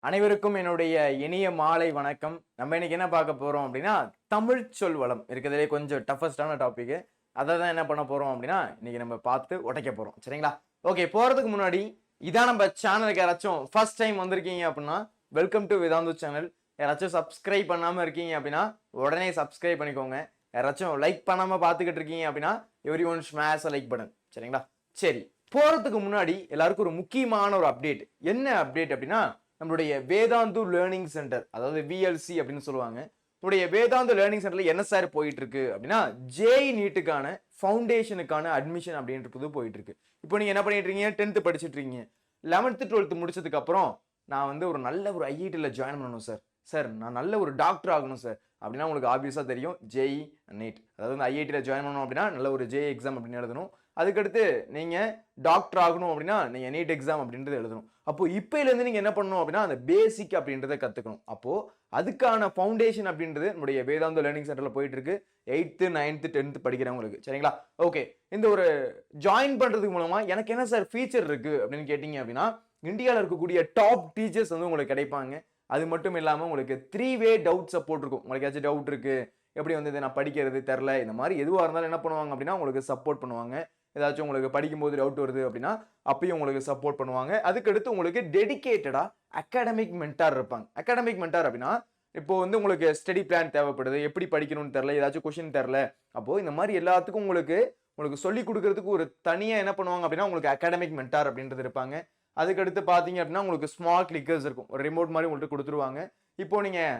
அனைவருக்கும் என்னுடைய இனிய மாலை வணக்கம். நம்ம இன்னைக்கு என்ன பார்க்க போறோம் அப்படின்னா, தமிழ் சொல் வளம் இருக்கிறதுலே கொஞ்சம் டஃபஸ்டான டாபிக். அதை தான் என்ன பண்ண போறோம் அப்படின்னா, இன்னைக்கு நம்ம பார்த்து உடைக்க போறோம். சரிங்களா? ஓகே, போறதுக்கு முன்னாடி இதான் நம்ம சேனலுக்கு யாராச்சும் ஃபர்ஸ்ட் டைம் வந்திருக்கீங்க அப்படின்னா, வெல்கம் டு வேதாந்து சேனல். யாராச்சும் சப்ஸ்கிரைப் பண்ணாம இருக்கீங்க அப்படின்னா உடனே சப்ஸ்கிரைப் பண்ணிக்கோங்க. யாராச்சும் லைக் பண்ணாம பார்த்துக்கிட்டு இருக்கீங்க அப்படின்னா every one smash like button. சரிங்களா? சரி, போறதுக்கு முன்னாடி எல்லாருக்கும் ஒரு முக்கியமான ஒரு அப்டேட். என்ன அப்டேட் அப்படின்னா, நம்மளுடைய வேதாந்து லேர்னிங் சென்டர், அதாவது விஎல்சி அப்படின்னு சொல்லுவாங்க. நம்மளுடைய வேதாந்து லேர்னிங் சென்டர்ல என்ன சார் போயிட்டு இருக்கு அப்படின்னா, ஜேஇ நீட்டுக்கான ஃபவுண்டேஷனுக்கான அட்மிஷன் அப்படின்றது போயிட்டு இருக்கு. இப்போ நீங்க என்ன பண்ணிட்டு இருக்கீங்க? 10th படிச்சுட்டு இருக்கீங்க. 11th 12th முடிச்சதுக்கு அப்புறம் நான் வந்து ஒரு நல்ல ஒரு ஐஐடியில் ஜாயின் பண்ணணும் சார். சார் நான் நல்ல ஒரு டாக்டர் ஆகணும் சார் அப்படின்னா உங்களுக்கு ஆப்வியஸாக தெரியும் ஜேஇ நீட். அதாவது வந்து ஐஐடியில் ஜாயின் பண்ணணும் அப்படின்னா நல்ல ஒரு ஜேஇ எக்ஸாம் அப்படின்னு எழுதணும். அதுக்கடுத்து நீங்கள் டாக்டர் ஆகணும் அப்படின்னா நீங்கள் நீட் எக்ஸாம் அப்படின்றது எழுதணும். அப்போது இப்போலேருந்து நீங்கள் என்ன பண்ணணும் அப்படின்னா அந்த பேசிக் அப்படின்றத கற்றுக்கணும். அப்போது அதுக்கான ஃபவுண்டேஷன் அப்படின்றது நம்முடைய வேதாந்த லேர்னிங் சென்டரில் போயிட்டு இருக்கு. 8th 9th 10th படிக்கிறவங்களுக்கு. சரிங்களா? ஓகே, இந்த ஒரு ஜாயின் பண்ணுறதுக்கு மூலமாக எனக்கு என்ன சார் ஃபீச்சர் இருக்குது அப்படின்னு கேட்டிங்க அப்படின்னா, இந்தியாவில் இருக்கக்கூடிய டாப் டீச்சர்ஸ் வந்து உங்களுக்கு கிடைப்பாங்க. அது மட்டும் இல்லாமல் உங்களுக்கு 3-way டவுட் சப்போர்ட் இருக்கும். உங்களுக்கு ஏதாச்சும் டவுட் இருக்கு, எப்படி வந்து நான் படிக்கிறது தெரில, இந்த மாதிரி எதுவாக இருந்தாலும் என்ன பண்ணுவாங்க அப்படின்னா உங்களுக்கு சப்போர்ட் பண்ணுவாங்க. ஏதாச்சும் உங்களுக்கு படிக்கும்போது டவுட் வருது அப்படின்னா அப்பயும் உங்களுக்கு சப்போர்ட் பண்ணுவாங்க. அதுக்கடுத்து உங்களுக்கு டெடிகேட்டடா அகாடமிக் மென்டார் இருப்பாங்க. அகாடமிக் மென்டார் அப்படின்னா இப்போ வந்து உங்களுக்கு ஸ்டடி பிளான் தேவைப்படுது, எப்படி படிக்கணும்னு தெரில, ஏதாச்சும் கொஸ்டின் தெரில, அப்போ இந்த மாதிரி எல்லாத்துக்கும் உங்களுக்கு சொல்லி கொடுக்கறதுக்கு ஒரு தனியாக என்ன பண்ணுவாங்க அப்படின்னா உங்களுக்கு அகாடமிக் மென்டார் அப்படின்றது இருப்பாங்க. அதுக்கடுத்து பார்த்தீங்க அப்படின்னா உங்களுக்கு ஸ்மால் கிளிக்கர்ஸ் இருக்கும், ஒரு ரிமோட் மாதிரி உங்கள்கிட்ட கொடுத்துருவாங்க. இப்போ நீங்கள்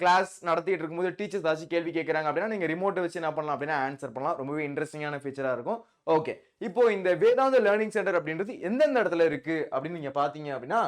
கிளாஸ் நடத்திட்டு இருக்கும்போது டீச்சர்ஸ் ஏதாச்சும் கேள்வி கேட்குறாங்க அப்படின்னா நீங்கள் ரிமோட்டை வச்சு என்ன பண்ணலாம் அப்படின்னா ஆன்சர் பண்ணலாம். ரொம்பவே இன்ட்ரெஸ்டிங்கான ஃபீச்சராக இருக்கும். ஓகே, இப்போ இந்த வேதாந்த லேர்னிங் சென்டர் அப்படின்றது எந்தெந்த இடத்துல இருக்கு அப்படின்னு நீங்கள் பார்த்தீங்க அப்படின்னா,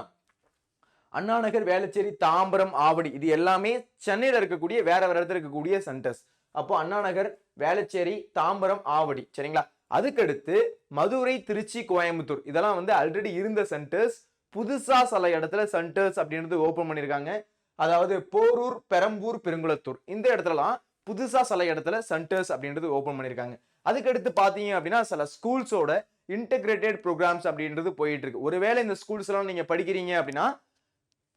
அண்ணா நகர், வேளச்சேரி, தாம்பரம், ஆவடி, இது எல்லாமே சென்னையில் இருக்கக்கூடிய வேற இடத்துல இருக்கக்கூடிய சென்டர்ஸ். அப்போ அண்ணா நகர், வேளச்சேரி, தாம்பரம், ஆவடி. சரிங்களா? அதுக்கடுத்து மதுரை, திருச்சி, கோயம்புத்தூர், இதெல்லாம் வந்து ஆல்ரெடி இருந்த சென்டர்ஸ். புதுசா சில இடத்துல சென்டர்ஸ் அப்படின்றது ஓபன் பண்ணியிருக்காங்க. அதாவது போரூர், பெரம்பூர், பெருங்குளத்தூர், இந்த இடத்துலலாம் புதுசா சில இடத்துல சென்டர்ஸ் அப்படின்றது ஓபன் பண்ணியிருக்காங்க. அதுக்கடுத்து பார்த்தீங்க அப்படின்னா சில ஸ்கூல்ஸோட இன்டெகிரேட்டட் ப்ரோக்ராம்ஸ் அப்படின்றது போயிட்டு இருக்கு. ஒருவேளை இந்த ஸ்கூல்ஸ் எல்லாம் நீங்க படிக்கிறீங்க அப்படின்னா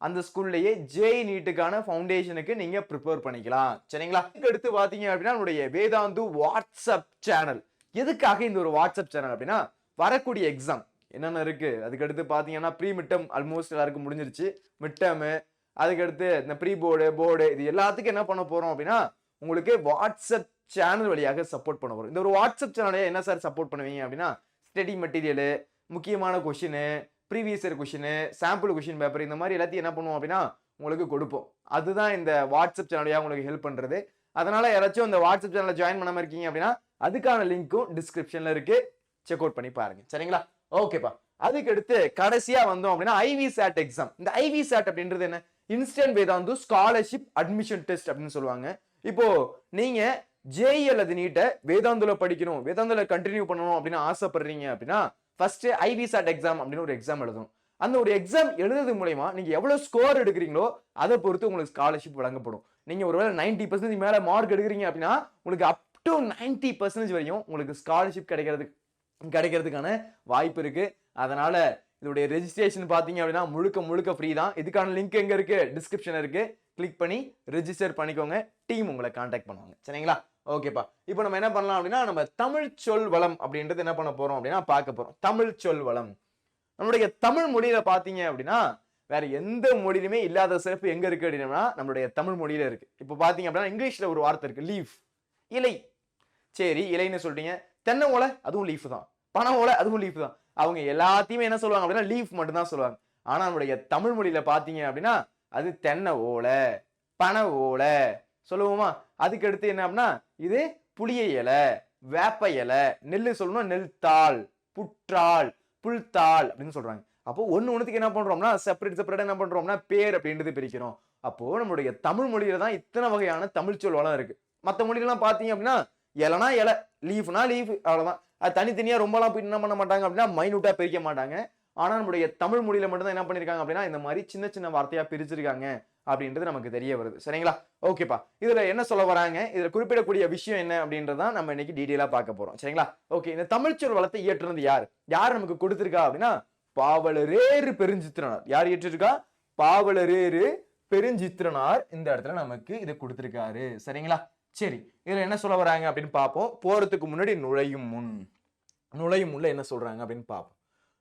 அந்த ஸ்கூல்லையே ஜேஇ நீட்டுக்கான ஃபவுண்டேஷனுக்கு நீங்க ப்ரிப்பேர் பண்ணிக்கலாம். சரிங்களா? அதுக்கடுத்து பார்த்தீங்க அப்படின்னா நம்மளுடைய வேதாந்து வாட்ஸ்அப் சேனல். எதுக்காக இந்த ஒரு வாட்ஸ்அப் சேனல் அப்படின்னா, வரக்கூடிய எக்ஸாம் என்னென்ன இருக்கு, அதுக்கடுத்து பார்த்தீங்கன்னா ப்ரீ மிட்டம் ஆல்மோஸ்ட் எல்லாருக்கும் முடிஞ்சிருச்சு. மிட்டமு, அதுக்கடுத்து இந்த ப்ரீ போர்டு, இது எல்லாத்துக்கும் என்ன பண்ண போறோம் அப்படின்னா உங்களுக்கு வாட்ஸ்அப் சேனல் வழியாக சப்போர்ட் பண்ண போறோம். இந்த ஒரு வாட்ஸ்அப் சேனலை என்ன சார் சப்போர்ட் பண்ணுவீங்க அப்படின்னா, ஸ்டடி மெட்டீரியலு, முக்கியமான question, previous year question, sample question paper, இந்த மாதிரி எல்லாத்தையும் என்ன பண்ணுவோம் அப்படின்னா உங்களுக்கு கொடுப்போம். அதுதான் இந்த வாட்ஸ்அப் சேனல் வழியாக உங்களுக்கு ஹெல்ப் பண்றது. அதனால யாராச்சும் இந்த வாட்ஸ்அப் சேனலை ஜாயின் பண்ணாம இருக்கீங்க அப்படின்னா அதுக்கான லிங்க்கும் டிஸ்கிரிப்ஷன்ல இருக்கு, செக் அவுட் பண்ணி பாருங்க. சரிங்களா? ஓகேப்பா. அதுக்கு அடுத்து கடைசியா வந்தோம் அப்படின்னா ஐவி சாட் எக்ஸாம். இந்த ஐவி சாட் அப்படின்றது என்ன? Instant Vedantu scholarship admission test அப்படின்னு சொல்லுவாங்க. இப்போ நீங்க ஜேஇ அல்லது நீட்டை வேதாந்துல படிக்கணும், வேதாந்துல கண்டினியூ பண்ணணும் அப்படின்னு ஆசைப்படுறீங்க அப்படின்னா ஃபர்ஸ்ட் ஐவி சாட் எக்ஸாம் அப்படின்னு ஒரு எக்ஸாம் எழுதணும். அந்த ஒரு எக்ஸாம் எழுதுறது மூலமா நீங்க எவ்வளவு ஸ்கோர் எடுக்கிறீங்களோ அதை பொறுத்து உங்களுக்கு ஸ்காலர்ஷிப் வழங்கப்படும். நீங்க ஒருவேளை 90% மேல மார்க் எடுக்கிறீங்க அப்படின்னா உங்களுக்கு அப் டு 90% வரையும் உங்களுக்கு ஸ்காலர்ஷிப் கிடைக்கிறதுக்கான வாய்ப்பு இருக்கு. அதனால இதோடைய ரெஜிஸ்ட்ரேஷன் பார்த்தீங்க அப்படின்னா முழுக்க ஃப்ரீ தான். இதுக்கான லிங்க் எங்க இருக்கு? டிஸ்கிரிப்ஷன்ல இருக்கு. கிளிக் பண்ணி ரெஜிஸ்டர் பண்ணிக்கோங்க. டீம் உங்களை கான்டாக்ட் பண்ணுவாங்க. சரிங்களா? ஓகேப்பா. இப்போ நம்ம என்ன பண்ணலாம் அப்படின்னா, நம்ம தமிழ் சொல் வளம் அப்படின்றது என்ன பண்ண போறோம் அப்படின்னா பார்க்க போறோம். தமிழ் சொல் வளம் நம்மளுடைய தமிழ் மொழியில பார்த்தீங்க அப்படின்னா வேற எந்த மொழியிலுமே இல்லாத சிறப்பு எங்க இருக்கு அப்படின்னா நம்மளுடைய தமிழ் மொழியில இருக்கு. இப்போ பார்த்தீங்க அப்படின்னா இங்கிலீஷ்ல ஒரு வார்த்தை இருக்கு, லீஃப், இலை. சரி, இலைன்னு சொல்றீங்க. தென்னை ஓலை, அதுவும் லீஃப் தான். பனை ஓலை, அதுவும் லீஃப் தான். அவங்க எல்லாத்தையுமே என்ன சொல்லுவாங்க அப்படின்னா லீஃப் மட்டும் தான் சொல்லுவாங்க. ஆனா நம்மளுடைய தமிழ் மொழியில பாத்தீங்க அப்படின்னா அது தென்னை ஓலை, பனை ஓலை சொல்லுவோமா. அதுக்கு அடுத்து என்ன அப்படின்னா இது புளிய இலை, வேப்ப இலை, நெல் சொல்லணும் நெல் தாள், புற்றாள், புல்தாள் அப்படின்னு சொல்றாங்க. அப்போ ஒண்ணுக்கு என்ன பண்றோம்னா செப்பரேட் என்ன பண்றோம்னா பேர் அப்படின்றது பிரிக்கிறோம். அப்போ நம்மளுடைய தமிழ் மொழியில தான் இத்தனை வகையான தமிழ் சொல் வளம் இருக்கு. மற்ற மொழிகள்லாம் பாத்தீங்க அப்படின்னா இலைனா இலை, லீஃப்னா லீஃப், அவ்வளவுதான். அது தனித்தனியா ரொம்பலாம் போய் என்ன பண்ண மாட்டாங்க அப்படின்னா மைனூட்டா பிரிக்க மாட்டாங்க. ஆனா நம்மளுடைய தமிழ் மொழியில மட்டும் தான் என்ன பண்ணிருக்காங்க அப்படின்னா இந்த மாதிரி சின்ன வார்த்தையா பிரிச்சிருக்காங்க அப்படின்றது நமக்கு தெரிய வருது. சரிங்களா? ஓகேப்பா. இதுல என்ன சொல்ல வராங்க, இதுல குறிப்பிடக்கூடிய விஷயம் என்ன அப்படின்றதான் நம்ம இன்னைக்கு டீடைலா பார்க்க போறோம். சரிங்களா? ஓகே, இந்த தமிழ் சொல் வளத்தை இயற்றுனது யார் நமக்கு கொடுத்திருக்கா அப்படின்னா பாவலரேறு பெருஞ்சித்திரனார். யார் இயற்றிருக்கா? பாவலரேறு பெருஞ்சித்திரனார் இந்த இடத்துல நமக்கு இதை கொடுத்திருக்காரு. சரிங்களா? சரி, இதுல என்ன சொல்ல வராங்க அப்படின்னு பார்ப்போம். போறதுக்கு முன்னாடி நுழையும் முன்ல என்ன சொல்றாங்க அப்படின்னு பார்ப்போம்.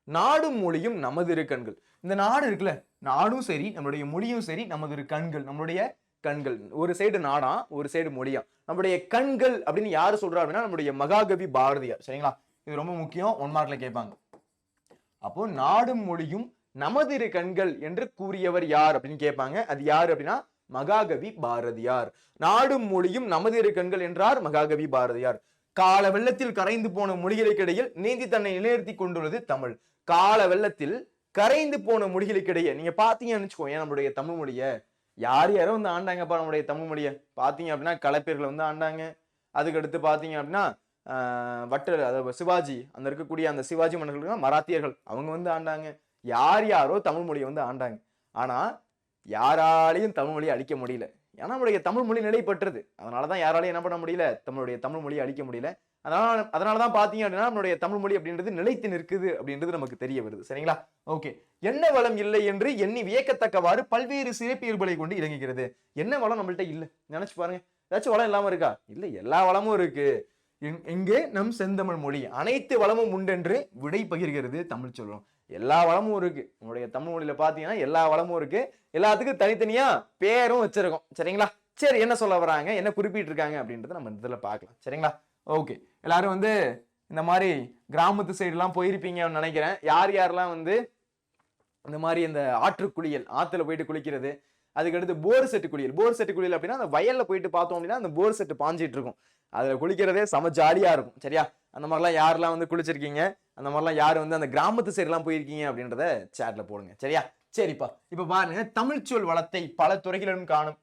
நாடும் மொழியும் நமது இரு கண்கள். இந்த நாடு இருக்குல்ல, நாடும் சரி, நம்மளுடைய மொழியும் சரி, நமது இரு கண்கள். நம்மளுடைய கண்கள், ஒரு சைடு நாடா, ஒரு சைடு மொழியா. நம்முடைய கண்கள் அப்படின்னு யாரு சொல்றா அப்படின்னா நம்முடைய மகாகவி பாரதியார். சரிங்களா? இது ரொம்ப முக்கியம், 1 மார்க்ல கேட்பாங்க. அப்போ நாடும் மொழியும் நமது இரு கண்கள் என்று கூறியவர் யார் அப்படின்னு கேட்பாங்க. அது யாரு அப்படின்னா மகாகவி பாரதியார். நாடும் மொழியும் நமது இரு கண்கள் என்றார் மகாகவி பாரதியார். கால வெள்ளத்தில் கரைந்து போன மொழிகளுக்கிடையில் நீந்தி தன்னை நிலைநிறுத்தி கொண்டுள்ளது தமிழ். கால வெள்ளத்தில் கரைந்து போன மொழிகளுக்கிடையே நீங்க பாத்தீங்கன்னு வச்சுக்கோங்க, நம்மளுடைய தமிழ் மொழிய யார் யாரும் வந்து ஆண்டாங்கப்பா. நம்மளுடைய தமிழ் மொழிய பாத்தீங்க அப்படின்னா கலைப்பேர்கள் வந்து ஆண்டாங்க. அதுக்கு அடுத்து பாத்தீங்க அப்படின்னா வட்டர், அதாவது சிவாஜி, அந்த இருக்கக்கூடிய அந்த சிவாஜி மன்னர்கள் மராத்தியர்கள் அவங்க வந்து ஆண்டாங்க. யாரோ தமிழ் மொழியை வந்து ஆண்டாங்க. ஆனா யாராலையும் தமிழ் மொழியை அழிக்க முடியல. ஏன்னா நம்மளுடைய தமிழ் மொழி நிலைப்பட்டது. அதனாலதான் யாராலையும் என்ன பண்ண முடியல, நம்மளுடைய தமிழ் மொழியை அழிக்க முடியல. அதனாலதான் பாத்தீங்க அப்படின்னா நம்மளுடைய தமிழ் மொழி அப்படின்றது நிலைத்து நிற்குது அப்படின்றது நமக்கு தெரிய வருது. சரிங்களா? ஓகே. என்ன வளம் இல்லை என்று எண்ணி வியக்கத்தக்கவாறு பல்வேறு சிறப்பியல்புகளை கொண்டு இறங்குகிறது. என்ன வளம் நம்மள்ட்ட இல்ல, நினைச்சு பாருங்க. ஏதாச்சும் வளம் இல்லாம இருக்கா? இல்ல, எல்லா வளமும் இருக்கு. எங்கே நம் செந்தமிழ் மொழி அனைத்து வளமும் உண்டென்று விடை பகிர்கிறது தமிழ் சொல்லும். எல்லா வளமும் இருக்கு. நம்மளுடைய தமிழ் மொழியில பாத்தீங்கன்னா எல்லா வளமும் இருக்கு. எல்லாத்துக்கும் தனித்தனியா பேரும் வச்சிருக்கோம். சரிங்களா? சரி, என்ன சொல்ல வராங்க, என்ன குறிப்பிட்டு இருக்காங்க அப்படின்றத நம்ம இதுல பார்க்கலாம். சரிங்களா? ஓகே. எல்லாரும் வந்து இந்த மாதிரி கிராமத்து சைடு எல்லாம் போயிருப்பீங்கன்னு நினைக்கிறேன். யாரெல்லாம் வந்து இந்த மாதிரி இந்த ஆற்று குளியல், ஆத்துல போயிட்டு குளிக்கிறது, அதுக்கடுத்து போர் செட்டு குளியல் அப்படின்னா அந்த வயல்ல போயிட்டு பார்த்தோம் அப்படின்னா அந்த போர் செட்டு பாஞ்சிட்டு இருக்கும். அதுல குளிக்கிறதே செம ஜாலியா இருக்கும். சரியா? அந்த மாதிரிலாம் யாரெல்லாம் வந்து குளிச்சிருக்கீங்க, அந்த மாதிரிலாம் யாரு வந்து அந்த கிராமத்து சைடு எல்லாம் போயிருக்கீங்க அப்படின்றத சேட்ல போடுங்க. சரியா? சரிப்பா. இப்ப பாருங்க, தமிழ்ச்சொல் வளத்தை பல துறைகளிலும் காணும்.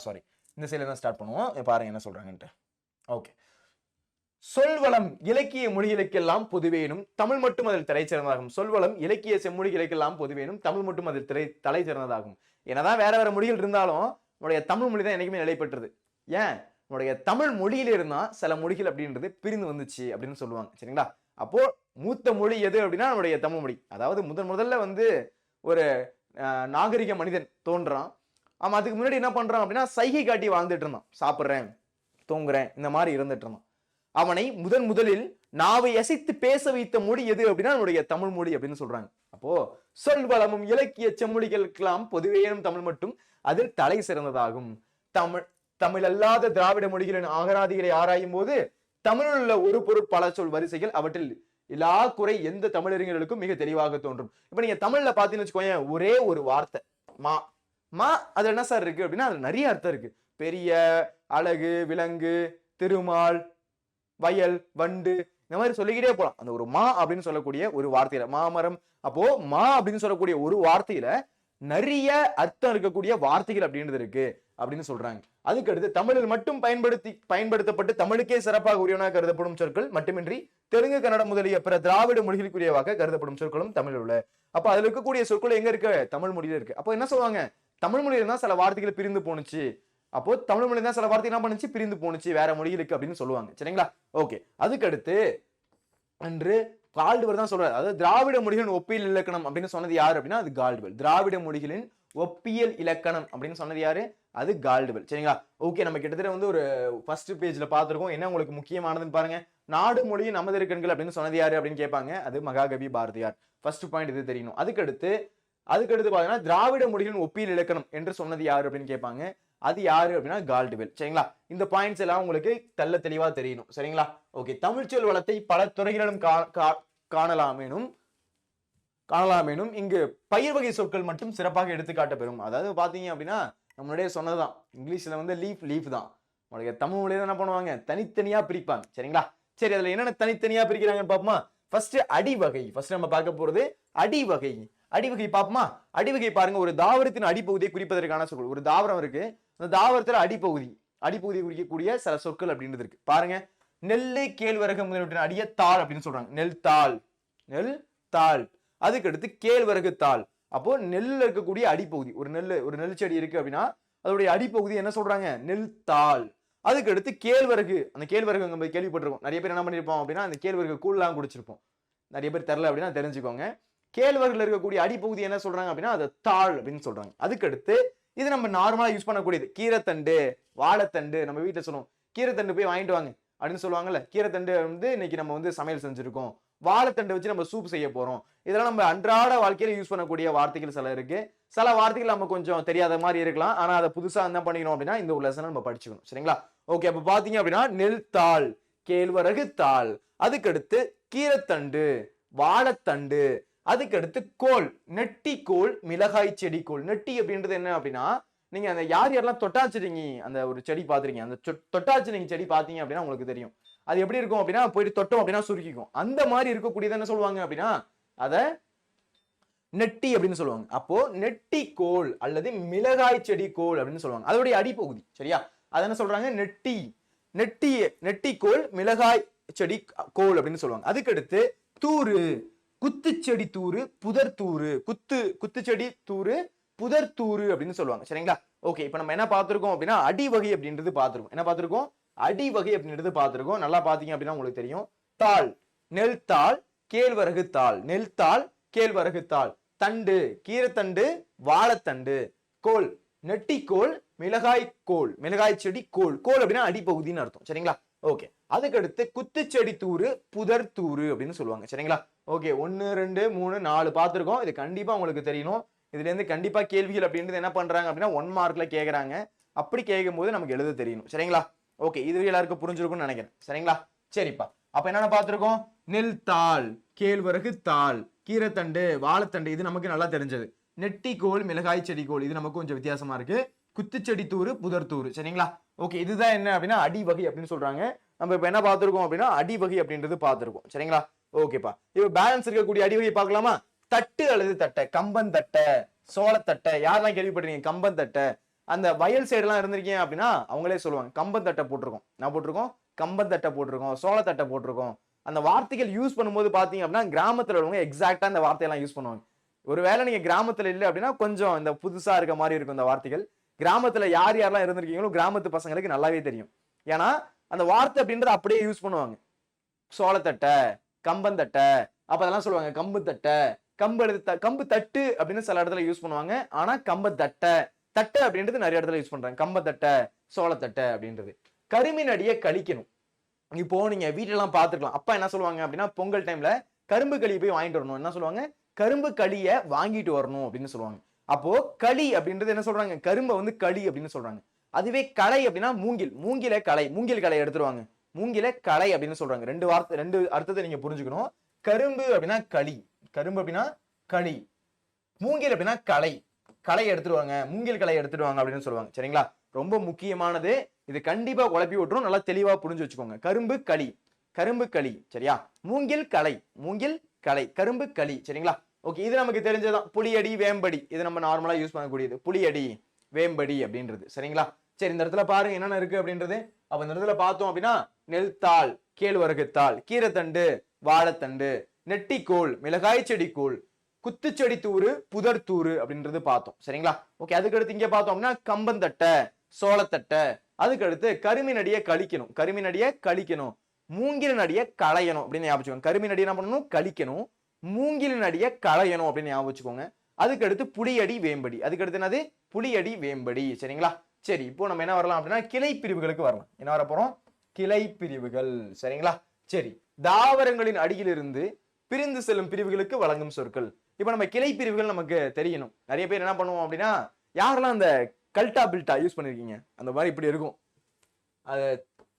சாரி, இந்த சைடுல தான் ஸ்டார்ட் பண்ணுவோம். பாருங்க என்ன சொல்றாங்கன்ட்டு. ஓகே. சொல்வளம் இலக்கிய மொழிகளுக்கெல்லாம் பொதுவேனும் தமிழ் மட்டும் அதில் தலை சிறந்ததாகும். சொல்வளம் இலக்கிய செம்மொழிகளுக்கெல்லாம் பொதுவேனும் தமிழ் மட்டும் அதில் தலை சிறந்ததாகும். என்னதான் வேற வேற மொழிகள் இருந்தாலும் நம்முடைய தமிழ் மொழி தான் என்னைக்குமே நிலைப்பட்டது. ஏன்? நம்முடைய தமிழ் மொழியில இருந்தா சில மொழிகள் அப்படின்றது பிரிந்து வந்துச்சு அப்படின்னு சொல்லுவாங்க. சரிங்களா? அப்போ மூத்த மொழி எது அப்படின்னா நம்முடைய தமிழ் மொழி. அதாவது முதல்ல வந்து ஒரு நாகரிக மனிதன் தோன்றான். ஆமா, அதுக்கு முன்னாடி என்ன பண்றான் அப்படின்னா சைகை காட்டி வாழ்ந்துட்டு இருந்தான். சாப்பிட்றேன், தூங்குறேன், இந்த மாதிரி இருந்துட்டு இருந்தான். அவனை முதலில் நாவை அசைத்து பேச வைத்த மொழி எது அப்படின்னா நம்முடைய தமிழ் மொழி அப்படின்னு சொல்றாங்க. அப்போ சொல்வளமும் இலக்கிய செம்மொழிகளுக்கெல்லாம் பொதுவேனும் தமிழ் மட்டும் அதில் தலை சிறந்ததாகும். தமிழ் அல்லாத திராவிட மொழிகளின் அகராதிகளை ஆராயும் போது தமிழில் உள்ள ஒரு பொருள் பல சொல் வரிசைகள் அவற்றில் இல்லா குறை எந்த தமிழறிஞர்களுக்கும் மிக தெளிவாக தோன்றும். இப்ப நீங்க தமிழ்ல பாத்தீங்கன்னு வச்சுக்கோங்க, ஒரே ஒரு வார்த்தை மா, அது என்ன சார் இருக்கு அப்படின்னா அதுல நிறைய அர்த்தம் இருக்கு. பெரிய, அழகு, விலங்கு, திருமால், வயல், வண்டு, இந்த மாதிரி சொல்லிக்கிட்டே போலாம். அந்த ஒரு மா அப்படின்னு சொல்லக்கூடிய ஒரு வார்த்தையில, மாமரம், அப்போ மா அப்படின்னு சொல்லக்கூடிய ஒரு வார்த்தையில நிறைய அர்த்தம் இருக்கக்கூடிய வார்த்தைகள் அப்படின்றது இருக்கு அப்படின்னு சொல்றாங்க. அதுக்கு அடுத்து தமிழில் மட்டும் பயன்படுத்தப்பட்டு தமிழுக்கே சிறப்பாக உரியவனாக கருதப்படும் சொற்கள் மட்டுமின்றி தெலுங்கு, கன்னடம் முதலிய பிற திராவிட மொழிகளுக்குரியவாக கருதப்படும் சொற்களும் தமிழில் உள்ள. அப்ப அதுல இருக்கக்கூடிய சொற்கள் எங்க இருக்கு? தமிழ் மொழியில இருக்கு. அப்போ என்ன சொல்லுவாங்க? தமிழ் மொழியில தான் சில வார்த்தைகள் பிரிந்து போனுச்சு. அப்போ தமிழ் மொழி தான் சில வார்த்தை என்ன பண்ணுச்சு, பிரிந்து போனுச்சு வேற மொழிகளுக்கு அப்படின்னு சொல்லுவாங்க. சரிங்களா? ஓகே. அதுக்கு அடுத்து அன்று கால்டுவெல் தான் சொல்றாரு. அதாவது திராவிட மொழிகளின் ஒப்பியல் இலக்கணம் அப்படின்னு சொன்னது யாரு அப்படின்னா அது கால்டுவெல். திராவிட மொழிகளின் ஒப்பியல் இலக்கணம் அப்படின்னு சொன்னது யாரு? அது கால்டுவெல். சரிங்களா? ஓகே. நம்ம கிட்டத்தட்ட வந்து ஒரு ஃபர்ஸ்ட் பேஜ்ல பாத்துருக்கோம். என்ன உங்களுக்கு முக்கியமானதுன்னு பாருங்க. நாடு மொழியின் நமது இருக்கண்கள் அப்படின்னு சொன்னது யாரு அப்படின்னு கேட்பாங்க. அது மகாகவி பாரதியார். ஃபர்ஸ்ட் பாயிண்ட் இது தெரியணும். அதுக்கடுத்து பாத்தீங்கன்னா திராவிட மொழிகளின் ஒப்பியல் இலக்கணம் என்று சொன்னது யாரு அப்படின்னு கேட்பாங்க. அது யாரு அப்படின்னா கால்டுவெல். சரிங்களா? இந்த பாயிண்ட்ஸ் எல்லாம் உங்களுக்கு தெள்ள தெளிவா தெரியணும். சரிங்களா? ஓகே. தமிழ்ச்சொல் வளத்தை பல துறைகளிலும் காணலாமேனும் இங்கு பயிர் வகை சொற்கள் மட்டும் சிறப்பாக எடுத்துக்காட்ட பெறும். அதாவது பாத்தீங்க அப்படின்னா நம்மளுடைய சொன்னதுதான், இங்கிலீஷ்ல வந்து லீஃப் தான். நம்மளுடைய தமிழ் மொழியில என்ன பண்ணுவாங்க, தனித்தனியா பிரிப்பாங்க. சரிங்களா? சரி, அதுல என்னென்ன தனித்தனியா பிரிக்கிறாங்கன்னு பாப்போமா? ஃபர்ஸ்ட் அடிவகை. ஃபர்ஸ்ட் நம்ம பார்க்க போறது அடிவகை. அடிவகை பாப்போமா? அடிவகை பாருங்க, ஒரு தாவரத்தின் அடிப்பகுதியை குறிப்பதற்கான சொற்கள். ஒரு தாவரம் இருக்கு, அந்த தாவரத்துல அடிப்பகுதியை குறிக்கக்கூடிய சில சொற்கள் அப்படின்றது இருக்கு. பாருங்க, நெல்லு, கேழ்வரகு முதலியவற்றின் அடிய தாள் அப்படின்னு சொல்றாங்க. நெல் தாள். அதுக்கு அடுத்து கேழ்வரகு தாள். அப்போ நெல்ல இருக்கக்கூடிய அடிப்பகுதி, ஒரு நெல் செடி இருக்கு அப்படின்னா அதோடைய அடிப்பகுதி என்ன சொல்றாங்க? நெல் தாள். அதுக்கு அடுத்து கேழ்வரகு. அந்த கேழ்வரகு நம்ம கேள்விப்பட்டிருக்கோம். நிறைய பேர் என்ன பண்ணிருப்போம் அப்படின்னா அந்த கேழ்வரகு கூழ்லாம் குடிச்சிருப்போம். நிறைய பேர் தெரியல அப்படின்னா தெரிஞ்சுக்கோங்க. கேழ்வரகுல இருக்கக்கூடிய அடிப்பகுதி என்ன சொல்றாங்க அப்படின்னா அது தாள் அப்படின்னு சொல்றாங்க. அதுக்கடுத்து இது நம்ம நார்மலா யூஸ் பண்ணக்கூடியது கீரைத்தண்டு, வாழைத்தண்டு. நம்ம வீட்டுல சொல்லுவோம் கீரைத்தண்டு போய் வாங்கிட்டு வாங்க அப்படின்னு சொல்லுவாங்கல்ல. கீரைத்தண்டு வந்து இன்னைக்கு நம்ம வந்து சமையல் செஞ்சிருக்கோம், வாழைத்தண்டை வச்சு நம்ம சூப் செய்ய போறோம். இதெல்லாம் நம்ம அன்றாட வாழ்க்கையில யூஸ் பண்ணக்கூடிய வார்த்தைகள் சில இருக்கு. சில வார்த்தைகள் நம்ம கொஞ்சம் தெரியாத மாதிரி இருக்கலாம். ஆனா அதை புதுசா என்ன பண்ணிக்கணும் அப்படின்னா இந்த ஒரு லெசனை நம்ம படிச்சுக்கணும். சரிங்களா? ஓகே, அப்ப பாத்தீங்க அப்படின்னா நெல் தாள், கேழ்வரகு தாள், அதுக்கடுத்து கீரைத்தண்டு, வாழைத்தண்டு, அதுக்கடுத்து கோல், நெட்டி கோல், மிளகாய் செடி கோல். நெட்டி அப்படின்றது என்ன அப்படின்னா நீங்க அந்த யாரெல்லாம் தொட்டாச்சிருங்க அந்த ஒரு செடி பாத்துருக்கீங்க, அந்த தொட்டாச்சிருங்க செடி பாத்தீங்க அப்படின்னா உங்களுக்கு தெரியும் அது எப்படி இருக்கும் அப்படின்னா போயிட்டு தொட்டோம் அப்படின்னா சுருக்கிக்கும். அந்த மாதிரி இருக்கக்கூடியது என்ன சொல்லுவாங்க அப்படின்னா அத நெட்டி அப்படின்னு சொல்லுவாங்க. அப்போ நெட்டி கோல் அல்லது மிளகாய் செடி கோல் அப்படின்னு சொல்லுவாங்க. அதோடைய அடிப்பகுதி. சரியா? அது என்ன சொல்றாங்க? நெட்டி, நெட்டி, நெட்டி கோல், மிளகாய் செடி கோல் அப்படின்னு சொல்லுவாங்க. அதுக்கடுத்து தூரு, குத்துச்செடி தூரு, புதர் தூரு, குத்துச்செடி தூரு, புதர் தூரு அப்படின்னு சொல்லுவாங்க. சரிங்களா? ஓகே, இப்ப நம்ம என்ன பார்த்திருக்கோம் அப்படின்னா அடிவகை அப்படின்றது பார்த்திருக்கோம். என்ன பார்த்திருக்கோம்? அடிவகை அப்படின்றது பார்த்திருக்கோம். நல்லா பாத்தீங்க அப்படின்னா உங்களுக்கு தெரியும். தாள், நெல் தாள், கேழ்வரகு தாள், நெல் தாள், கேழ்வரகு தாள், தண்டு, கீரைத்தண்டு, வாழைத்தண்டு, கோல், நெட்டிக்கோல், மிளகாய் கோல், மிளகாய் செடி கோல். கோல் அப்படின்னா அடிப்பகுதின்னு அர்த்தம். சரிங்களா? ஓகே, அதுக்கடுத்து குத்துச்செடி தூரு, புதர் தூரு அப்படின்னு சொல்லுவாங்க. சரிங்களா? ஓகே, 1 2 3 4 பார்த்திருக்கோம். இது கண்டிப்பா உங்களுக்கு தெரியணும். இதுல இருந்து கண்டிப்பா கேள்விகள் அப்படின்றது என்ன பண்றாங்க அப்படின்னா 1 மார்க்ல கேக்குறாங்க. அப்படி கேட்கும் போது நமக்கு எழுத தெரியணும். சரிங்களா? ஓகே, இது எல்லாருக்கும் புரிஞ்சிருக்கும்னு நினைக்கிறேன். சரிங்களா? சரிப்பா, அப்ப என்னென்ன பார்த்திருக்கோம்? நெல் தாள், கேழ்வரகு தாள், கீரைத்தண்டு, வாழைத்தண்டு, இது நமக்கு நல்லா தெரிஞ்சது. நெட்டிக்கோல், மிளகாய் செடி கோல், இது நமக்கு கொஞ்சம் வித்தியாசமா இருக்கு. குத்துச்செடி தூரு, புதர் தூரு. சரிங்களா? ஓகே, இதுதான் என்ன அப்படின்னா அடிவகை அப்படின்னு சொல்றாங்க. நம்ம இப்ப என்ன பார்த்திருக்கோம் அப்படின்னா அடிவகை அப்படின்றது பார்த்திருக்கோம். சரிங்களா? ஓகேப்பா, இப்ப பேலன்ஸ் இருக்கக்கூடிய அடிவகை பார்க்கலாமா? தட்டு அல்லது தட்டை, கம்பந்தட்டை, சோளத்தட்டை. யாரெல்லாம் கேள்விப்பட்டிருக்கீங்க கம்பந்தட்டை? அந்த வயல் சைடு எல்லாம் இருந்திருக்கீங்க அப்படின்னா அவங்களே சொல்லுவாங்க கம்பந்தட்டை போட்டிருக்கோம். நான் போட்டிருக்கோம் கம்பந்தட்டை போட்டிருக்கோம், சோளத்தட்டை போட்டிருக்கோம். அந்த வார்த்தைகள் யூஸ் பண்ணும்போது பாத்தீங்க அப்படின்னா கிராமத்துல உள்ளவங்க எக்ஸாக்டா அந்த வார்த்தையெல்லாம் யூஸ் பண்ணுவாங்க. ஒருவேளை நீங்க கிராமத்துல இல்லை அப்படின்னா கொஞ்சம் இந்த புதுசா இருக்க மாதிரி இருக்கும் இந்த வார்த்தைகள். கிராமத்துல யாரெல்லாம் இருந்திருக்கீங்களோ கிராமத்து பசங்களுக்கு நல்லாவே தெரியும். ஏன்னா அந்த வார்த்தை அப்படின்றத அப்படியே யூஸ் பண்ணுவாங்க. சோளத்தட்டை, கம்பந்தட்டை, அப்ப அதெல்லாம் சொல்லுவாங்க கம்பு தட்டை, கம்பு தட்டு அப்படின்னு சில இடத்துல யூஸ் பண்ணுவாங்க. ஆனா கம்பத்தட்டை, தட்டை அப்படின்றது நிறைய இடத்துல யூஸ் பண்றாங்க. கம்பத்தட்டை, சோளத்தட்டை அப்படின்றது. கருமின் அடியை கழிக்கணும். இப்போ நீங்க வீட்டெல்லாம் பாத்துக்கலாம். அப்பா என்ன சொல்லுவாங்க அப்படின்னா பொங்கல் டைம்ல கரும்பு களியை போய் வாங்கிட்டு வரணும். என்ன சொல்லுவாங்க? கரும்பு களியை வாங்கிட்டு வரணும் அப்படின்னு சொல்லுவாங்க. அப்போ களி அப்படின்றது என்ன சொல்றாங்க? கரும்பை வந்து களி அப்படின்னு சொல்றாங்க. அதுவே களை அப்படின்னா மூங்கில், மூங்கில களை, மூங்கில் களை எடுத்துருவாங்க. மூங்கில களை அப்படின்னு சொல்றாங்க. ரெண்டு அர்த்தத்தை நீங்க புரிஞ்சுக்கணும். கரும்பு அப்படின்னா களி, கரும்பு அப்படின்னா களி, மூங்கில் அப்படின்னா களை, களை எடுத்துருவாங்க, மூங்கில் களை எடுத்துடுவாங்க அப்படின்னு சொல்லுவாங்க. சரிங்களா? ரொம்ப முக்கியமானது இது, கண்டிப்பா குழப்பி விட்டுரும். நல்லா தெளிவா புரிஞ்சு வச்சுக்கோங்க. கரும்பு களி, கரும்பு களி. சரியா? மூங்கில் களை, மூங்கில் களை, கரும்பு களி. சரிங்களா? ஓகே, இது நமக்கு தெரிஞ்சதான். புளியடி, வேம்படி, இது நம்ம நார்மலா யூஸ் பண்ணக்கூடியது. புளியடி, வேம்படி அப்படின்றது. சரிங்களா? சரி, இந்த இடத்துல பாருங்க என்னென்ன இருக்கு அப்படின்றது. அப்ப இந்த இடத்துல பார்த்தோம் அப்படின்னா நெல் தாள், கேழ்வரகு தாள், கீரைத்தண்டு, வாழைத்தண்டு, நெட்டிக்கோல், மிளகாய் செடி கோல், குத்துச்செடி தூரு, புதர் தூரு அப்படின்றது பார்த்தோம். சரிங்களா? ஓகே, அதுக்கடுத்து இங்க பார்த்தோம் அப்படின்னா கம்பந்தட்டை, சோளத்தட்டை, அதுக்கடுத்து கருமின் அடியை கழிக்கணும், கருமின் அடியை கழிக்கணும், மூங்கிலின் அடியை களையணும் அப்படின்னு ஞாபகம். கருமின் அடி என்ன பண்ணணும்? கழிக்கணும், மூங்கிலின் அடியை களையணும் அப்படின்னு ஞாபகம் வச்சுக்கோங்க. அதுக்கடுத்து புளியடி, வேம்படி, அதுக்கடுத்து என்னது? புளியடி, வேம்படி. சரிங்களா? சரி, இப்போ நம்ம என்ன வரலாம் அப்படின்னா கிளை பிரிவுகளுக்கு வரலாம். என்ன வர போறோம்? கிளை பிரிவுகள். சரிங்களா? சரி, தாவரங்களின் அடியிலிருந்து பிரிந்து செல்லும் பிரிவுகளுக்கு வழங்கும் சொற்கள். இப்ப நம்ம கிளை பிரிவுகள் நமக்கு தெரியணும். நிறைய பேர் என்ன பண்ணுவோம் அப்படின்னா யாரெல்லாம் அந்த கல்டா பில்டா யூஸ் பண்ணிருக்கீங்க? அந்த மாதிரி இப்படி இருக்கும். அது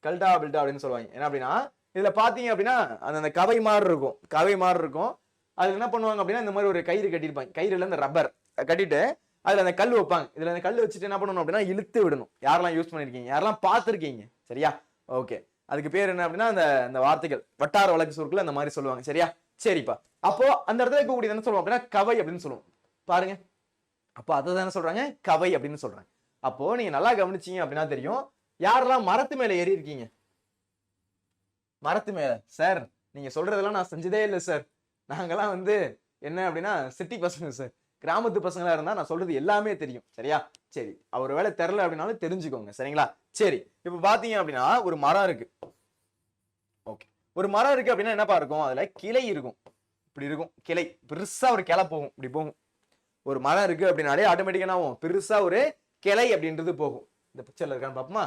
கல்டா பில்டா அப்படின்னு சொல்லுவாங்க. என்ன அப்படின்னா இதுல பாத்தீங்க அப்படின்னா அந்த கவை மாதிரி இருக்கும், கவை மாதிரி இருக்கும். அதுல என்ன பண்ணுவாங்க அப்படின்னா இந்த மாதிரி ஒரு கயிறு கட்டியிருப்பாங்க. கயிறுல இந்த ரப்பர் கட்டிட்டு அதுல அந்த கல் வைப்பாங்க. இதுல அந்த கல் வச்சுட்டு என்ன பண்ணணும் அப்படின்னா இழுத்து விடணும். யாரெல்லாம் யூஸ் பண்ணிருக்கீங்க? யாரெல்லாம் பார்த்திருக்கீங்க? சரியா? ஓகே, அதுக்கு பேர் என்ன அப்படின்னா அந்த வார்த்தைகள் வட்டார வழக்கு சொற்கள் அந்த மாதிரி சொல்லுவாங்க. சரியா? சரிப்பா, அப்போ அந்த இடத்துல இருக்கக்கூடிய என்ன சொல்லுவோம் அப்படின்னா கவை அப்படின்னு சொல்லுவோம். பாருங்க, அப்போ அதை தானே சொல்றாங்க கவை அப்படின்னு சொல்றாங்க. அப்போ நீங்க நல்லா கவனிச்சீங்க அப்படின்னா தெரியும். யாரெல்லாம் மரத்து மேல ஏறி இருக்கீங்க? மரத்து மேல சார் நீங்க சொல்றதெல்லாம் நான் செஞ்சதே இல்லை சார். நாங்கெல்லாம் வந்து என்ன அப்படின்னா சிட்டி பசங்க சார். கிராமத்து பசங்களா இருந்தா நான் சொல்றது எல்லாமே தெரியும். சரியா? சரி, அவர் வேலை தெரியல அப்படின்னாலும் தெரிஞ்சுக்கோங்க. சரிங்களா? சரி, இப்ப பாத்தீங்க அப்படின்னா ஒரு மரம் இருக்கு. ஓகே, ஒரு மரம் இருக்கு அப்படின்னா என்னப்பா இருக்கும்? அதுல கிளை இருக்கும். இப்படி இருக்கும் கிளை, பெருசா ஒரு கிளை போகும், இப்படி போகும். ஒரு மரம் இருக்கு அப்படின்னாலே ஆட்டோமேட்டிக்கா ஆகும், பெருசா ஒரு கிளை அப்படின்றது போகும். இந்த பிக்சர்ல இருக்கான்னு பாப்போமா?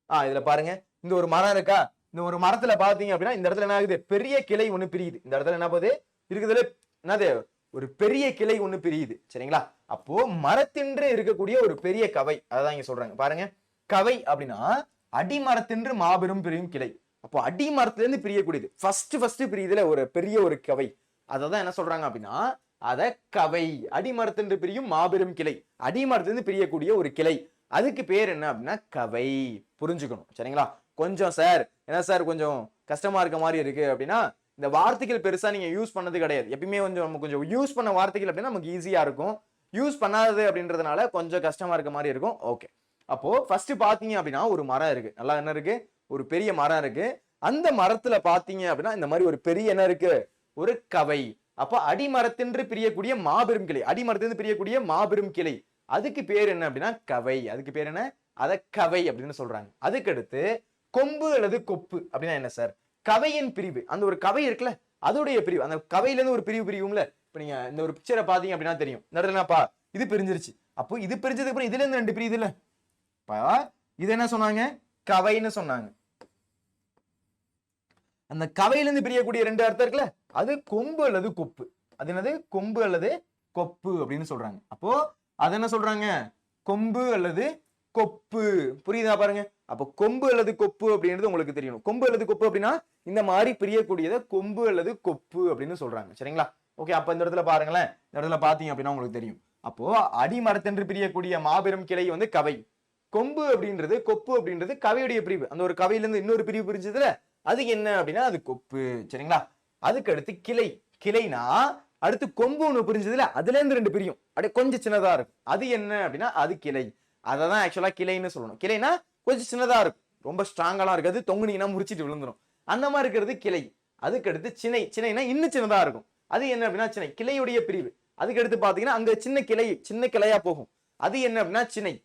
இதுல பாருங்க, இந்த ஒரு மரம் இருக்கா, இந்த ஒரு மரத்துல பாத்தீங்க அப்படின்னா இந்த இடத்துல என்ன ஆகுது, பெரிய கிளை ஒண்ணு பிரியுது. இந்த இடத்துல என்ன போகுது, இருக்குதுல என்னது, ஒரு பெரிய கிளை ஒண்ணு பிரியுது. சரிங்களா? அப்போ மரத்தின்று இருக்கக்கூடிய ஒரு பெரிய கவை, அதான் இங்க சொல்றாங்க பாருங்க. கவை அப்படின்னா அடிமரத்தின்று மாபெரும் பிரியும் கிளை. அப்போ அடிமரத்துல இருந்து பிரியக்கூடியது, ஃபர்ஸ்ட் பிரியுதுல ஒரு பெரிய ஒரு கவை, அததான் என்ன சொல்றாங்க அப்படின்னா அத கவை. அடிமரத்தின்று பிரியும் மாபெரும் கிளை, அடிமரத்திலிருந்து பிரியக்கூடிய ஒரு கிளை, அதுக்கு பேர் என்ன அப்படின்னா கவை. புரிஞ்சுக்கணும். சரிங்களா? கொஞ்சம் சார் என்ன சார் கொஞ்சம் கஷ்டமா இருக்க மாதிரி இருக்கு அப்படின்னா, இந்த வார்த்தைகள் பெருசா நீங்க யூஸ் பண்ணது கிடையாது. எப்பயுமே நம்ம கொஞ்சம் யூஸ் பண்ண வார்த்தைகள் அப்படின்னா நமக்கு ஈஸியா இருக்கும். யூஸ் பண்ணாதது அப்படின்றதுனால கொஞ்சம் கஷ்டமா இருக்க மாதிரி இருக்கும். ஓகே, அப்போ ஃபர்ஸ்ட் பாத்தீங்க அப்படின்னா ஒரு மரம் இருக்கு, நல்லா என்ன இருக்கு, ஒரு பெரிய மரம் இருக்கு. அந்த மரத்துல பாத்தீங்க அப்படின்னா இந்த மாதிரி ஒரு பெரிய என்ன இருக்கு, ஒரு கவை. அப்ப அடிமரத்தின்று பிரியக்கூடிய மாபெரும் கிளை, அடிமரத்திலிருந்து பிரியக்கூடிய மாபெரும் கிளை, அதுக்கு பேர் என்ன அப்படின்னா கவை. அதுக்கு பேர் என்ன, அத கவை அப்படின்னு சொல்றாங்க. அதுக்கு அடுத்து கொம்பு அல்லது கொப்பு அப்படின்னா என்ன சார், கவையின் பிரிவு. அந்த ஒரு கவை இருக்குல்ல, அதோடைய பிரிவு, அந்த கவையில இருந்து ஒரு பிரிவு பிரிவும்ல. இப்ப நீங்க இந்த ஒரு பிக்சரை பாத்தீங்க அப்படின்னா தெரியும், நடலப்பா இது பிரிஞ்சிருச்சு. அப்போ இது பிரிஞ்சதுக்கு அப்புறம் இதுல இருந்து 2 பிரியுது இல்ல, இது என்ன சொன்னாங்க, கவைன்னு சொன்னாங்க. அந்த கவையில இருந்து பிரியக்கூடிய 2 அர்த்தம் இருக்குல்ல, அது கொம்பு அல்லது கொப்பு. அது என்னது, கொம்பு அல்லது கொப்பு அப்படின்னு சொல்றாங்க. அப்போ அது என்ன சொல்றாங்க, கொம்பு அல்லது கொப்பு. புரியுதா பாருங்க? அப்போ கொம்பு அல்லது கொப்பு அப்படின்றது உங்களுக்கு தெரியணும். கொம்பு அல்லது கொப்பு அப்படின்னா இந்த மாதிரி பிரியக்கூடியதை கொம்பு அல்லது கொப்பு அப்படின்னு சொல்றாங்க. சரிங்களா? ஓகே, அப்ப இந்த இடத்துல பாருங்களேன், இந்த இடத்துல பாத்தீங்க அப்படின்னா உங்களுக்கு தெரியும். அப்போ அடிமரத்தென்று பிரியக்கூடிய மாபெரும் கிளை வந்து கவை. கொம்பு அப்படின்றது, கொப்பு அப்படின்றது கவையுடைய பிரிவு. அந்த ஒரு கவையில இருந்து இன்னொரு பிரிவு பிரிஞ்சதுல அது என்ன அப்படின்னா அது கொப்பு. சரிங்களா? அதுக்கு அடுத்து கிளை. கிளைனா அடுத்து கொம்பு ஒண்ணு பிரிஞ்சதுல அதுல இருந்து 2 பிரியும், அப்படியே கொஞ்சம் சின்னதா இருக்கும். அது என்ன அப்படின்னா அது கிளை. அததான் ஆக்சுவலா கிளைன்னு சொல்லணும். கிளைனா கொஞ்சம் சின்னதா இருக்கும், ரொம்ப ஸ்ட்ராங்கெல்லாம் இருக்காது, தொங்குனீங்கன்னா முறிச்சிட்டு விழுந்துரும். அந்த மாதிரி இருக்கிறது கிளை. அதுக்கு அடுத்து சினை. சினைனா இன்னும் சின்னதா இருக்கும். அது என்ன அப்படின்னா சினை, கிளையுடைய பிரிவு. அதுக்கு அடுத்து பாத்தீங்கன்னா அங்க சின்ன கிளை, சின்ன கிளையா போகும். அது என்ன அப்படின்னா சினை.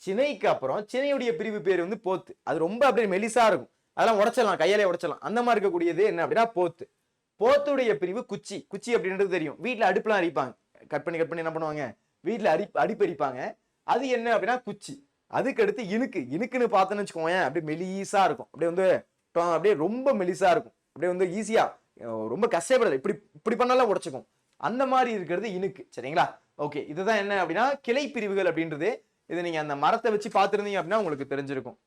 சினைக்கு அப்புறம் சினையுடைய பிரிவு பேர் வந்து போத்து. அது ரொம்ப அப்படியே மெலிசா இருக்கும், அதெல்லாம் உடைச்சிடலாம், கையாலே உடைச்சிடலாம். அந்த மாதிரி இருக்கக்கூடியது என்ன அப்படின்னா போத்து. போத்துடைய பிரிவு குச்சி. குச்சி அப்படின்றது தெரியும், வீட்டுல அடுப்புலாம் அரிப்பாங்க, கட் பண்ணி என்ன பண்ணுவாங்க, வீட்டுல அடிப்பறிப்பாங்க. அது என்ன அப்படின்னா குச்சி. அதுக்கு அடுத்து இனுக்கு. இனுக்குன்னு பார்த்தோன்னு வச்சுக்கோங்க, அப்படியே மெலிசா இருக்கும், அப்படியே வந்து அப்படியே ரொம்ப மெலிசா இருக்கும், அப்படியே வந்து ஈஸியா ரொம்ப கஷ்டப்படல, இப்படி பண்ணாலும் உடைச்சுக்கும். அந்த மாதிரி இருக்கிறது இனுக்கு. சரிங்களா? ஓகே, இதுதான் என்ன அப்படின்னா கிளை பிரிவுகள் அப்படின்றது. இது நீங்க அந்த மரத்தை வச்சு பார்த்திருந்தீங்க அப்படின்னா உங்களுக்கு தெரிஞ்சிருக்கும்.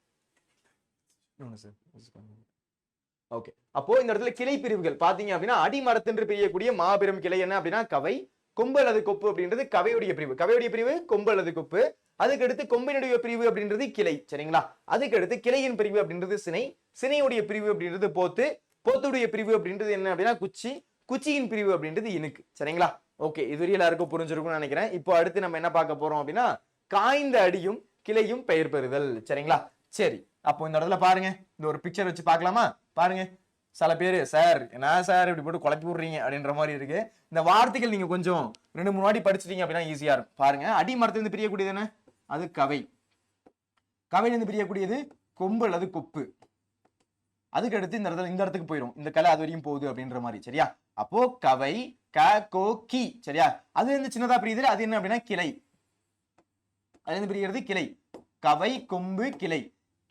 ஓகே, அப்போ இந்த இடத்துல கிளை பிரிவுகள் பாத்தீங்க அப்படின்னா அடிமரத்தின்று பிரியக்கூடிய மாபெரும் கிளை என்ன அப்படின்னா கவை. கொம்பு அல்லது கொப்பு அப்படின்றது கவையுடைய பிரிவு. கவையுடைய பிரிவு கொம்பு அல்லது கொப்பு. அதுக்கு அடுத்து கொம்பினுடைய பிரிவு அப்படின்றது கிளை. சரிங்களா? அதுக்கு அடுத்து கிளையின் பிரிவு அப்படின்றது சினை. சினையுடைய பிரிவு அப்படின்றது போத்து. போத்துடைய பிரிவு அப்படின்றது என்ன அப்படின்னா குச்சி. குச்சியின் பிரிவு அப்படின்றது இனுக்கு. சரிங்களா? ஓகே, இது எல்லாருக்கும் புரிஞ்சிருக்கும்னு நினைக்கிறேன். இப்போ அடுத்து நம்ம என்ன பார்க்க போறோம் அப்படின்னா காய்ந்த அடியும் கிளையும் பெயர் பெறுதல். சரிங்களா? சரி, அப்போ இந்த இடத்துல பாருங்க, இந்த ஒரு பிக்சர் வச்சு பார்க்கலாமா? பாருங்க, சில பேரு சார் என்ன சார் இப்படி போட்டு குழப்பி விடுறீங்க அப்படின்ற மாதிரி இருக்கு. இந்த வார்த்தைகள் நீங்க கொஞ்சம் 2-3 வாட்டி படிச்சிட்டீங்க அப்படின்னா ஈஸியா இருக்கும். பாருங்க, அடிமரத்திலிருந்து பிரியக்கூடியது என்ன, அது கவை. கவையிலிருந்து பிரியக்கூடியது கொம்பு அல்லது கொப்பு. அதுக்கு அடுத்து இந்த இடத்துக்கு போயிடும், இந்த கலை அது வரையும் போகுது அப்படின்ற மாதிரி. சரியா? அப்போ கவை க கோ கி. சரியா? அது வந்து சின்னதா பிரியுது, அது என்ன அப்படின்னா கிளை. அதுல இருந்து பிரிகிறது கிளை. கவை கொம்பு கிளை.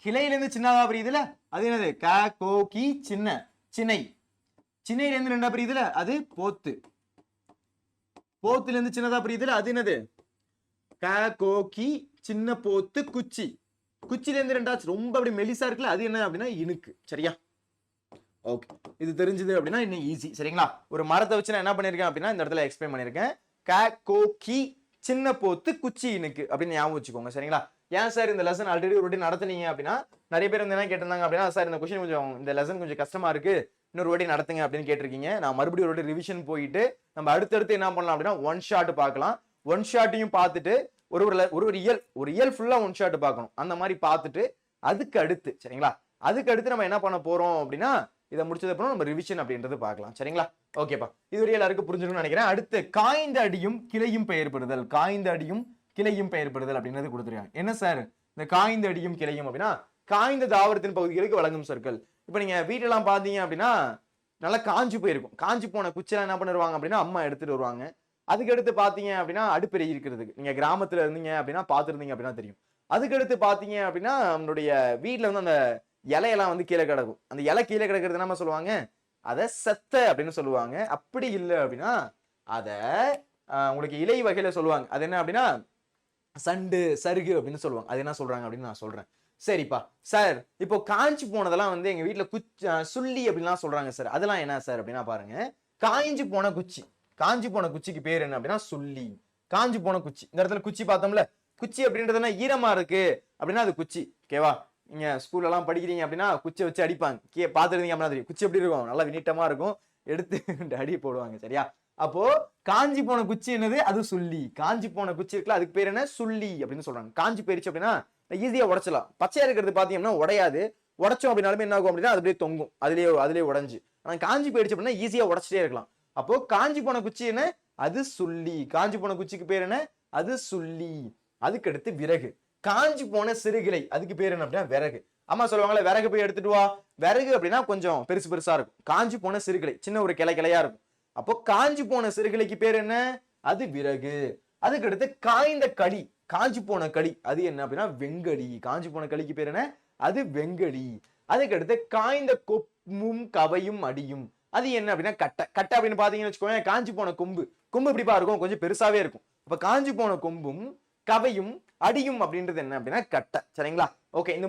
கிளையிலிருந்து சின்னதா பிரியுதுல அது என்னது, க கோ கி சின்ன. சினை. சினையில இருந்து 2 பிரியுதுல அது போத்து. போத்துல இருந்து சின்னதா பிரியுதுல அது என்னது, க கோ கி சின்ன போத்து குச்சி. குச்சில இருந்து 2 ரொம்ப அப்படி மெலிசா இருக்குல்ல அது என்ன அப்படின்னா இனுக்கு. சரியா? ஓகே, இது தெரிஞ்சது அப்படின்னா இன்னும் ஈஸி. சரிங்களா? ஒரு மரத்தை வச்சு நான் என்ன பண்ணிருக்கேன் அப்படின்னா இந்த இடத்துல எக்ஸ்பிளைன் பண்ணிருக்கேன். க கோ கி சின்ன போத்து குச்சி இனுக்கு அப்படின்னு ஞாபகம் வச்சுக்கோங்க. சரிங்களா? ஏன் சார் இந்த லெசன் ஆல்ரெடி ஒரு வாட்டி நடத்துனீங்க அப்படின்னா நிறைய பேர் வந்து என்ன கேட்டிருந்தாங்க அப்படின்னா, சார் இந்த கொஸ்டின் கொஞ்சம், இந்த லெசன் கொஞ்சம் கஷ்டமா இருக்கு, இன்னொரு வாட்டி நடத்துங்க அப்படின்னு கேட்டிருக்கீங்க. நான் மறுபடியும் ஒரு வாட்டி ரிவிஷன் போயிட்டு நம்ம அடுத்தடுத்து என்ன பண்ணலாம் அப்படின்னா 1 ஷாட் பார்க்கலாம். 1 ஷாட்டையும் பார்த்துட்டு ஒரு இயல் ஃபுல்லா 1 ஷாட் பார்க்கணும். அந்த மாதிரி பார்த்துட்டு அதுக்கு அடுத்து, சரிங்களா, அதுக்கு அடுத்து நம்ம என்ன பண்ண போறோம் அப்படின்னா இதை முடிச்சது அப்புறம் நம்ம ரிவிஷன் அப்படின்றது பார்க்கலாம். சரிங்களா? ஓகேப்பா, இதுவரை எல்லாருக்கும் புரிஞ்சிருக்கும்னு நினைக்கிறேன். அடுத்து காய்ந்த அடியும் கிளையும் பெயர் பெறுதல். காய்ந்த அடியும் கிளையும் பெயர் பெறுதல் அப்படின்றது கொடுத்துருக்காங்க. என்ன சார் இந்த காய்ந்த அடியும் கிளையும் அப்படின்னா காய்ந்த தாவரத்தின் பகுதிகளுக்கு வழங்கும் சொற்கள். இப்ப நீங்க வீட்டெல்லாம் பாத்தீங்க அப்படின்னா நல்லா காஞ்சி போயிருக்கும். காஞ்சி போன குச்சிலாம் என்ன பண்ணிடுவாங்க அப்படின்னா அம்மா எடுத்துட்டு வருவாங்க. அதுக்கடுத்து பார்த்தீங்க அப்படின்னா அடுப்பெரிய இருக்கிறதுக்கு நீங்க கிராமத்துல இருந்தீங்க அப்படின்னா பார்த்துருந்தீங்க அப்படின்னா தெரியும். அதுக்கடுத்து பார்த்தீங்க அப்படின்னா நம்மளுடைய வீட்ல வந்து அந்த இலையெல்லாம் வந்து கீழே கிடக்கும். அந்த இலை கீழே கிடக்கிறது என்ன சொல்லுவாங்க, அதை செத்த அப்படின்னு சொல்லுவாங்க. அப்படி இல்லை அப்படின்னா அத உங்களுக்கு இலை வகையில சொல்லுவாங்க. அது என்ன அப்படின்னா சண்டு சருகு அப்படின்னு சொல்லுவாங்க. அது என்ன சொல்றாங்க அப்படின்னு நான் சொல்றேன். சரிப்பா சார், இப்போ காஞ்சி போனதெல்லாம் வந்து எங்க வீட்டுல சுள்ளி அப்படின்லாம் சொல்றாங்க சார். அதெல்லாம் என்ன சார் அப்படின்னா பாருங்க, காய்ஞ்சு போன குச்சி, காஞ்சி போன குச்சிக்கு பேர் என்ன அப்படின்னா சுள்ளி. காஞ்சி போன குச்சி, இந்த இடத்துல குச்சி பார்த்தோம்ல, குச்சி அப்படின்றதுனா ஈரமா இருக்கு அப்படின்னா அது குச்சி. ஓகேவா? நீங்க ஸ்கூல்ல எல்லாம் படிக்கிறீங்க அப்படின்னா குச்சியை வச்சு அடிப்பாங்க. பாத்துருந்தீங்க அப்படின்னா தெரியும். குச்சி எப்படி இருக்கும், நல்லா நீட்டமா இருக்கும், எடுத்து அடி போடுவாங்க. சரியா? அப்போ காஞ்சி போன குச்சி என்னது, அது சுள்ளி. காஞ்சி போன குச்சி இருக்குல்ல, அதுக்கு பேர் என்ன, சுள்ளி அப்படின்னு சொல்றாங்க. காஞ்சி போயிருச்சு அப்படின்னா ஈஸியா உடைச்சலாம். பச்சையா இருக்கிறது பாத்தீங்கன்னா உடையாது, உடைச்சோம் அப்படின்னாலுமே என்ன ஆகும் அப்படின்னா அது அப்படியே தொங்கும், அதுலயே உடைஞ்சு. ஆனா காஞ்சி போயிடுச்சு அப்படின்னா ஈஸியா உடைச்சிட்டே இருக்கலாம். அப்போ காஞ்சி போன குச்சி என்ன, அது சுள்ளி. காஞ்சி போன குச்சிக்கு பேர் என்ன, அது சுள்ளி. அதுக்கு அடுத்து விறகு. காஞ்சி போன சிறுகிளை, அதுக்கு பேர் என்ன அப்படின்னா விறகு. அம்மா சொல்லுவாங்களே விறகு போய் எடுத்துட்டு வா. விறகு அப்படின்னா கொஞ்சம் பெருசா இருக்கும். காஞ்சி போன சிறுகிளை சின்ன ஒரு கிளையா இருக்கும். அப்போ காஞ்சி போன சிறுகிளைக்கு பேர் என்ன, அது விறகு. அதுக்கு அடுத்து காய்ந்த களி, காஞ்சி போன களி, அது என்ன அப்படின்னா வெங்கடி. காஞ்சி போன களிக்கு பேர் என்ன, அது வெங்கடி. அதுக்கு அடுத்து காய்ந்த கொம்பும் கவையும் அடியும், அது என்ன அப்படின்னா கட்டை. கட்டை அப்படின்னு பாத்தீங்கன்னு வச்சுக்கோங்க, காஞ்சி போன கொம்பு எப்படிப்பா இருக்கும், கொஞ்சம் பெருசாவே இருக்கும். அப்ப காஞ்சி போன கொம்பும் கவையும் அடியும் அப்படின்றது என்ன அப்படின்னா கட்டை. சரிங்களா? ஓகே, இந்த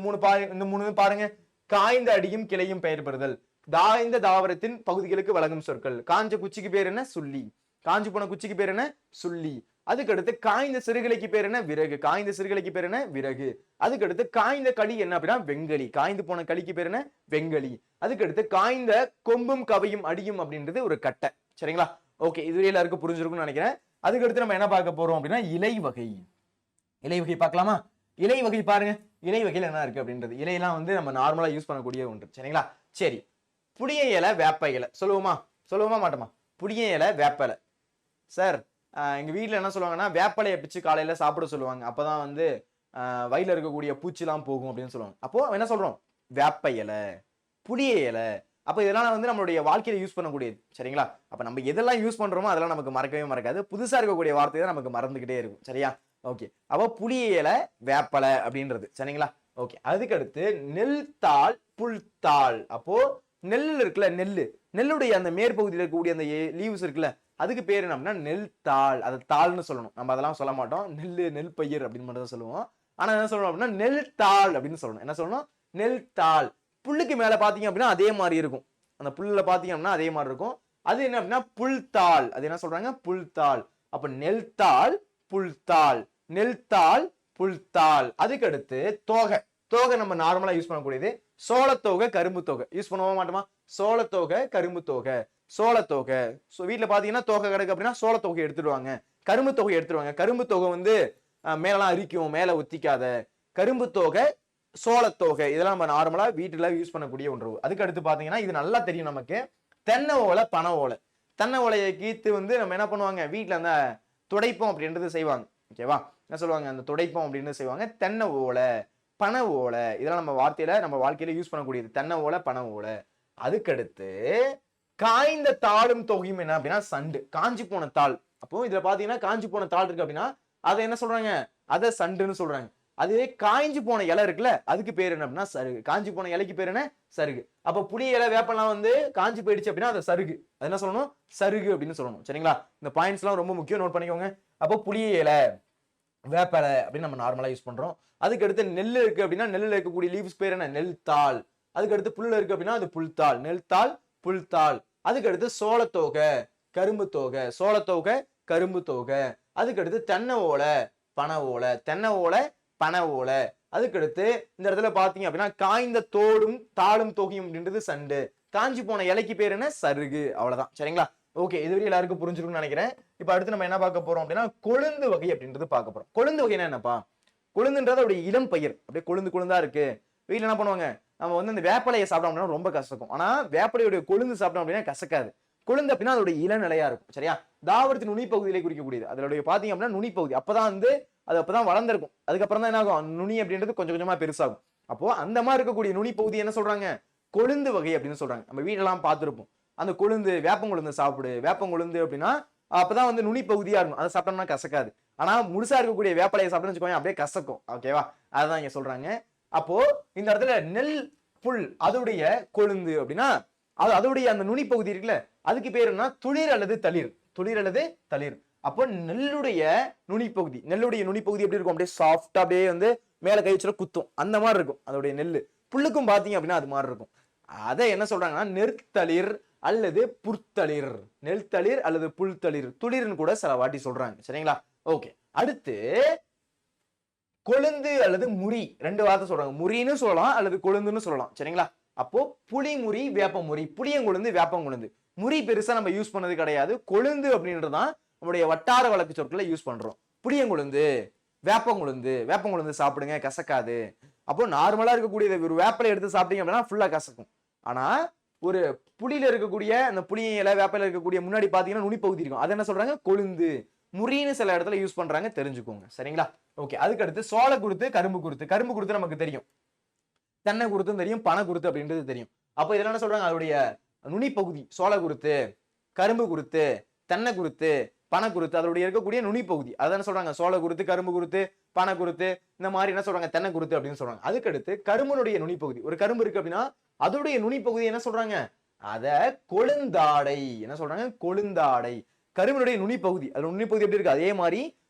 மூணு பாருங்க. காய்ந்த அடியும் கிளையும் பெயர் பெறுதல், தாய்ந்த தாவரத்தின் பகுதிகளுக்கு வழங்கும் சொற்கள். காஞ்ச குச்சிக்கு பேர் என்ன, சுள்ளி. காஞ்சி போன குச்சிக்கு பேர் என்ன, சுள்ளி. அதுக்கு அடுத்து காய்ந்த சிறுகிளைக்கு பேர் என்ன, விறகு. காய்ந்த சிறுகிளைக்கு பேர் என்ன, விறகு. அதுக்கு அடுத்து காய்ந்த களி என்ன அப்படின்னா வெங்கலி. காய்ந்து போன களிக்கு பேர் என்ன, வெங்கலி. அதுக்கு அடுத்து காய்ந்த கொம்பும் கவையும் அடியும் அப்படின்றது ஒரு கட்டை. சரிங்களா? ஓகே, இது எல்லாருக்கும் புரிஞ்சிருக்கும்னு நினைக்கிறேன். அதுக்கு அடுத்து நம்ம என்ன பார்க்க போறோம் அப்படின்னா இலை வகை. இலை வகை பார்க்கலாமா? இலை வகை பாருங்க, இலை வகையில் என்ன இருக்கு அப்படின்றது. இலையெல்லாம் வந்து நம்ம நார்மலா யூஸ் பண்ணக்கூடிய ஒன்று. சரிங்களா? சரி, புளிய இலை வேப்ப இலை சொல்லுவோமா மாட்டோமா? புளிய இலை வேப்ப இலை. சார், எங்க வீட்டுல என்ன சொல்லுவாங்கன்னா வேப்பலையை பிச்சு காலையில சாப்பிட சொல்லுவாங்க. அப்பதான் வந்து வயில இருக்கக்கூடிய பூச்சிலாம் போகும் அப்படின்னு சொல்லுவாங்க. அப்போ என்ன சொல்றோம், வேப்ப இலை, புளிய இலை. அப்ப இதெல்லாம் வந்து நம்மளுடைய வாழ்க்கையில யூஸ் பண்ணக்கூடியது. சரிங்களா? அப்ப நம்ம எதெல்லாம் யூஸ் பண்றோமோ அதெல்லாம் நமக்கு மறக்கவே மறக்காது. புதுசா இருக்கக்கூடிய வார்த்தை தான் நமக்கு மறந்துகிட்டே இருக்கும். சரியா? ஓகே, அப்போ புளிய இலை வேப்பலை அப்படின்றது. சரிங்களா? ஓகே, அதுக்கு அடுத்து நெல் தாள் புல்தாள். அப்போ நெல் இருக்குல்ல, நெல்லுடைய அந்த மேற்பகுதியில் இருக்கக்கூடிய அந்த லீவ்ஸ் இருக்குல்ல, அதுக்கு பேர் என்ன அப்படின்னா நெல் தாள். அதை தாள்னு சொல்லணும். நம்ம அதெல்லாம் சொல்ல மாட்டோம். நெல் பயிர் அப்படின்னு மட்டும் தான் சொல்லுவோம். ஆனா என்ன சொல்லணும் அப்படின்னா நெல் தாள் அப்படின்னு சொல்லணும். என்ன சொல்லணும், நெல் தாள். புல்லுக்கு மேல பாத்தீங்க அப்படின்னா அதே மாதிரி இருக்கும். அந்த புல்லுல பாத்தீங்க அப்படின்னா அதே மாதிரி இருக்கும். அது என்ன அப்படின்னா புல்தாள். அது என்ன சொல்றாங்க, புல்தாள். அப்ப நெல் தாள் புல்தாள், நெல் தாள் புல்தாள். அதுக்கு அடுத்து தோகை நம்ம நார்மலா யூஸ் பண்ணக்கூடியது. சோளத்தோகை கரும்பு தோகை யூஸ் பண்ணுவோம் மாட்டோமா? சோளத்தோகை கரும்பு தோகை. சோளத்தோகை வீட்டுல பாத்தீங்கன்னா தோகை கிடக்கு அப்படின்னா சோளத்தோகை எடுத்துடுவாங்க, கரும்பு தொகை எடுத்துடுவாங்க. கரும்பு தொகை வந்து மேலாம் அரிக்கும், மேல ஒத்திக்காத. கரும்பு தோகை, சோளத்தோகை, இதெல்லாம் நம்ம நார்மலா வீட்டுல யூஸ் பண்ணக்கூடிய ஒன்று. அதுக்கு அடுத்து பாத்தீங்கன்னா இது நல்லா தெரியும் நமக்கு, தென்னை ஓலை பனை ஓலை. தென்னை ஓலையை கீத்து வந்து நம்ம என்ன பண்ணுவாங்க, வீட்டுல அந்த துடைப்பம் அப்படின்றது செய்வாங்க. ஓகேவா? என்ன சொல்லுவாங்க, அந்த துடைப்பம் அப்படின்னு செய்வாங்க. தென்னை ஓலை பனை ஓலை, இதெல்லாம் நம்ம வாழ்க்கையில யூஸ் பண்ணக்கூடியது. தென்னை ஓலை பனை ஓலை. அதுக்கடுத்து காய்ந்த தாளும் தொகையும் என்ன அப்படின்னா சண்டு, காஞ்சி போன தாள். அப்போ இதுல பாத்தீங்கன்னா காஞ்சி போன தாள் இருக்கு அப்படின்னா அதை என்ன சொல்றாங்க, அதை சண்டுன்னு சொல்றாங்க. அதுவே காய்ஞ்சி போன இலை இருக்குல்ல, அதுக்கு பேர் என்ன அப்படின்னா சருகு. காஞ்சி போன இலைக்கு பேர் என்ன, சருகு. அப்ப புளிய இலை வேப்பெல்லாம் வந்து காஞ்சி போயிடுச்சு அப்படின்னா அதை சருகு, அது என்ன சொல்லணும், சருகு அப்படின்னு சொல்லணும். சரிங்களா? இந்த பாயிண்ட்ஸ் எல்லாம் ரொம்ப முக்கியம், நோட் பண்ணிக்கோங்க. அப்போ புளிய இலை வேப்பலை அப்படின்னு நம்ம நார்மலா யூஸ் பண்றோம். அதுக்கு அடுத்து நெல் இருக்கு அப்படின்னா நெல்லுல இருக்கக்கூடிய லீவ்ஸ் பேர் என்ன, நெல் தாள். அதுக்கு அடுத்து புல்ல இருக்கு அப்படின்னா அது புல்தாள், நெல் தாள் புல்தாள். அதுக்கு அடுத்து சோளத்தோகை கரும்பு தோகை, சோளத்தோகை கரும்பு தோகை. அதுக்கு அடுத்து தென்னை ஓலை பனை ஓலை, தென்னை ஓலை பனை ஓலை. அதுக்கு அடுத்து இந்த இடத்துல பாத்தீங்க அப்படின்னா காய்ந்த தோடும் தாளும் தொகையும் அப்படின்றது சண்டு. காஞ்சி போன இலைக்கு பேர் என்ன, சருகு. அவ்வளவுதான். சரிங்களா? ஓகே, இதுவரை எல்லாருக்கும் புரிஞ்சிருக்கும்னு நினைக்கிறேன். இப்ப அடுத்து நம்ம என்ன பார்க்க போறோம் அப்படின்னா கொழுந்து வகை அப்படின்றது பார்க்க போறோம். கொழுந்து வகைன்னா என்னப்பா, கொழுந்துன்றது அப்படியே இளம் பயிர், அப்படியே கொழுந்தா இருக்கு. வீட்டுல என்ன பண்ணுவாங்க, நம்ம வந்து இந்த வேப்பலையை சாப்பிட்டோம் அப்படின்னா ரொம்ப கசக்கும். ஆனா வேப்பலையுடைய கொழுந்து சாப்பிட்டோம் அப்படின்னா கசக்காது. கொழுந்து அப்படின்னா அதோட இளநிலையா இருக்கும். சரியா? தாவரத்தின் நுனி பகுதியிலே குறிக்கக்கூடியது. அதோடைய பாத்தீங்க அப்படின்னா நுனி பகுதி அப்பதான் வந்து அது அப்பதான் வளர்ந்திருக்கும். அதுக்கப்புறம் தான் என்ன ஆகும், நுனி அப்படின்றது கொஞ்சம் கொஞ்சமா பெருசாகும். அப்போ அந்த மாதிரி இருக்கக்கூடிய நுனி பகுதி என்ன சொல்றாங்க, கொழுந்து வகை அப்படின்னு சொல்றாங்க. நம்ம வீடெல்லாம் பார்த்திருப்போம். அந்த கொழுந்து வேப்பங்கொழுந்து சாப்பிடு. வேப்பங்கொழுந்து அப்படின்னா அப்பதான் வந்து நுனி பகுதியா இருக்கும், அதை சாப்பிட்டோம்னா கசக்காது. ஆனா முழுசா இருக்கக்கூடிய வேப்பலையை சாப்பிட்டோம்னு வச்சுக்கோங்க அப்படியே கசக்கும். ஓகேவா, அதுதான் இங்க சொல்றாங்க. அப்போ இந்த இடத்துல நெல் புல் அதோடைய கொழுந்து அப்படின்னா அதோடைய அந்த நுனி பகுதி இருக்குல்ல, அதுக்கு பேர் என்ன, துளிர் அல்லது தளிர். துளிர் அல்லது தளிர். அப்போ நெல்லுடைய நுனிப்பகுதி, நெல்லுடைய நுனிப்பகுதி எப்படி இருக்கும், அப்படியே சாஃப்டா அப்படியே வந்து மேல கை வச்சுல குத்தும், அந்த மாதிரி இருக்கும் அதோடைய நெல்லு. புல்லுக்கும் பாத்தீங்க அப்படின்னா அது மாதிரி இருக்கும். அதை என்ன சொல்றாங்கன்னா நெற்தளிர் அல்லது புற்தளிர். நெல்தளிர் அல்லது புல்தளிர், துளிர்னு கூட சில வாட்டி சொல்றாங்க. சரிங்களா, ஓகே. அடுத்து கொழுந்து அல்லது முறி, ரெண்டு வார்த்தை சொல்றாங்க. முறின்னு சொல்லலாம் அல்லது கொழுந்துன்னு சொல்லலாம். சரிங்களா, அப்போ புளிமுறி வேப்பமுறி, புளியங்கொழுந்து வேப்பங்கொழுந்து. முறி பெருசா நம்ம யூஸ் பண்ணது கிடையாது. கொழுந்து அப்படின்றதான் நம்முடைய வட்டார வழக்கு சொற்களை யூஸ் பண்றோம். புளியங்கொழுந்து வேப்பங்கொழுந்து, வேப்பங்கொழுந்து சாப்பிடுங்க கசக்காது. அப்போ நார்மலா இருக்கக்கூடிய ஒரு வேப்பலை எடுத்து சாப்பிட்டீங்க அப்படின்னா ஃபுல்லா கசக்கும். ஆனா ஒரு புளியில இருக்கக்கூடிய அந்த புளி இலை வேப்பையில இருக்கக்கூடிய முன்னாடி பாத்தீங்கன்னா நுனிப்பகுதி இருக்கும், அது என்ன சொல்றாங்க, கொழுந்து. முறின்னு சில இடத்துல யூஸ் பண்றாங்க, தெரிஞ்சுக்கோங்க. சரிங்களா, ஓகே. அதுக்கு அடுத்து சோள குருத்து கரும்பு குருத்து. கரும்பு குருத்து நமக்கு தெரியும், தென்னை குருத்தும் தெரியும், பனை குருத்து அப்படின்றது தெரியும். அப்போ இதெல்லாம் என்ன சொல்றாங்க, அதோடைய நுனிப்பகுதி சோள குருத்து, கரும்பு குருத்து, தென்னை குருத்து, பனை குருத்து, அதோடைய இருக்கக்கூடிய நுனிப்பகுதி அதான் சொல்றாங்க சோள குருத்து, கரும்பு குருத்து, பனை குருத்து, இந்த மாதிரி என்ன சொல்றாங்க தென்னை குருத்து அப்படின்னு சொல்றாங்க. அதுக்கடுத்து கரும்புனுடைய நுனிப்பகுதி, ஒரு கரும்பு இருக்கு அப்படின்னா அதோடைய நுனிப்பகுதி என்ன சொல்றாங்க, அத கொழுந்தாடை. என்ன சொல்றாங்க, கொழுந்தாடை. கரும்பினுடைய நுனிப்பகுதி, அது நுனிப்பகுதி எப்படி இருக்கு அதே மாதிரி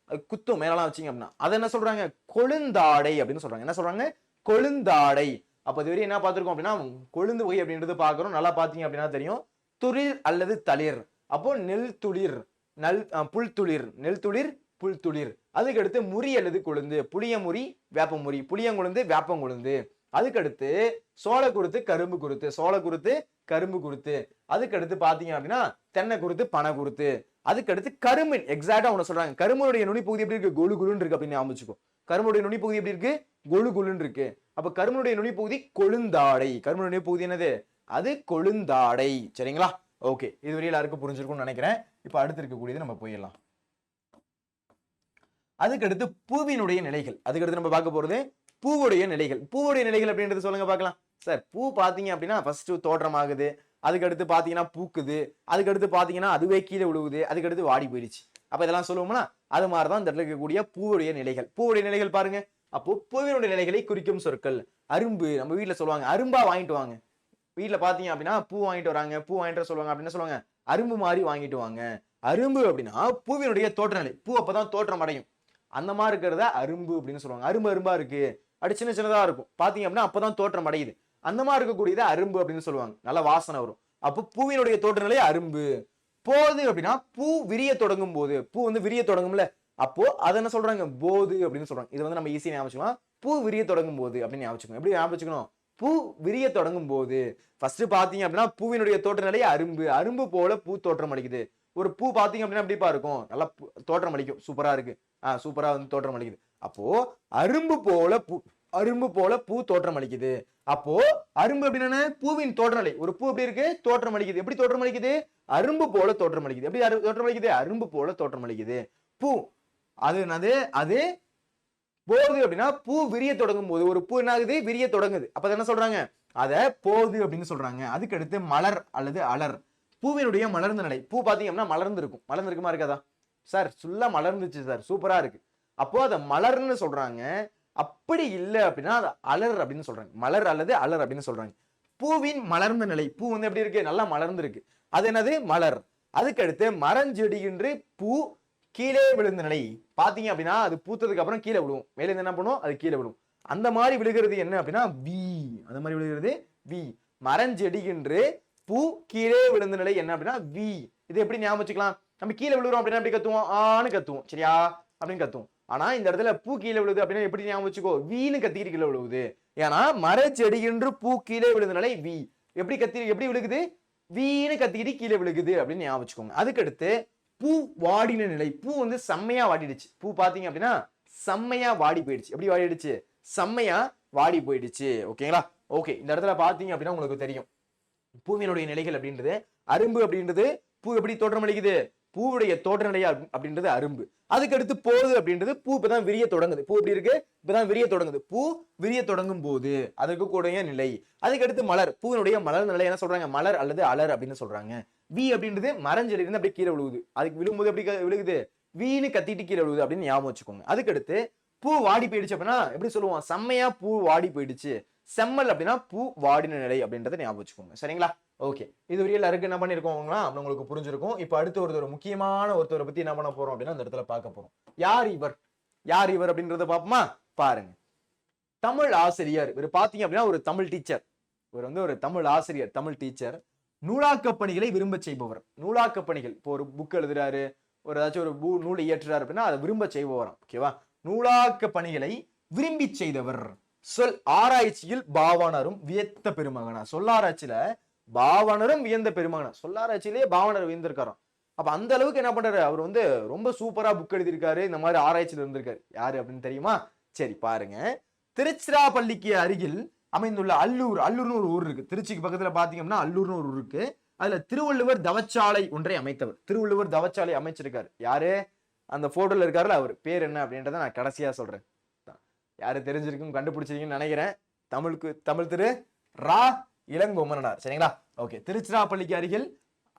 குத்தும் மேலாம் வச்சிங்க அப்படின்னா அதை என்ன சொல்றாங்க, கொழுந்தாடை அப்படின்னு சொல்றாங்க. என்ன சொல்றாங்க, கொழுந்தாடை. அப்ப இதுவரை என்ன பார்த்திருக்கோம் அப்படின்னா கொழுந்து வகை அப்படின்றது பாக்குறோம். நல்லா பாத்தீங்க அப்படின்னா தெரியும், துளிர் அல்லது தளிர். அப்போ நெல் துளிர், புல் துளிர், நெல் துளிர், புல் துளிர். அதுக்கு அடுத்து முறி அல்லது கொழுந்து, புளிய முறி வேப்பமுறி, புளியங்கொழுந்து வேப்பங்கொழுந்து. அதுக்கடுத்து சோள குருத்து கரும்பு குருத்து, சோள குருத்து கரும்பு குருத்து. அதுக்கடுத்து பாத்தீங்க அப்படின்னா தென்னை குருத்து பனை குருத்து. அதுக்கடுத்து கரும்பின் எக்ஸாக்டா ஒண்ணு சொல்றாங்க, கரும்புடைய நுனிப்பகுதி எப்படி இருக்கு, கொழு குழுன்னு இருக்கு அப்படின்னு ஞாபகம். கரும்புடைய நுனிப்பகுதி எப்படி இருக்கு, கொழு குழுன்னு இருக்கு. அப்ப கரும்புடைய நுனிப்பகுதி கொழுந்தாடை. கரும்புடைய நுனிப்பகுதி என்னது, அது கொழுந்தாடை. சரிங்களா, ஓகே. இதுவரை எல்லாருக்கும் புரிஞ்சிருக்கும்னு நினைக்கிறேன். இப்ப அடுத்து இருக்கக்கூடியது நம்ம போயிடலாம். அதுக்கடுத்து பூவினுடைய நிலைகள். அதுக்கடுத்து நம்ம பார்க்க போறது பூவுடைய நிலைகள். பூவுடைய நிலைகள் அப்படின்றது சொல்லுங்க பார்க்கலாம். சார் பூ பாத்தீங்க அப்படின்னா ஃபர்ஸ்ட் தோற்றம் ஆகுது, அதுக்கடுத்து பாத்தீங்கன்னா பூக்குது, அதுக்கடுத்து பாத்தீங்கன்னா அதுவே கீழே விழுவுது, அதுக்கடுத்து வாடி போயிடுச்சு. அப்ப இதெல்லாம் சொல்லுவோம்னா அது மாதிரிதான் இந்த இடத்துல இருக்கக்கூடிய பூவுடைய நிலைகள். பூவுடைய நிலைகள் பாருங்க. அப்போ பூவினுடைய நிலைகளை குறிக்கும் சொற்கள். அரும்பு, நம்ம வீட்டுல சொல்லுவாங்க அரும்பா வாங்கிட்டு வாங்க. வீட்டுல பாத்தீங்க அப்படின்னா பூ வாங்கிட்டு வராங்க, பூ வாங்கிட்டு சொல்லுவாங்க அப்படின்னு சொல்லுவாங்க, அரும்பு மாதிரி வாங்கிட்டு வாங்க. அரும்பு அப்படின்னா பூவினுடைய தோற்ற நிலை, பூ அப்பதான் தோற்றம் அடையும், அந்த மாதிரி இருக்கிறத அரும்பு அப்படின்னு சொல்லுவாங்க. அரும்பு அரும்பா இருக்கு, அப்படி சின்ன சின்னதா இருக்கும் பாத்தீங்க அப்படின்னா அப்பதான் தோற்றம் அடையுது, அந்த மாதிரி இருக்கக்கூடியதை அரும்பு அப்படின்னு சொல்லுவாங்க. நல்ல வாசனை வரும். அப்போ பூவினுடைய தோற்ற நிலை அரும்பு. போது அப்படின்னா பூ விரிய தொடங்கும் போது, பூ வந்து விரிய தொடங்கும்ல, அப்போ அதை என்ன சொல்றாங்க, போது அப்படின்னு சொல்றாங்க. இது வந்து நம்ம ஈஸியா ஞாபகம், பூ விரிய தொடங்கும் போது அப்படின்னு ஞாபகம். எப்படி ஞாபகம், பூ விரிய தொடங்கும் போது. ஃபர்ஸ்ட் பாத்தீங்க அப்படின்னா பூவினுடைய தோற்ற நிலை அரும்பு. அரும்பு போல பூ தோற்றம் அளிக்குது. ஒரு பூ பாத்தீங்க அப்படின்னா எப்படிப்பா இருக்கும், நல்லா தோற்றம் அளிக்கும், சூப்பரா இருக்கு, சூப்பரா வந்து தோற்றம் அளிக்குது. அப்போ அரும்பு போல பூ, அரும்பு போல பூ தோற்றம் அளிக்குது. அப்போ அரும்பு அப்படின்னா பூவின் தோற்ற நிலை. ஒரு பூ எப்படி இருக்கு, தோற்றம் அளிக்குது. எப்படி தோற்றம் அளிக்குது, அரும்பு போல தோற்றம் அளிக்குது. எப்படி தோற்றம் அளிக்குது, அரும்பு போல தோற்றம் அளிக்குது. பூ அது என்னது, அது போது அப்படின்னா பூ விரிய தொடங்கும் போது. ஒரு பூ என்ன ஆகுது, விரிய தொடங்குது, அப்ப என்ன சொல்றாங்க, அத போது அப்படின்னு சொல்றாங்க. அதுக்கு அடுத்து மலர் அல்லது அலர். பூவினுடைய மலர்ந்த நிலை. பூ பாத்தீங்க அப்படின்னா மலர்ந்து இருக்கும், மலர்ந்து இருக்குமா இருக்காதா சார், சுல்லா மலர்ந்துச்சு சார், சூப்பரா இருக்கு, அப்போ அதை மலர்ன்னு சொல்றாங்க. அப்படி இல்லை அப்படின்னா அது அலர் அப்படின்னு சொல்றாங்க. மலர் அல்லது அலர் அப்படின்னு சொல்றாங்க. பூவின் மலர்ந்த நிலை, பூ வந்து எப்படி இருக்கு, நல்லா மலர்ந்து இருக்கு, அது என்னது மலர். அதுக்கடுத்து மரஞ்செடியின்றி பூ கீழே விழுந்த நிலை. பாத்தீங்க அப்படின்னா அது பூத்ததுக்கு அப்புறம் கீழே விழுவும், மேல இருந்து என்ன பண்ணும், அது கீழே விழுவும். அந்த மாதிரி விழுகிறது என்ன அப்படின்னா வி, அந்த மாதிரி விழுகிறது வி. மரஞ்செடியின்றி பூ கீழே விழுந்த நிலை என்ன அப்படின்னா வி. இது எப்படி ஞாபகம் வச்சுக்கலாம், நம்ம கீழே விழுறோம் அப்படின்னா எப்படி கத்துவோம், ஆன்னு கத்துவோம், சரியா அப்படின்னு கத்துவோம். ஆனா இந்த இடத்துல பூ கீழே விழுது அப்படின்னா எப்படி ஞாபகம் வச்சுக்கோ, வீன்னு கத்திக்கிட்டு கீழே விழுவுது. ஏன்னா மரச்செடியின்றி பூ கீழே விழுந்த நிலை வி. எப்படி எப்படி விழுகுது, வீன்னு கத்திக்கிட்டு கீழே விழுகுது அப்படின்னு ஞாபகம் வச்சுக்கோங்க. அதுக்கடுத்து பூ வாடின நிலை. பூ வந்து செம்மையா வாடிடுச்சு. பூ பாத்தீங்க அப்படின்னா செம்மையா வாடி போயிடுச்சு. எப்படி வாடிடுச்சு, செம்மையா வாடி போயிடுச்சு. ஓகேங்களா, ஓகே. இந்த இடத்துல பாத்தீங்க அப்படின்னா உங்களுக்கு தெரியும் பூவினுடைய நிலைகள் அப்படின்றது. அரும்பு அப்படின்றது பூ எப்படி தோற்றம் அளிக்குது, பூவுடைய தோற்ற நிலை அப்படின்றது அரும்பு. அதுக்கு அடுத்து போது அப்படின்றது பூ இப்பதான் விரிய தொடங்குது. பூ எப்படி இருக்கு? இப்பதான் விரிய தொடங்குது. பூ விரிய தொடங்கும் போது அதுக்கு கூடிய நிலை. அதுக்கு அடுத்து மலர். பூவினுடைய மலர் நிலை என்ன சொல்றாங்க? மலர் அல்லது அலர் அப்படின்னு சொல்றாங்க. வி அப்படின்றது மரஞ்செடி இருந்து அப்படியே கீழே விழுகுது. அதுக்கு விழும்போது எப்படி விழுகுது? வீணு கத்திட்டு கீழே விழுகுது அப்படின்னு ஞாபகம் வச்சுக்கோங்க. அதுக்கு அடுத்து பூ வாடி போயிடுச்சு அப்படின்னா எப்படி சொல்லுவோம்? செம்மையா பூ வாடி போயிடுச்சு. செம்மல் அப்படின்னா பூ வாடின நிலை அப்படின்றத ஞாபகம் வச்சுக்கோங்க. சரிங்களா? ஓகே, இது வரையும் எல்லாருக்கும் என்ன பண்ணிருக்கோங்களா உங்களுக்கு புரிஞ்சிருக்கும். இப்ப அடுத்து ஒரு முக்கியமான ஒருத்தரை பத்தி என்ன பண்ண போறோம் அப்படின்னா அந்த இடத்துல பார்க்க போறோம். யார் இவர்? யார் இவர் அப்படின்றத பாப்போமா? பாருங்க. தமிழ் ஆசிரியர். இவர் பாத்தீங்க அப்படின்னா ஒரு தமிழ் டீச்சர். இவர் வந்து ஒரு தமிழ் ஆசிரியர், தமிழ் டீச்சர். நூலாக்க பணிகளை விரும்ப செய்பவர். நூலாக்க பணிகள், இப்போ ஒரு புக் எழுதுறாரு, ஒரு ஏதாச்சும் ஒரு நூலை இயற்றுறாரு அப்படின்னா அதை விரும்ப செய்பவராம். ஓகேவா? நூலாக்க பணிகளை விரும்பி செய்தவர். சொல் ஆராய்ச்சியில் பாவாணரும் வியத்த பெருமகனா. சொல்லாராய்ச்சியில பாவாணரும் வியந்த பெருமகனா. சொல்லாராய்ச்சியிலேயே பாவாணர் வியந்திருக்காராம். அப்ப அந்த அளவுக்கு என்ன பண்றாரு? அவர் வந்து ரொம்ப சூப்பரா புக் எழுதியிருக்காரு. இந்த மாதிரி ஆராய்ச்சியில் இருந்திருக்காரு. யாரு அப்படின்னு தெரியுமா? சரி பாருங்க. திருச்சிராப்பள்ளிக்கு அருகில் அமைந்துள்ள அல்லூர். அல்லூர்னு ஒரு ஊர் இருக்கு. திருச்சிக்கு பக்கத்துல பாத்தீங்கன்னா அல்லூர்னு ஒரு ஊர் இருக்கு. அதுல திருவள்ளுவர் தவச்சாலை ஒன்றை அமைத்தவர். திருவள்ளுவர் தவச்சாலை அமைச்சிருக்காரு. யாரு? அந்த போட்டோல இருக்காருல்ல, அவர் பேர் என்ன அப்படின்றத நான் கடைசியா சொல்றேன். யாரு தெரிஞ்சிருக்கும், கண்டுபிடிச்சிருக்கீங்கன்னு நினைக்கிறேன். தமிழ் திரு ரா இளங்கோமனார். சரிங்களா? ஓகே. திருச்சிராப்பள்ளிக்கு அருகில்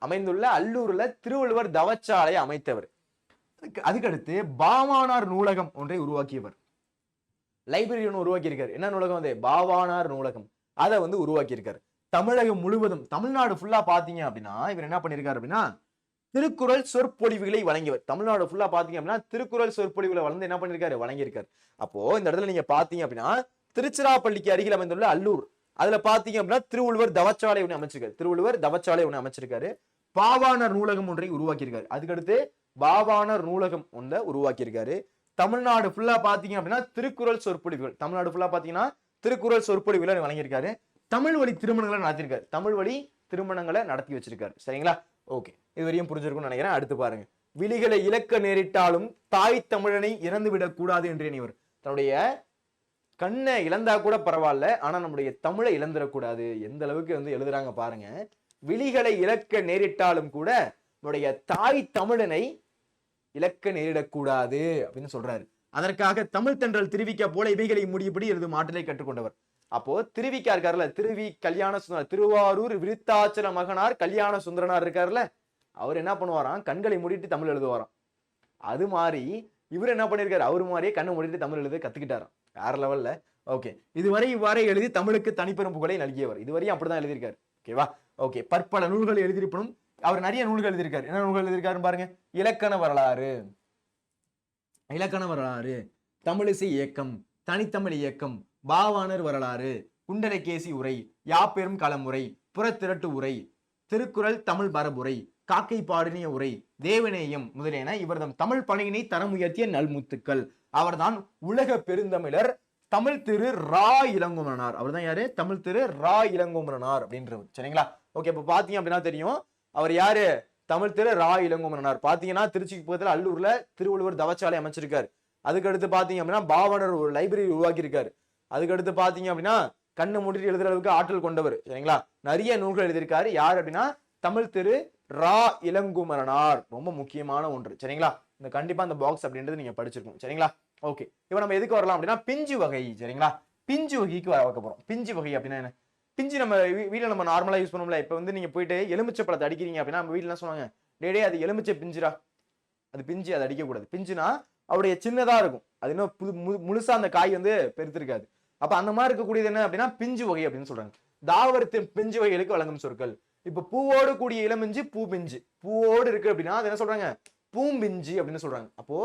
அமைந்துள்ள அல்லூர்ல திருவள்ளுவர் தவச்சாலை அமைத்தவர். அதுக்கடுத்து பாவாணர் நூலகம் ஒன்றை உருவாக்கியவர். லைப்ரரி ஒன்று உருவாக்கி இருக்காரு. என்ன நூலகம்? வந்து பாவாணர் நூலகம். அதை வந்து உருவாக்கி இருக்காரு. தமிழகம் முழுவதும், தமிழ்நாடு ஃபுல்லா பாத்தீங்க அப்படின்னா இவர் என்ன பண்ணிருக்காரு அப்படின்னா திருக்குறள் சொற்பொழிவுகளை வழங்கியவர். தமிழ்நாடு ஃபுல்லா பாத்தீங்க அப்படின்னா திருக்குறள் சொற்பொழிவுகளை வளர்ந்து என்ன பண்ணிருக்காரு? வழங்கியிருக்காரு. அப்போ இந்த இடத்துல நீங்க பாத்தீங்க அப்படின்னா திருச்சிராப்பள்ளிக்கு அருகில் அமைந்துள்ள அல்லூர், அதுல பாத்தீங்க அப்படின்னா திருவள்ளுவர் தவச்சாலை ஒன்று அமைச்சிருக்காரு. திருவள்ளுவர் தவச்சாலை ஒன்று அமைச்சிருக்காரு. பாவாணர் நூலகம் ஒன்றை உருவாக்கியிருக்காரு. அதுக்கடுத்து பாவாணர் நூலகம் ஒன்றை உருவாக்கியிருக்காரு. தமிழ்நாடு ஃபுல்லா பாத்தீங்க அப்படின்னா திருக்குறள் சொற்பொழிவுகள், தமிழ்நாடு ஃபுல்லா பாத்தீங்கன்னா திருக்குறள் சொற்பொழிவுகளை வழங்கியிருக்காரு. தமிழ் வழி திருமணங்களை நடத்திருக்காரு. தமிழ் வழி திருமணங்களை நடத்தி வச்சிருக்காரு. சரிங்களா? ஓகே, இது வரையும் புரிஞ்சிருக்கும்னு நினைக்கிறேன். அடுத்து பாருங்க. விழிகளை இழக்க நேரிட்டாலும் தாய் தமிழனை இறந்து விடக் கூடாது என்று எண்ணியவர். தன்னுடைய கண்ணை இழந்தா கூட பரவாயில்ல, ஆனா நம்முடைய தமிழை இழந்துடக்கூடாது. எந்த அளவுக்கு வந்து எழுதுறாங்க பாருங்க. விழிகளை இழக்க நேரிட்டாலும் கூட நம்முடைய தாய் தமிழனை இழக்க நேரிடக்கூடாது அப்படின்னு சொல்றாரு. அதற்காக தமிழ் தென்றல் திருவிக்க போல இவைகளை முடியபடி எழுது மாற்றலை கற்றுக்கொண்டவர். அப்போ திருவிக்கா இருக்காருல்ல, திருவி கல்யாண சுந்தரர், திருவாரூர் விருத்தாச்சல மகனார் கல்யாண சுந்தரனார் இருக்காருல்ல, அவர் என்ன பண்ணுவாராம்? கண்களை மூடிட்டு தமிழ் எழுதுவாராம். அது மாதிரி இவர் என்ன பண்ணிருக்காரு? அவரு மாதிரியே கண்ணை மூடிட்டு தமிழ் எழுத கத்துக்கிட்டாராம். வேற லெவல்ல. ஓகே, இதுவரை இவ்வாறே எழுதி தமிழுக்கு தனிப்பெரும் புகழை நல்கியவர். இதுவரையும் அப்படிதான் எழுதியிருக்காரு. ஓகேவா? ஓகே, பற்பல நூல்கள் எழுதியிருப்பனும் அவர் நிறைய நூல்கள் எழுதியிருக்காரு. என்ன நூல்கள் எழுதியிருக்காருன்னு பாருங்க. இலக்கண வரலாறு, இலக்கண வரலாறு, தமிழிசை இயக்கம், தனித்தமிழ் இயக்கம், பாவாணர் வரலாறு, குண்டலகேசி உரை, யாப்பெரும் களமுறை, புறத்திரட்டு உரை, திருக்குறள் தமிழ் மரபுரை, காக்கை பாடினிய உரை, தேவநேயம் முதலியன இவர்தம் தமிழ் பணியினை தரம் உயர்த்திய நல்முத்துக்கள். அவர்தான் உலக பெருந்தமிழர் தமிழ் திரு ரா இளங்கோமனார். அவர் தான் யாரு? தமிழ் திரு ரா இளங்கோமனார் அப்படின்றவர். சரிங்களா? ஓகே, இப்ப பாத்தீங்க அப்படின்னா தெரியும் அவர் யாரு? தமிழ் திரு ரா இளங்கோமனார். பாத்தீங்கன்னா திருச்சிக்கு பக்கத்துல அல்லூர்ல திருவள்ளுவர் தவச்சாலை அமைச்சிருக்காரு. அதுக்கு அடுத்து பாத்தீங்க அப்படின்னா பாவாணர் ஒரு லைப்ரரி உருவாக்கி இருக்காரு. அதுக்கு அடுத்து பாத்தீங்க அப்படின்னா கண்ணு மூடிட்டு எழுதுற அளவுக்கு ஆற்றல் கொண்டவர். சரிங்களா? நிறைய நூல்கள் எழுதியிருக்காரு. யார் அப்படின்னா தமிழ் திரு ரா இளங்குமரனார். ரொம்ப முக்கியமான ஒன்று. சரிங்களா? இந்த கண்டிப்பா அந்த பாக்ஸ் அப்படின்றது நீங்க படிச்சிருக்கணும். சரிங்களா? ஓகே, இப்போ நம்ம எதுக்கு வரலாம் அப்படின்னா பிஞ்சு வகை. சரிங்களா? பிஞ்சு வகைக்கு வர போறோம். பிஞ்சு வகை அப்படின்னா என்ன? பிஞ்சு நம்ம வீட்டுல நம்ம நார்மலா யூஸ் பண்ணுவோம்ல. இப்ப வந்து நீங்க போயிட்டு எலுமிச்சை பழத்தை அடிக்கிறீங்க அப்படின்னா நம்ம வீட்டுல என்ன சொல்லுவாங்க? டேடே அது எலுமிச்சை பிஞ்சுரா, அது பிஞ்சு, அதை அடிக்க கூடாது. பிஞ்சுனா அவருடைய சின்னதா இருக்கும். அது இன்னும் முழுசா அந்த காய் வந்து பெருத்திருக்காது. அப்ப அந்த மாதிரி இருக்கக்கூடியது என்ன அப்படின்னா பிஞ்சு வகை அப்படின்னு சொல்றாங்க. தாவரத்தின் பிஞ்சு வகைகளுக்கு வழங்கும் சொற்கள். இப்ப பூவோடு கூடிய இளமிஞ்சு பூ பிஞ்சு. பூவோடு இருக்கு அப்படின்னா அது என்ன சொல்றாங்க? பூம்பிஞ்சு அப்படின்னு சொல்றாங்க. அப்போ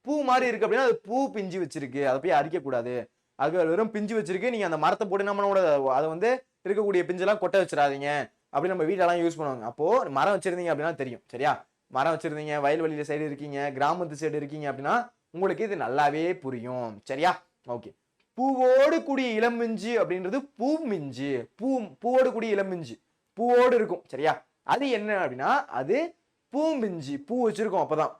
பூ மாதிரி இருக்கு அப்படின்னா அது பூ பிஞ்சு வச்சிருக்கு, அதை போய் அரிக்க கூடாது. அது வெறும் பிஞ்சு வச்சிருக்கு, நீங்க அந்த மரத்தை போட்டு நம்மளோட அதை வந்து இருக்கக்கூடிய பிஞ்செல்லாம் கொட்டை வச்சிடாதீங்க அப்படின்னு நம்ம வீட்டெல்லாம் யூஸ் பண்ணுவாங்க. அப்போ மரம் வச்சிருந்தீங்க அப்படின்னா தெரியும். சரியா? மரம் வச்சிருந்தீங்க, வயல்வெளியில சைடு இருக்கீங்க, கிராமத்து சைடு இருக்கீங்க அப்படின்னா உங்களுக்கு இது நல்லாவே புரியும். சரியா? ஓகே, பூவோடு கூடிய இளமிஞ்சு அப்படின்றது பூமிஞ்சு. பூவோடு கூடிய இளமிஞ்சு பூவோடு இருக்கும். சரியா? அது என்ன அப்படின்னா அது பூம்பிஞ்சு. பூ வச்சிருக்கோம் அப்பதான்.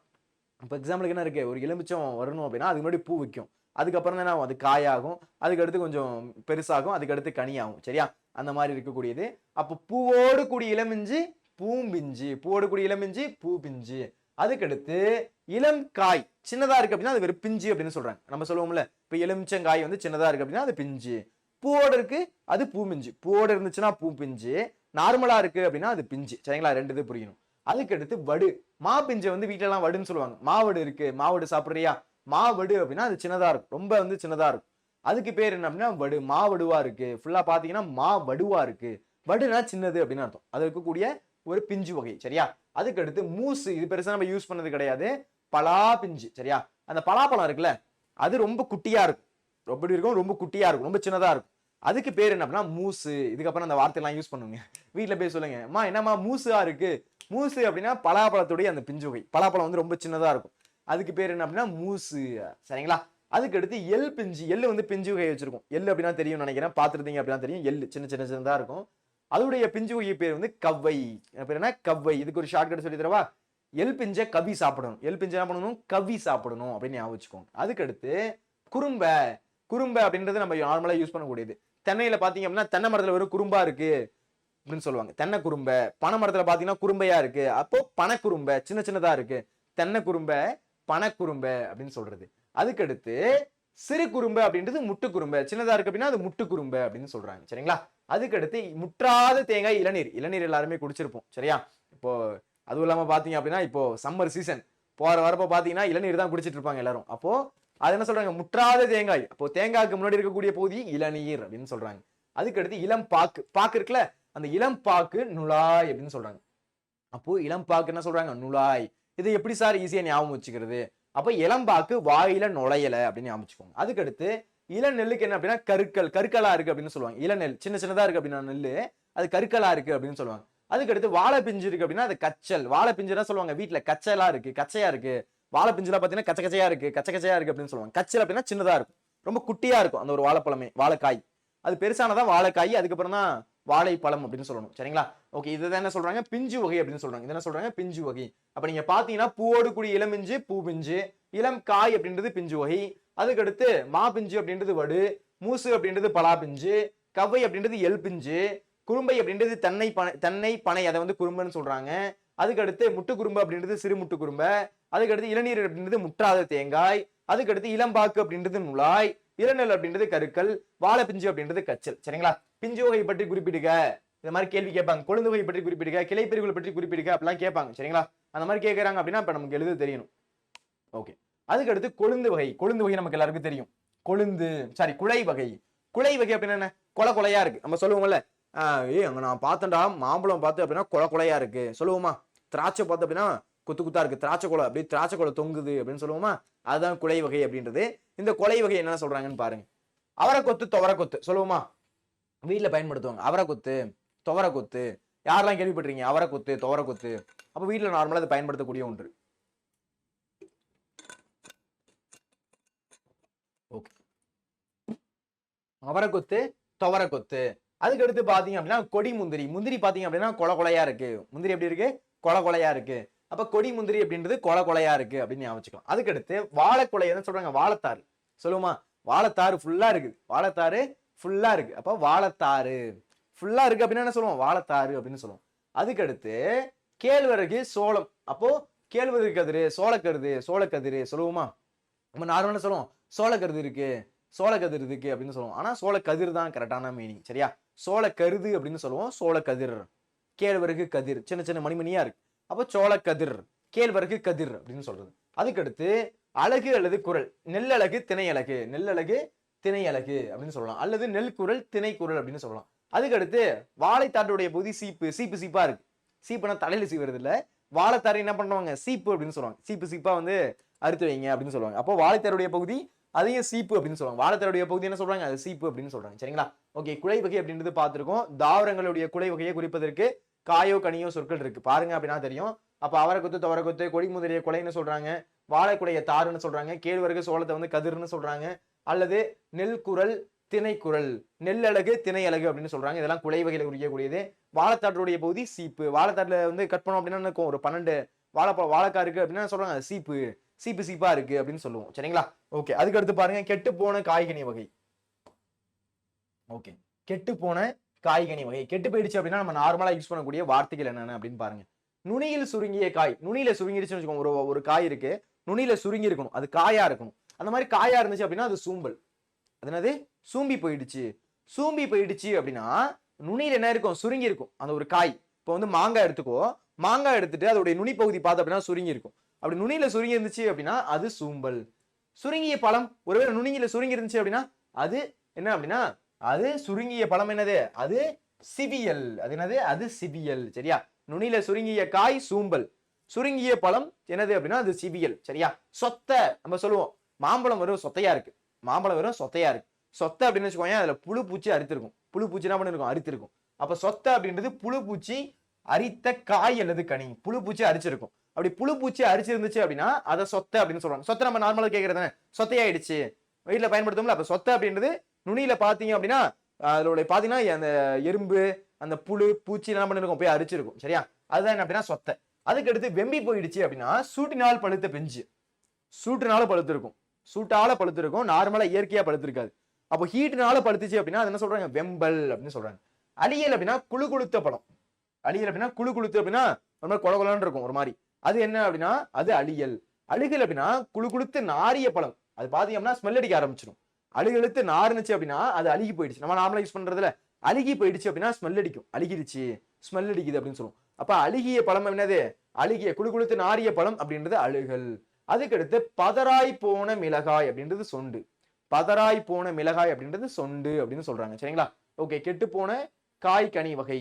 இப்போ எக்ஸாம்பிளுக்கு என்ன இருக்கு? ஒரு எலுமிச்சம் வரணும் அப்படின்னா அதுக்கு முன்னாடி பூ வைக்கும், அதுக்கப்புறம் தான் அது காயாகும், அதுக்கடுத்து கொஞ்சம் பெருசாகும், அதுக்கடுத்து கனியாகும். சரியா? அந்த மாதிரி இருக்கக்கூடியது. அப்போ பூவோடு கூடிய இளமிஞ்சு பூம்பிஞ்சு, பூவோடு கூடிய இளமிஞ்சு பூ பிஞ்சு. அதுக்கடுத்து இளம் காய் சின்னதா இருக்கு அப்படின்னா அது வெறும் பிஞ்சு அப்படின்னு சொல்றாங்க. நம்ம சொல்லுவோம்ல, இப்ப எலுமிச்சங்காய் வந்து சின்னதா இருக்கு அப்படின்னா அது பிஞ்சு. பூவோட இருக்கு அது பூ பிஞ்சு. பூவோட இருந்துச்சுன்னா பூ பிஞ்சு, நார்மலா இருக்கு அப்படின்னா அது பிஞ்சு. சரிங்களா? ரெண்டு இது புரியணும். அதுக்கடுத்து வடு. மா பிஞ்சை வந்து வீட்டுல எல்லாம் வடுன்னு சொல்லுவாங்க. மாவடு இருக்கு, மாவடு சாப்பிடுறியா? மாவடு அப்படின்னா அது சின்னதா இருக்கும், ரொம்ப வந்து சின்னதா இருக்கும். அதுக்கு பேர் என்ன அப்படின்னா வடு. மாவடுவா இருக்கு. ஃபுல்லா பாத்தீங்கன்னா மா வடுவா இருக்கு. வடுனா சின்னது அப்படின்னு அர்த்தம். அது இருக்கக்கூடிய ஒரு பிஞ்சு வகை. சரியா? அதுக்கு அடுத்து மூசு. இது பெருசா நம்ம யூஸ் பண்ணது கிடையாது. பலா பிஞ்சு. சரியா? அந்த பலாப்பழம் இருக்குல்ல, அது ரொம்ப குட்டியா இருக்கும். ரொம்ப இருக்கும், ரொம்ப குட்டியா இருக்கும், ரொம்ப சின்னதா இருக்கும். அதுக்கு பேர் என்ன அப்படின்னா மூசு. இதுக்கப்புறம் அந்த வார்த்தையெல்லாம் யூஸ் பண்ணுங்க. வீட்டுல போய் சொல்லுங்க, அம்மா என்னம்மா மூசா இருக்கு. மூசு அப்படின்னா பலாப்பழத்துடைய அந்த பிஞ்சு வகை. பலாப்பழம் வந்து ரொம்ப சின்னதா இருக்கும். அதுக்கு பேர் என்ன அப்படின்னா மூசு. சரிங்களா? அதுக்கு அடுத்து எள் பிஞ்சு. எள்ளு வந்து பிஞ்சு வகை வச்சிருக்கும். எள்ளு அப்படின்னா தெரியும் நினைக்கிறேன், பாத்துருந்தீங்க அப்படின்னா தெரியும். எள்ளு சின்ன சின்ன சின்னதா இருக்கும். அதோடைய பிஞ்சு வகை பேர் வந்து கவ்வை. பேர் என்ன? கவ்வை. இதுக்கு ஒரு ஷார்ட்கட் சொல்லி தரவா? எல் பிஞ்ச கவி சாப்பிடணும். எல் பிஞ்ச என்ன பண்ணணும்? கவி சாப்பிடணும் அப்படின்னு ஞாபகம் வச்சுக்கோங்க. அதுக்கு அடுத்து குறும்பை. குறும்பை அப்படின்றது நம்ம நார்மலா யூஸ் பண்ணக்கூடியது. தென்னையில பாத்தீங்க அப்படின்னா தென்னை மரத்துல ஒரு குறும்பா இருக்கு அப்படின்னு சொல்லுவாங்க. தென்னை குறும்பை. பனை மரத்துல பாத்தீங்கன்னா குறும்பையா இருக்கு, அப்போ பனைக்குறும்பை. சின்ன சின்னதா இருக்கு, தென்னை குறும்பை, பனைக்குறும்பை அப்படின்னு சொல்றது. அதுக்கடுத்து சிறு குறும்பை அப்படின்றது முட்டு குறும்பை. சின்னதா இருக்கு அப்படின்னா அது முட்டு குறும்பை அப்படின்னு சொல்றாங்க. சரிங்களா? அதுக்கடுத்து முற்றாத தேங்காய் இளநீர். இளநீர் எல்லாருமே குடிச்சிருப்போம். சரியா? இப்போ அதுவும் இல்லாம பாத்தீங்க அப்படின்னா இப்போ சம்மர் சீசன் போற வரப்ப பாத்தீங்கன்னா இளநீர் தான் குடிச்சிட்டு இருப்பாங்க எல்லாரும். அப்போ அது என்ன சொல்றாங்க? முற்றாத தேங்காய். அப்போ தேங்காய்க்கு முன்னாடி இருக்கக்கூடிய பகுதி இளநீர் அப்படின்னு சொல்றாங்க. அதுக்கடுத்து இளம் பாக்கு. பாக்கு இருக்குல்ல, அந்த இளம் பாக்கு நுழாய் அப்படின்னு சொல்றாங்க. அப்போ இளம் பாக்கு என்ன சொல்றாங்க? நுழாய். இது எப்படி சார் ஈஸியா ஞாபகம் வச்சுக்கிறது? அப்ப இளம்பாக்கு வாயில நுழையல அப்படின்னு ஞாபகம் வச்சுக்கோங்க. அதுக்கடுத்து இளநெல்லுக்கு என்ன அப்படின்னா கருக்கள். கருக்களா இருக்கு அப்படின்னு சொல்லுவாங்க. இளநெல் சின்ன சின்னதா இருக்கு அப்படின்னா நெல்லு, அது கருக்களா இருக்கு அப்படின்னு சொல்லுவாங்க. அதுக்கடுத்து வாழை பிஞ்சு இருக்கு அப்படின்னா அது கச்சல். வாழை பிஞ்சு என்ன சொல்லுவாங்க? வீட்டுல கச்சலா இருக்கு, கச்சையா இருக்கு. வாழை பிஞ்சுலாம் பாத்தீங்கன்னா கச்ச கச்சையா இருக்கு, கச்ச கச்சையா இருக்கு அப்படின்னு சொல்லுவாங்க. கச்சல் அப்படின்னா சின்னதா இருக்கும், ரொம்ப குட்டியா இருக்கும் அந்த ஒரு வாழைப்பழமே, வாழைக்காய். அது பெருசானதான் வாழைக்காய், அதுக்கப்புறம் தான் வாழைப்பழம் அப்படின்னு சொல்லணும். சரிங்களா? ஓகே, இதுதான் என்ன சொல்றாங்க? பிஞ்சு வகை அப்படின்னு சொல்றாங்க. இது என்ன சொல்றாங்க? பிஞ்சு வகை. அப்ப நீங்க பாத்தீங்கன்னா பூவோடு கூடிய இளம்பிஞ்சு பூ பிஞ்சு, இளம் காய் அப்படின்றது பிஞ்சு வகை. அதுக்கடுத்து மா பிஞ்சு அப்படின்றது வடு, மூசு அப்படின்றது பலா பிஞ்சு, கவ்வை அப்படின்றது எல் பிஞ்சு, குறும்பை அப்படின்றது தென்னை பனை, அதை வந்து குறும்புன்னு சொல்றாங்க. அதுக்கடுத்து முட்டு குறும்பு அப்படின்றது சிறு முட்டு குறும்பை. அதுக்கடுத்து இளநீர் அப்படின்றது முற்றாத தேங்காய். அதுக்கடுத்து இளம்பாக்கு அப்படின்றது நுழாய், இளநெல் அப்படின்றது கருக்கள், வாழை பிஞ்சு அப்படின்றது கச்சல். சரிங்களா? பிஞ்சு வகை பற்றி குறிப்பிடுக, இந்த மாதிரி கேள்வி கேட்பாங்க. கொழுந்து வகை பற்றி குறிப்பிடுக, கிளைப்பிரிவுகள் பற்றி குறிப்பிடுக அப்படிலாம் கேட்பாங்க. சரிங்களா? அந்த மாதிரி கேட்கறாங்க அப்படின்னா இப்ப நமக்கு எழுத தெரியணும். ஓகே, அதுக்கடுத்து கொழுந்து வகை. கொழுந்து வகை நமக்கு எல்லாருக்கும் தெரியும். கொழுந்து சாரி குலை வகை. குலை வகை அப்படின்னா என்ன? கொலை கொலையா இருக்கு. நம்ம சொல்லுவோம்ல, அங்க நான் பார்த்தேன்டா மாம்பழம் பார்த்து அப்படின்னா கொலை கொலையா இருக்கு சொல்லுவோமா? திராட்சை பார்த்து அப்படின்னா குத்து குத்தா இருக்கு, திராட்சை கொலை அப்படியே திராட்சை கொலை தொங்குது அப்படின்னு சொல்லுவோமா? அதுதான் குலை வகை அப்படின்றது. இந்த கொலை வகை என்ன சொல்றாங்கன்னு பாருங்க. அவரை கொத்து துவர கொத்து சொல்லுவோமா? வீட்டுல பயன்படுத்துவாங்க. அவரை கொத்து துவர கொத்து. யாரெல்லாம் கேள்விப்பட்டிருக்கீங்க? அவரை கொத்து துவர கொத்து. அப்ப வீட்டுல நார்மலா அதை பயன்படுத்தக்கூடிய ஒன்று. ஓகே, அவரை கொத்து துவர கொத்து. அதுக்கு அடுத்து பாத்தீங்க அப்படின்னா கொடி முந்திரி. முந்திரி பாத்தீங்க அப்படின்னா கொலை கொலையா இருக்கு. முந்திரி எப்படி இருக்கு? கொலை கொலையா இருக்கு. அப்ப கொடி முந்திரி அப்படின்றது கொலை கொலையா இருக்கு அப்படின்னு ஞாபகம் வச்சுக்கலாம். அதுக்கு அடுத்து வாழைக்குலை என்ன சொல்றாங்க? வாழைத்தாறு சொல்லுவோமா? வாழைத்தாறு ஃபுல்லா இருக்கு, வாழைத்தாறு ஃபுல்லா இருக்கு. அப்ப வாழைத்தாறு ஃபுல்லா இருக்கு அப்படின்னா என்ன சொல்லுவோம்? வாழைத்தாறு அப்படின்னு சொல்லுவோம். அதுக்கு அடுத்து கேழ்வரகு சோளம். அப்போ கேழ்வரகு கதிரு, சோளக்கருது, சோளக்கதிரு சொல்லுவோமா? நம்ம நார்மலா சொல்லுவோம் சோளக்கருது இருக்கு, சோளக்கதிர் இருக்கு அப்படின்னு சொல்லுவோம். ஆனா சோளக்கதிர் தான் கரெக்டான மீனிங். சரியா? சோளக்கருது அப்படின்னு சொல்லுவோம், சோளக்கதிர். கேழ்வரகு கதிர் சின்ன சின்ன மணிமணியா இருக்கு, அப்போ சோளக்கதிர், கேழ்வரகு கதிர் அப்படின்னு சொல்றது. அதுக்கடுத்து அழகு அல்லது குரல். நெல்லழகு திணை அழகு, நெல்லழகு திணை அழகு அப்படின்னு சொல்லலாம். அல்லது நெல் குரல் திணை குரல் அப்படின்னு சொல்லலாம். அதுக்கடுத்து வாழைத்தாட்டுடைய பகுதி சீப்பு. சீப்பு சீப்பா இருக்கு. சீப்புனா தலையில சீவுறது இல்ல, வாழைத்தாரை என்ன பண்ணுவாங்க? சீப்பு அப்படின்னு சொல்லுவாங்க. சீப்பு சீப்பா வந்து அறுத்து வைங்க அப்படின்னு சொல்லுவாங்க. அப்போ வாழைத்தாருடைய பகுதி அதையும் சீப்பு அப்படின்னு சொல்லுவாங்க. வாழைத்தாருடைய பகுதி என்ன சொல்றாங்க? அது சீப்பு அப்படின்னு சொல்றாங்க. சரிங்களா? ஓகே, குலை வகை அப்படின்றது பார்த்திருக்கோம். தாவரங்களுடைய குலை வகையை குறிப்பதற்கு காயோ கனியோ சொற்கள் இருக்கு, பாருங்க அப்படின்னா தெரியும். அப்ப அவரை கொத்து துவர கொத்து, கொடி முதலிய கொலைன்னு சொல்றாங்க, வாழைக்குடைய தாருன்னு சொல்றாங்க, கேழ்வரகு சோளத்தை வந்து கதிர்னு சொல்றாங்க, அல்லது நெல் குரல் திணை குரல், நெல்லழகு திணை அழகு அப்படின்னு சொல்றாங்க. இதெல்லாம் குலை வகையில குறிக்கக்கூடியது. வாழைத்தாட்டுடைய பகுதி சீப்பு. வாழைத்தாட்டுல வந்து கட் பண்ணோம் அப்படின்னா இருக்கும் ஒரு 12 வாழைக்காய் இருக்கு அப்படின்னா சொல்றாங்க சீப்பு, சீப்பு சீப்பா இருக்கு அப்படின்னு சொல்லுவோம். சரிங்களா? ஓகே, அதுக்கு அடுத்து பாருங்க கெட்டு போன காய்கனி வகை. ஓகே, கெட்டு போன காய்கனி வகை. கெட்டு போயிடுச்சு அப்படின்னா நம்ம நார்மலா யூஸ் பண்ணக்கூடிய வார்த்தைகள் என்னென்ன அப்படின்னு பாருங்க. நுனியில் சுருங்கிய காய், நுனியில சுருங்கிருச்சுன்னு வச்சுக்கோங்க. ஒரு காய் இருக்கு, நுனியில சுருங்கி இருக்கணும், அது காயா இருக்கணும். அந்த மாதிரி காயா இருந்துச்சு அப்படின்னா அது சூம்பல். அது என்னது? சூம்பி போயிடுச்சு. சூம்பி போயிடுச்சு அப்படின்னா நுனியில என்ன இருக்கும்? சுருங்கி இருக்கும் அந்த ஒரு காய். இப்போ வந்து மாங்காய் எடுத்துக்கோ, மாங்காய் எடுத்துட்டு அதோடைய நுனி பகுதி பார்த்து அப்படின்னா சுருங்கி இருக்கும். அப்படி நுனியில சுருங்கி இருந்துச்சு அப்படின்னா அது சூம்பல். சுருங்கிய பழம் ஒருவேளை நுனியில சுருங்கி இருந்துச்சு அப்படின்னா அது என்ன அப்படின்னா அது சுருங்கிய பழம் என்னது? அது சிவியல். அது என்னது? அது சிவியல். சரியா? நுனியில சுருங்கிய காய் சூம்பல், சுருங்கிய பழம் என்னது அப்படின்னா அது சிவியல். சரியா? சொத்த நம்ம சொல்லுவோம், மாம்பழம் வெறும் சொத்தையா இருக்கு, மாம்பழம் வெறும் சொத்தையா இருக்கு. சொத்தை அப்படின்னு வச்சுக்கோங்க, அதுல புழு பூச்சி அரித்திருக்கும். புழு பூச்சி என்ன பண்ணிருக்கும்? அரித்திருக்கும். அப்ப சொத்தை அப்படின்றது புழு பூச்சி அரித்த காய் அல்லது கனி. புழு பூச்சி அரிச்சிருக்கும். அப்படி புழு பூச்சி அரிச்சிருந்துச்சு அப்படின்னா அதை சொத்தை அப்படின்னு சொல்றாங்க. சொத்தை நம்ம நார்மலா கேட்கறது தானே, சொத்தையாயிடுச்சு, வீட்டுல பயன்படுத்தும்ல. அப்ப சொத்தை அப்படின்றது நுனியில பாத்தீங்க அப்படின்னா அதோட பாத்தீங்கன்னா அந்த எறும்பு அந்த புழு பூச்சி என்ன பண்ணிருக்கும்? போய் அரிச்சிருக்கும். சரியா? அதுதான் என்ன அப்படின்னா சொத்தை. அதுக்கு அடுத்து வெம்பி போயிடுச்சு அப்படின்னா சூட்டினால் பழுத்த பெஞ்சு. சூட்டுனால பழுத்து இருக்கும், சூட்டால பழுத்து இருக்கும், நார்மலா இயற்கையா பழுத்து இருக்காது. அப்போ ஹீட்னால பழுத்துச்சு அப்படின்னா அது என்ன சொல்றாங்க? வெம்பல் அப்படின்னு சொல்றாங்க. அழியல் அப்படின்னா குழு குளுத்த பழம். அழியல் அப்படின்னா குழு குளுத்து அப்படின்னா ஒரு மாதிரி கொலகொலன்னு இருக்கும் ஒரு மாதிரி, அது என்ன அப்படின்னா அது அழியல். அழுகல் அப்படின்னா குழு குளுத்து நாரிய பழம். அது பாத்தீங்கன்னா ஸ்மெல் அடிக்க ஆரம்பிச்சிடும். அழுகெழுத்து நாருனுச்சு அப்படின்னா அது அழுகி போயிடுச்சு. நம்ம நார்மலா யூஸ் பண்றதுல அழுகி போயிடுச்சு அப்படின்னா ஸ்மெல் அடிக்கும், அழுகிடுச்சு, ஸ்மெல் அடிக்குது அப்படின்னு சொல்லுவோம். அப்ப அழுகிய பழம் என்னது? அழுகிய குழு குளுத்து நாரிய பழம் அப்படின்றது அழுகல். அதுக்கடுத்து பதராய் போன மிளகாய் அப்படின்றது சொண்டு. பதராய் போன மிளகாய் அப்படின்றது சொண்டு அப்படின்னு சொல்றாங்க. சரிங்களா? ஓகே. கெட்டு போன காய் கனி வகை.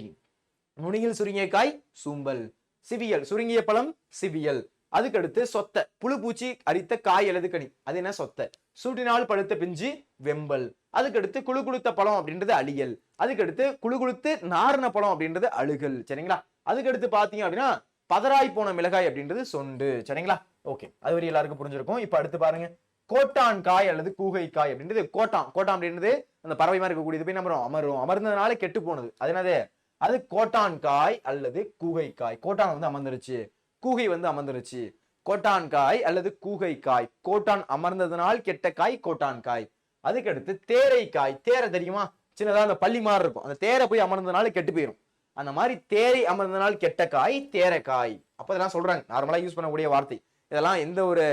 நுனியில் சுருங்கிய காய் சூம்பல். சிவியல் சுருங்கிய பழம் சிவியல். அதுக்கடுத்து சொத்தை புழு பூச்சி அரித்த காய் அல்லது கனி, அது என்ன? சொத்தை. சூட்டினால் பழுத்த பிஞ்சு வெம்பல். அதுக்கடுத்து குழு குளுத்த பழம் அப்படின்றது அழியல். அதுக்கடுத்து குழு குளுத்து நாரண பழம் அப்படின்றது அழுகல். சரிங்களா? அதுக்கடுத்து பாத்தீங்க அப்படின்னா பதராய் போன மிளகாய் அப்படின்றது சொண்டு. சரிங்களா? ஓகே, அது வரை எல்லாருக்கும் புரிஞ்சிருக்கும். இப்ப அடுத்து பாருங்க, கோட்டான் காய் அல்லது கூகை காய் அப்படின்றது கோட்டான். கோட்டான் அப்படின்றது அந்த பறவை மாதிரி இருக்கக்கூடியது போய் நம்ம அமரும், அமர்ந்ததுனால கெட்டு போனது, அது என்னது? அது கோட்டான் காய் அல்லது கூகை காய். கோட்டான் வந்து அமர்ந்துருச்சு, கூகை வந்து அமர்ந்துருச்சு. கோட்டான் காய் அல்லது கூகை காய். கோட்டான் அமர்ந்ததுனால் கெட்ட காய் கோட்டான் காய். அதுக்கடுத்து தேரை காய். தேரை தெரியுமா? சின்னதா அந்த பள்ளி மாதிரி இருக்கும், அந்த தேரை போய் அமர்ந்ததுனால கெட்டு போயிடும். அந்த மாதிரி தேரை அமர்ந்ததுனால் கெட்ட காய் தேரைக்காய். அப்ப இதெல்லாம் சொல்றாங்க, நார்மலா யூஸ் பண்ணக்கூடிய வார்த்தை. இதெல்லாம் எந்த ஒரு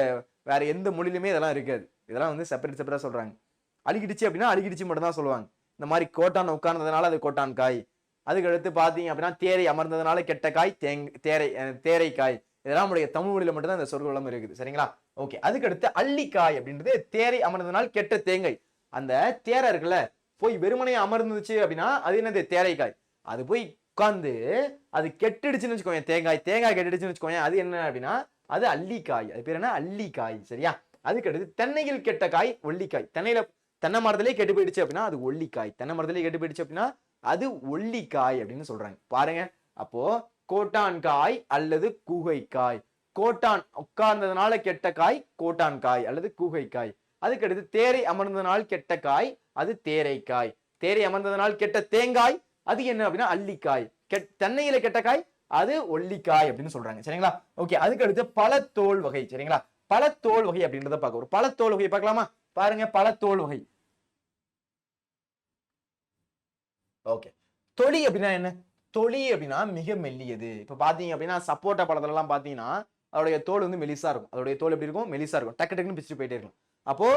வேற எந்த மொழியிலுமே இதெல்லாம் இருக்காது. இதெல்லாம் வந்து செப்பரேட்டா சொல்றாங்க. அழுகிடுச்சு அப்படின்னா அழுகிடுச்சு மட்டும் தான் சொல்லுவாங்க. இந்த மாதிரி கோட்டான் உட்கார்ந்ததுனால அது கோட்டான் காய். அதுக்கு அடுத்து பாத்தீங்க அப்படின்னா தேரை அமர்ந்ததுனால கெட்ட காய் தேரைக்காய். இதெல்லாம் நம்முடைய தமிழ் மொழியில மட்டும்தான் இந்த சொற்களம் இருக்குது. சரிங்களா? ஓகே. அதுக்கு அடுத்து அள்ளிக்காய் அப்படின்றது தேரை அமர்ந்ததுனால் கெட்ட தேங்காய். அந்த தேரை இருக்குல்ல, போய் வெறுமனையை அமர்ந்துச்சு அப்படின்னா அது என்னது? தேரைக்காய். அது போய் உட்கார்ந்து அது கெட்டுடுச்சுன்னு வச்சுக்கோங்க, தேங்காய் கெட்டுடுச்சுன்னு வச்சுக்கோங்க, அது என்ன அப்படின்னா அது அள்ளிக்காய். அது பேர் என்ன? அள்ளிக்காய். சரியா? அதுக்கு அடுத்து தென்னையில் கெட்ட காய் ஒல்லிக்காய். தென்னை மரத்திலே கெட்டு போயிடுச்சு அப்படின்னா அது ஒல்லிக்காய். தென்னை மரத்திலே கெட்டு போயிடுச்சு அப்படின்னா அது ஒல்லிக்காய் அப்படின்னு சொல்றாங்க. பாருங்க, அப்போ கோட்டான் காய் அல்லது கூகைக்காய். கோட்டான் உட்கார்ந்ததுனால கெட்ட காய் கோட்டான் காய் அல்லது கூகைக்காய். அதுக்கடுத்து தேரை அமர்ந்ததனால் கெட்ட காய் அது தேரைக்காய். தேரை அமர்ந்ததனால் கெட்ட தேங்காய் அது என்ன அப்படின்னா அள்ளிக்காய். தென்னையில கெட்ட காய் அது ஒல்லிக்காய் அப்படின்னு சொல்றாங்க. சரிங்களா? ஓகே. அதுக்கு அடுத்து பழத்தோல் வகை. சரிங்களா? பழத்தோல் வகை அப்படின்றத பார்க்க ஒரு பழத்தோல் வகை பார்க்கலாமா? பாருங்க, பழத்தோல் வகை. ஓகே. தொலி அப்படின்னா என்ன? தொலி அப்படின்னா மிக மெல்லியது. இப்ப பாத்தீங்க அப்படின்னா சப்போட்டா பழத்துல எல்லாம் பாத்தீங்கன்னா அதோடைய தோல் வந்து மெலிசா இருக்கும். அதோடைய தோல் எப்படி இருக்கும்? மெலிசா இருக்கும். டக்கு டக்குன்னு பிச்சுட்டு போயிட்டே இருக்கும். அப்போ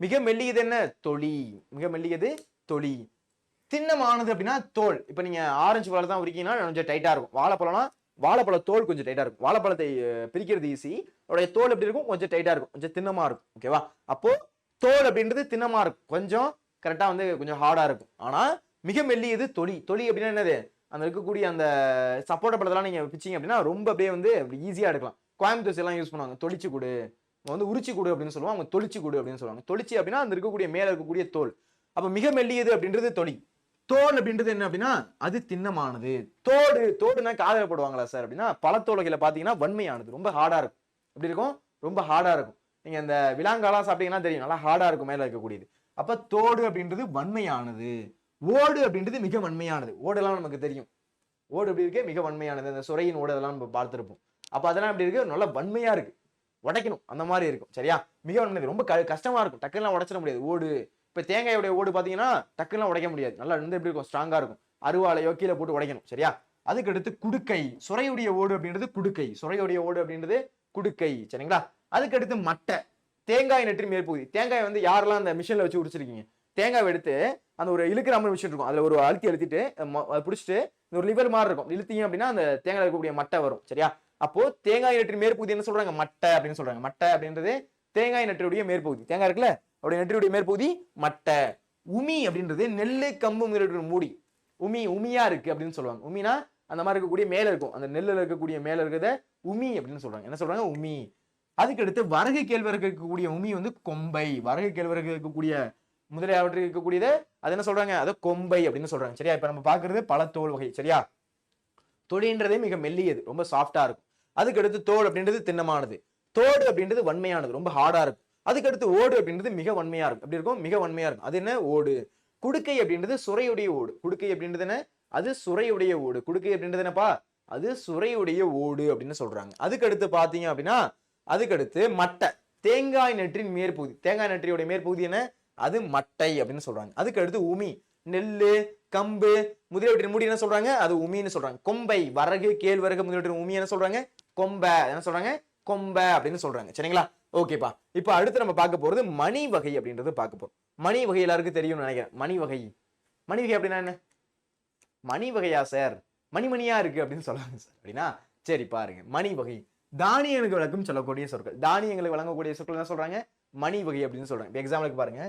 மிக மெல்லியது என்ன? தொலி. மிக மெல்லியது தொலி. திண்ணமானது அப்படின்னா தோல். இப்ப நீங்க ஆரஞ்சு பழம் தான் உரிக்கீங்கன்னா கொஞ்சம் டைட்டா இருக்கும். வாழைப்பழம்னா வாழைப்பழ தோல் கொஞ்சம் டைட்டா இருக்கும். வாழைப்பழத்தை பிரிக்கிறது ஈஸி, அதோடைய தோல் எப்படி இருக்கும்? கொஞ்சம் டைட்டா இருக்கும், கொஞ்சம் திண்ணமா இருக்கும். ஓகேவா? அப்போ தோல் அப்படின்றது திண்ணமா இருக்கும், கொஞ்சம் கரெக்டா வந்து கொஞ்சம் ஹார்டா இருக்கும். ஆனா மிக மெல்லியது தொலி. தொலி அப்படின்னா என்னது? அந்த இருக்கக்கூடிய அந்த சப்போட்டா பழத்தெல்லாம் நீங்க பிச்சிங்க அப்படின்னா ரொம்ப அப்படியே வந்து ஈஸியா எடுக்கலாம். கோயம்புத்தூர் எல்லாம் யூஸ் பண்ணுவாங்க, தொளிச்சு கூடு, வந்து உரிச்சு கூடு அப்படின்னு சொல்லுவாங்க, அவங்க தொளிச்சு கூடு அப்படின்னு சொல்லுவாங்க. தொளிச்சு அப்படின்னா அந்த இருக்கக்கூடிய மேல இருக்கக்கூடிய தோல். அப்ப மிக மெல்லியது அப்படின்றது தொலி. தோல் அப்படின்றது என்ன அப்படின்னா அது திண்ணமானது. தோடுனா காதல போடுவாங்களா சார் அப்படின்னா பழத்தோல் வகையில பாத்தீங்கன்னா வன்மையானது, ரொம்ப ஹார்டா இருக்கும். எப்படி இருக்கும்? ரொம்ப ஹார்டா இருக்கும். நீங்க இந்த விலாங்காலாம் சாப்பிட்டீங்கன்னா தெரியும், நல்லா ஹார்டா இருக்கும் மேல இருக்கக்கூடியது. அப்ப தோடு அப்படின்றது வன்மையானது. ஓடு அப்படின்றது மிக வன்மையானது. ஓடெல்லாம் நமக்கு தெரியும், ஓடு எப்படி இருக்கு? மிக வன்மையானது. அந்த சுரையின் ஓடு அதெல்லாம் நம்ம பார்த்திருப்போம். அப்ப அதெல்லாம் எப்படி இருக்கு? நல்லா வன்மையா இருக்கு, உடைக்கணும் அந்த மாதிரி இருக்கும். சரியா? மிக வன்மையானது, ரொம்ப கஷ்டமா இருக்கும், டக்குலாம் உடைச்சிட முடியாது. ஓடு இப்ப தேங்காயோடைய ஓடு பாத்தீங்கன்னா டக்குலாம் உடைக்க முடியாது, நல்லா இருந்து எப்படி இருக்கும்? ஸ்ட்ராங்கா இருக்கும். அருவாளையோ கீழே போட்டு உடைக்கணும். சரியா? அதுக்கு அடுத்து குடுக்கை, சுரையுடைய ஓடு அப்படின்றது குடுக்கை, சுரையுடைய ஓடு அப்படின்றது குடுக்கை. சரிங்களா? அதுக்கு அடுத்து மட்டை, தேங்காய் நெற்றி மேற்பகுதி. தேங்காய் வந்து யாரெல்லாம் அந்த மிஷின்ல வச்சு உடிச்சிருக்கீங்க, தேங்காய் எடுத்து அந்த ஒரு இழுக்கிற மாதிரி மிஷின் இருக்கும், அதுல ஒரு அழுத்திட்டு அதை பிடிச்சிட்டு ஒரு லிவர் மாதிரி இருக்கும், இழுத்தீங்க அப்படின்னா அந்த தேங்காய் இருக்கக்கூடிய மட்டை வரும். சரியா? அப்போ தேங்காய் நெற்றி மேற்பகுதி என்ன சொல்றாங்க, மட்டை அப்படின்னு சொல்றாங்க. மட்டை அப்படின்றது தேங்காய் நெற்றியுடைய மேற்பகுதி. தேங்காய் இருக்குல்ல, அப்படியே நெற்றியுடைய மேற்பகுதி மட்டை. உமி அப்படின்றது நெல்லு கம்பு முதலிய மூடி. உமியா இருக்கு அப்படின்னு சொல்லுவாங்க. உமினா அந்த மாதிரி இருக்கக்கூடிய மேல இருக்கும், அந்த நெல்லுல இருக்கக்கூடிய மேல இருக்கிறத உமி அப்படின்னு சொல்றாங்க. என்ன சொல்றாங்க, உமி. அதுக்கு அடுத்து வரகு கேழ்வரகு இருக்கக்கூடிய உமி வந்து கொம்பை. வரகு கேழ்வரகு இருக்கக்கூடிய முதலியவற்றில் இருக்கக்கூடியதை அது என்ன சொல்றாங்க, அதை கொம்பை அப்படின்னு சொல்றாங்க. சரியா? இப்ப நம்ம பாக்குறது பல தோல் வகை. சரியா? தொழின்றதே மிக மெல்லியது, ரொம்ப சாஃப்டா இருக்கும். அதுக்கு அடுத்து தோல் அப்படின்றது திண்ணமானது. தோடு அப்படின்றது வன்மையானது, ரொம்ப ஹார்டா இருக்கும். அதுக்கு அடுத்து ஓடு அப்படின்றது மிக வன்மையா இருக்கும். எப்படி இருக்கும், மிக வன்மையா இருக்கும். அது என்ன, ஓடு. குடுக்கை அப்படின்றது சுரையுடைய ஓடு. குடுக்கை அப்படின்றது என்ன, அது சுரையுடைய ஓடு. குடுக்கை அப்படின்றது என்னப்பா, அது சுரையுடைய ஓடு அப்படின்னு சொல்றாங்க. அதுக்கு அடுத்து பாத்தீங்க அப்படின்னா, அதுக்கு அடுத்து மட்டை, தேங்காய் நெற்றின் மேற்பகுதி. தேங்காய் நெற்றியோட மேற்பகுதி என்ன, அது மட்டை அப்படின்னு சொல்றாங்க. அதுக்கு அடுத்து உமி, நெல்லு கம்பு முதலியவற்றின் மூடி என்ன சொல்றாங்க, அது உமின்னு சொல்றாங்க. கொம்பை, வரகு கேழ்வரகு முதலியவற்றின் உமி என்ன சொல்றாங்க, கொம்பை. என்ன சொல்றாங்க, கொம்பை அப்படின்னு சொல்றாங்க. சரிங்களா? ஓகேப்பா. இப்ப அடுத்து நம்ம பார்க்க போறது மணி வகை அப்படின்றது பார்க்க போறோம். மணி வகை எல்லாருக்கும் தெரியும்னு நினைக்கிறேன். மணி வகை, மணி வகை அப்படின்னா என்ன, மணி வகையா சார், மணிமணியா இருக்கு அப்படின்னு சொல்லுவாங்க சார் அப்படின்னா, சரி பாருங்க. மணி வகை தானியங்களுக்கு விளக்கும் சொல்லக்கூடிய சொற்கள். தானியங்களுக்கு வழங்கக்கூடிய சொற்கள் என்ன சொல்றாங்க, மணி வகை அப்படின்னு சொல்றாங்க. இப்போ எக்ஸாம்பிளுக்கு பாருங்க,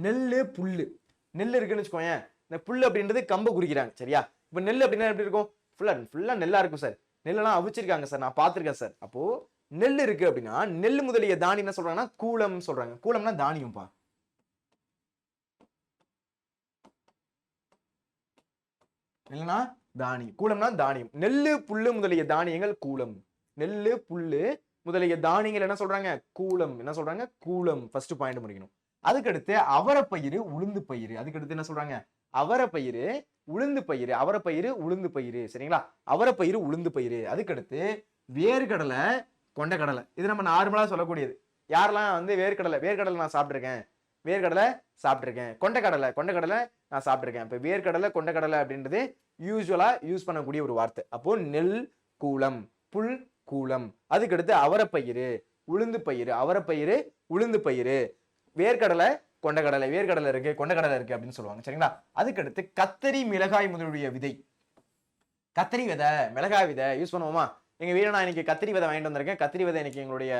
நெல்லு புல்லு. நெல் இருக்குன்னு வச்சுக்கோங்க, இந்த புல்லு அப்படின்றது கம்பை குறிக்கிறாங்க. சரியா? இப்போ நெல் அப்படின்னா எப்படி இருக்கும், ஃபுல்லா நெல்லா இருக்கும் சார், நெல்லெல்லாம் அவிச்சிருக்காங்க சார், நான் பார்த்திருக்கேன் சார். அப்போ நெல் இருக்கு அப்படின்னா நெல் முதலிய தானியம் என்ன சொல்றாங்கன்னா கூலம் சொல்றாங்க. கூலம்னா தானியம்ப்பா. இல்லைன்னா தானியம், கூலம்னா தானியம். நெல்லு புல்லு முதலிய தானியங்கள் கூலம். நெல்லு புல்லு முதலிய தானியங்கள் என்ன சொல்றாங்க, கூலம். என்ன சொல்றாங்க, கூலம். ஃபர்ஸ்ட் பாயிண்ட் முடிக்கணும். அதுக்கடுத்து அவரைப்பயிறு உளுந்து பயிறு. அதுக்கடுத்து என்ன சொல்றாங்க, அவரைப்பயிறு உளுந்து பயிறு. அவரைப்பயிறு உளுந்து பயிறு. சரிங்களா? அவரைப்பயிறு உளுந்து பயிறு. அதுக்கடுத்து வேர்க்கடலை கொண்டக்கடலை. இது நம்ம நார்மலா சொல்லக்கூடியது. யாரெல்லாம் வந்து வேர்க்கடலை நான் சாப்பிட்டுருக்கேன், வேர்க்கடலை சாப்பிட்டுருக்கேன். கொண்டக்கடலை நான் சாப்பிட்டுருக்கேன். இப்போ வேர்க்கடலை கொண்டக்கடலை அப்படின்றது யூஸ்வலா யூஸ் பண்ணக்கூடிய ஒரு வார்த்தை. அப்போ நெல் கூலம், புல் கூலம். அதுக்கடுத்து அவரைப்பயிறு உளுந்து பயிறு. அவரைப்பயிறு உளுந்து பயிறு. வேர்க்கடலை கொண்டக்கடலை, வேர்க்கடலை இருக்கு கொண்டக்கடலை இருக்கு அப்படின்னு சொல்லுவாங்க. சரிங்களா? அதுக்கடுத்து கத்தரி மிளகாய் முதலுடைய விதை. கத்திரி விதை மிளகாய் விதை யூஸ் பண்ணுவோமா? எங்க வீட்டில் நான் இன்னைக்கு கத்திரி விதை வாங்கிட்டு வந்திருக்கேன். கத்திரி விதை இன்னைக்கு எங்களுடைய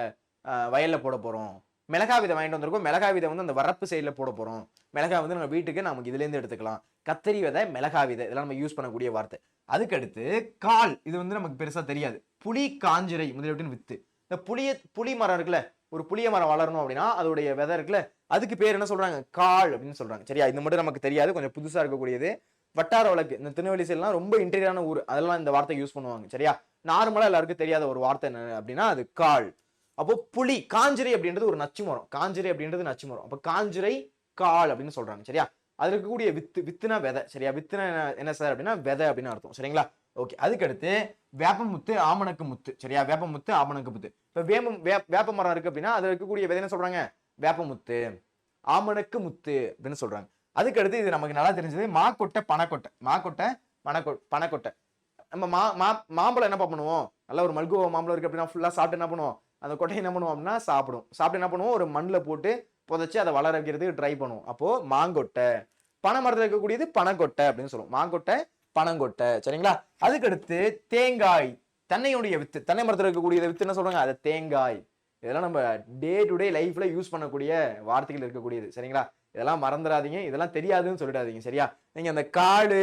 வயல்ல போட போறோம். மிளகாய் விதை வாங்கிட்டு வந்திருக்கோம். மிளகாய் விதை வந்து அந்த வரப்பு சைடில் போட போறோம். மிளகாய் வந்து நம்ம வீட்டுக்கு நமக்கு இதுல இருந்து எடுத்துக்கலாம். கத்திரி விதை மிளகாய் விதை இதெல்லாம் நம்ம யூஸ் பண்ணக்கூடிய வார்த்தை. அதுக்கடுத்து கால், இது வந்து நமக்கு பெருசா தெரியாது. புளி காஞ்சிரை முதலியவற்றின் வித்து. இந்த புளி மரம் இருக்குல்ல, ஒரு புளிய மரம் வளரணும் அப்படின்னா அதோடைய விதை இருக்குல்ல, அதுக்கு பேர் என்ன சொல்றாங்க, கால் அப்படின்னு சொல்றாங்க. சரியா? இது மட்டும் நமக்கு தெரியாது, கொஞ்சம் புதுசா இருக்கக்கூடியது. வட்டார வழக்கு, இந்த திருநெல்வேலி சைட்லாம் ரொம்ப இன்டீரியரான ஊர், அதெல்லாம் இந்த வார்த்தை யூஸ் பண்ணுவாங்க. சரியா? நார்மலா எல்லாருக்கும் தெரியாத ஒரு வார்த்தை என்ன அப்படின்னா அது கால். அப்போ புளி காஞ்சிரை அப்படின்றது ஒரு நச்சு மரம். காஞ்சிரை அப்படின்றது நச்சு மரம். அப்போ காஞ்சிரை கால் அப்படின்னு சொல்றாங்க. சரியா? அதுல இருக்கக்கூடிய வித்துனா விதை. சரியா? வித்துனா என்ன சார் அப்படின்னா விதை அப்படின்னு அர்த்தம். சரிங்களா? ஓகே. அதுக்கடுத்து வேப்பமுத்து ஆமணக்கு முத்து. சரியா? வேப்பமுத்து ஆமணக்கு முத்து. இப்ப வேப்ப மரம் இருக்கு அப்படின்னா அதுல இருக்கக்கூடிய விதை என்ன சொல்றாங்க, வேப்பமுத்து ஆமணக்கு முத்து அப்படின்னு சொல்றாங்க. அதுக்கடுத்து இது நமக்கு நல்லா தெரிஞ்சது மாக்கொட்டை பனக்கொட்டை. மாக்கொட்டை பனக்கொட்டை. நம்ம மாம்பழம் என்ன பண்ணுவோம், நல்ல ஒரு மல்கோவா மாம்பழம் இருக்கு அப்படின்னா ஃபுல்லா சாப்பிட்டு என்ன பண்ணுவோம், அந்த கொட்டையை என்ன பண்ணுவோம் அப்படின்னா சாப்பிட்டு என்ன பண்ணுவோம், ஒரு மண்ணில் போட்டு புதைச்சி அதை வளர வைக்கிறதுக்கு ட்ரை பண்ணுவோம். அப்போ மாங்கொட்டை. பனை மரத்தில் இருக்கக்கூடியது பனங்கொட்டை அப்படின்னு சொல்லுவோம். மாங்கொட்டை பனங்கொட்டை. சரிங்களா? அதுக்கடுத்து தேங்காய், தென்னையுடைய வித்து. தென்னை மரத்தில் இருக்கக்கூடிய வித்து என்ன சொல்றாங்க, அது தேங்காய். இதெல்லாம் நம்ம டே டு டே லைஃப்ல யூஸ் பண்ணக்கூடிய வார்த்தைகள் இருக்கக்கூடியது. சரிங்களா? இதெல்லாம் மறந்துடாதீங்க, இதெல்லாம் தெரியாதுன்னு சொல்லிடாதீங்க. சரியா? நீங்க அந்த காடு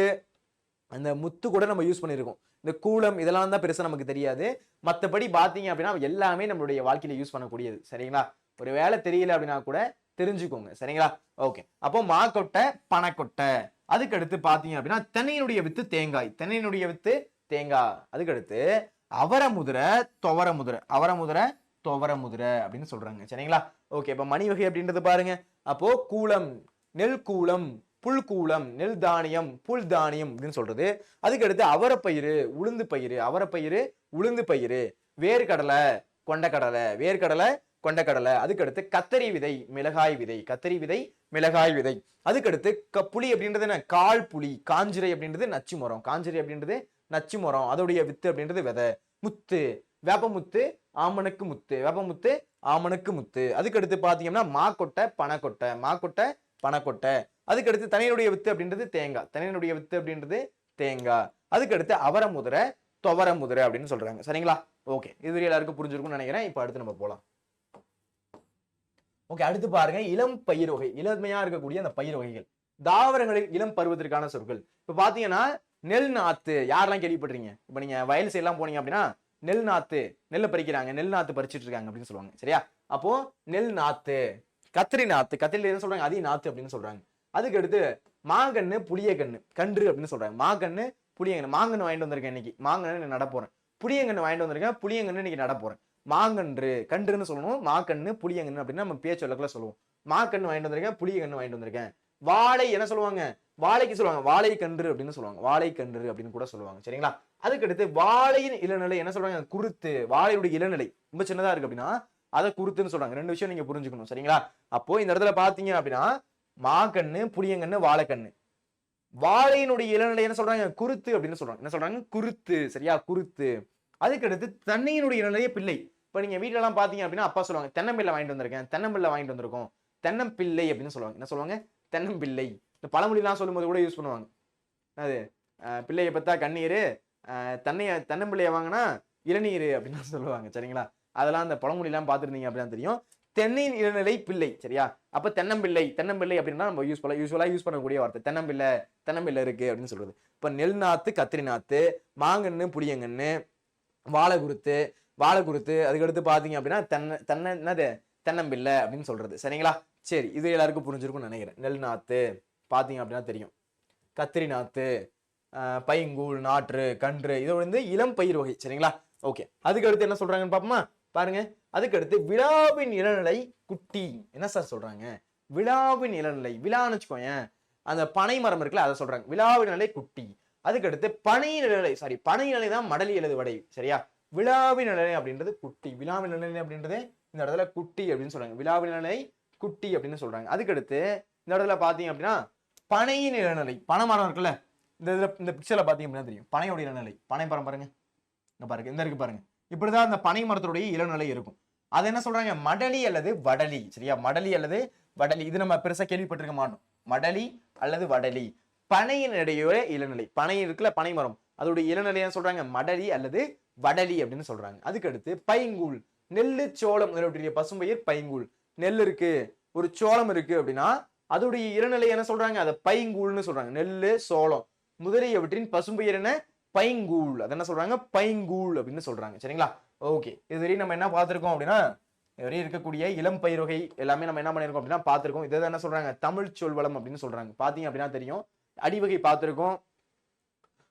அந்த முத்து கூட நம்ம யூஸ் பண்ணியிருக்கோம். இந்த கூலம் இதெல்லாம் தான் பெருசா நமக்கு தெரியாது. மற்றபடி பாத்தீங்க அப்படின்னா எல்லாமே நம்மளுடைய வாழ்க்கையில யூஸ் பண்ணக்கூடியது. சரிங்களா? ஒரு வேலை தெரியல அப்படின்னா கூட தெரிஞ்சுக்கோங்க. சரிங்களா? ஓகே. அப்போ மாக்கொட்டை பனக்கொட்டை. அதுக்கு அடுத்து பாத்தீங்க அப்படின்னா தென்னையினுடைய வித்து தேங்காய். தென்னையினுடைய வித்து தேங்காய். அதுக்கடுத்து அவரமுதிரை துவரமுதிரை. அவரமுதிரை துவரமுதிரை அப்படின்னு சொல்றாங்க. சரிங்களா? ஓகே. இப்ப மணி வகை அப்படின்றது பாருங்க. அப்போ கூலம், நெல் கூலம், புல் கூலம், நெல் தானியம், புல் தானியம் அப்படின்னு சொல்றது. அதுக்கடுத்து அவரைப்பயிறு உளுந்து பயிறு. அவரைப்பயிறு உளுந்து பயிறு. வேர்க்கடலை கொண்டக்கடலை. வேர்க்கடலை கொண்டக்கடலை. அதுக்கடுத்து கத்தரி விதை மிளகாய் விதை. கத்தரி விதை மிளகாய் விதை. அதுக்கடுத்து புளி அப்படின்றது என்ன, கால் புளி. காஞ்சிரை அப்படின்றது நச்சு மரம். காஞ்சிரை அப்படின்றது நச்சு மரம், அதோடைய வித்து அப்படின்றது விதை. முத்து, வேப்பமுத்து, ஆமணக்கு முத்து, வேப்பமுத்து, ஆமணக்கு முத்து. அதுக்கு அடுத்து பாத்தீங்கன்னா மாக்கொட்டை, பனைக்கொட்டை, மாக்கொட்டை, பனைக்கொட்டை. அதுக்கு அடுத்து தனியனுடைய வித்து அப்படின்றது தேங்காய், தனியனுடைய வித்து அப்படின்றது தேங்காய். அதுக்கு அடுத்து அவரமுதிரை, துவரமுதிரை அப்படின்னு சொல்றாங்க. சரிங்களா? ஓகே, இது எல்லாருக்கும் புரிஞ்சிருக்கும்னு நினைக்கிறேன். இப்போ அடுத்து நம்ம போலாம். ஓகே, அடுத்து பாருங்க இளம் பயிர் வகை, இளமையா இருக்கக்கூடிய அந்த பயிர் வகைகள். தாவரங்களில் இளம் பருவத்திற்கான சொற்கள். இப்ப பாத்தீங்கன்னா நெல் நாத்து, யாரெல்லாம் கேள்விப்படுறீங்க? இப்ப நீங்க வயல் சைடு எல்லாம் போனீங்க அப்படின்னா நெல் நாத்து, நெல்லை பறிக்கிறாங்க, நெல் நாத்து பறிச்சுட்டு இருக்காங்க அப்படின்னு சொல்லுவாங்க. சரியா? அப்போ நெல் நாத்து. கத்திரி நாத்து, கத்திரில என்ன சொல்றாங்க? அதையும் நாத்து அப்படின்னு சொல்றாங்க. அதுக்கு அடுத்து மாங்கன்னு, புளியங்கன்னு, கன்று அப்படின்னு சொல்றாங்க. மாங்கன்னு, புளியங்கன்னு. மாங்கன்னு வாங்கிட்டு வந்திருக்கேன் இன்னைக்கு, மாங்கன்னு நட போறேன். புளியங்கன்னு வாங்கிட்டு வந்திருக்கேன், புளியங்கன்னு இன்னைக்கு நட போறேன். மாங்கன்று, கன்றுன்னு சொல்லணும். மாக்கண்ணு, புளியங்கன்னு அப்படின்னு நம்ம பேச்சு வழக்குல சொல்லுவோம். மாக்கண்ணு வாங்கிட்டு வந்திருக்கேன், புளியங்கன்னு வாங்கிட்டு வந்திருக்கேன். வாழை என்ன சொல்லுவாங்க? வாழைக்கு சொல்லுவாங்க வாழை கன்று அப்படின்னு சொல்லுவாங்க. வாழை கன்று அப்படின்னு கூட சொல்லுவாங்க. சரிங்களா? அதுக்கு அடுத்து வாழையின் இளநிலை என்ன சொல்றாங்க? குருத்து. வாழையுடைய இளநிலை ரொம்ப சின்னதா இருக்கு அப்படின்னா அதை குருத்துன்னு சொல்றாங்க. ரெண்டு விஷயம் நீங்க புரிஞ்சுக்கணும். சரிங்களா? அப்போ இந்த இடத்துல பாத்தீங்க அப்படின்னா மாக்கண்ணு, புளியங்கண்ணு, வாழைக்கண்ணு. வாழையினுடைய இளநிலை என்ன சொல்றாங்க? குருத்து அப்படின்னு சொல்றாங்க. என்ன சொல்றாங்க? குருத்து. சரியா? குருத்து. அதுக்கு அடுத்து தண்ணியினுடைய இளநிலைய பிள்ளை. இப்ப நீங்க வீட்டுல எல்லாம் பாத்தீங்க அப்படின்னா அப்பா சொல்லுவாங்க தென்னம்பிள்ளை வாங்கிட்டு வந்திருக்கேன், தென்னம்பிள்ளை வாங்கிட்டு வந்திருக்கோம், தென்னம்பிள்ளை அப்படின்னு சொல்லுவாங்க. என்ன சொல்லுவாங்க? தென்னம்பிள்ளை. இந்த பழமொழி எல்லாம் சொல்லும்போது கூட யூஸ் பண்ணுவாங்க. அது பிள்ளையை பத்தா கண்ணீர், தென்னம்பிள்ளைய வாங்கினா இளநீர் அப்படின்னு சொல்லுவாங்க. சரிங்களா? அதெல்லாம் அந்த பழமொழி எல்லாம் பார்த்துருந்தீங்க அப்படின்னா தெரியும். தென்னையின் இளநிலை பிள்ளை. சரியா? அப்ப தென்னம்பிள்ளை, தென்னம்பிள்ளை அப்படின்னா நம்ம யூஸ்வலா யூஸ் பண்ணக்கூடிய வார்த்தை. தென்னம்பிள்ளை, தென்னம்பிள்ளை இருக்கு அப்படின்னு சொல்றது. இப்ப நெல் நாத்து, கத்திரி நாத்து, மாங்கன்னு, புளியங்கன்னு, வாழை குருத்து, வாழை குருத்து. அதுக்கடுத்து பாத்தீங்க அப்படின்னா என்னது? தென்னம்பிள்ளை அப்படின்னு சொல்றது. சரிங்களா? சரி, இது எல்லாருக்கும் புரிஞ்சிருக்கும்னு நினைக்கிறேன். நெல் நாத்து பாத்தீங்க அப்படின்னா தெரியும். கத்திரி நாத்து, பைங்கூழ், நாற்று, கன்று, இது வந்து இளம் பயிர் வகை. சரிங்களா? ஓகே, அதுக்கு அடுத்து என்ன சொல்றாங்கன்னு பாப்போமா? பாருங்க. அதுக்கு அடுத்து விழாவின் இளநிலை குட்டி. என்ன சார் சொல்றாங்க? விழாவின் இளநிலை, விழான்னு வச்சுக்கோங்க, அந்த பனை மரம் இருக்குல்ல அதை சொல்றாங்க. விழாவின் இளநிலை குட்டி. அதுக்கு அடுத்து பனை நிலை, சாரி பனை நிலை தான் மடலி எழுது வடை. சரியா? விழாவின் நிலை அப்படின்றது குட்டி. விழாவின் நிலை அப்படின்றது இந்த இடத்துல குட்டி அப்படின்னு சொல்றாங்க. விழாவின் நிலை குட்டி அப்படின்னு சொல்றாங்க. அதுக்கடுத்து இந்த இடத்துல பாத்தீங்க அப்படின்னா பனையின் இளநிலை, பனை மரம் இருக்குல்ல, இந்த பிக்சர்ல பாத்தீங்க அப்படின்னா தெரியும் பனையோட இளநிலை. பனை மரம் பாருங்க, இங்க பாருங்க, இந்த இருக்கு பாருங்க. இப்படிதான் அந்த பனை மரத்துடைய இளநிலை இருக்கும். அது என்ன சொல்றாங்க? மடலி அல்லது வடலி. சரியா? மடலி அல்லது வடலி. இது நம்ம பெருசா கேள்விப்பட்டிருக்க மாட்டோம். மடலி அல்லது வடலி. பனையின் இடையோட இளநிலை. பனை இருக்குல்ல, பனை மரம், அதோடைய இளநிலையா சொல்றாங்க மடலி அல்லது வடலி அப்படின்னு சொல்றாங்க. அதுக்கு அடுத்து பைங்கூழ். நெல்லு, சோளம் முதலிய பசும்பயிர் பைங்கூழ். நெல் இருக்கு, ஒரு சோளம் இருக்கு அப்படின்னா அதோடைய இளநிலை என்ன சொல்றாங்க? அதை பைங்கூழ்னு சொல்றாங்க. நெல்லு, சோளம் முதலியவற்றின் பசும்பயிர் என்ன? பைங்கூழ். அது என்ன சொல்றாங்க? பைங்கூழ் அப்படின்னு சொல்றாங்க. சரிங்களா? ஓகே, இதுவரையும் நம்ம என்ன பார்த்திருக்கோம் அப்படின்னா இதுவரை இருக்கக்கூடிய இளம் பயிர் வகை எல்லாமே நம்ம என்ன பண்ணிருக்கோம் அப்படின்னா பார்த்திருக்கோம். இதை என்ன சொல்றாங்க? தமிழ் சொல்வளம் அப்படின்னு சொல்றாங்க. பாத்தீங்க அப்படின்னா தெரியும். அடிவகை பார்த்திருக்கோம்.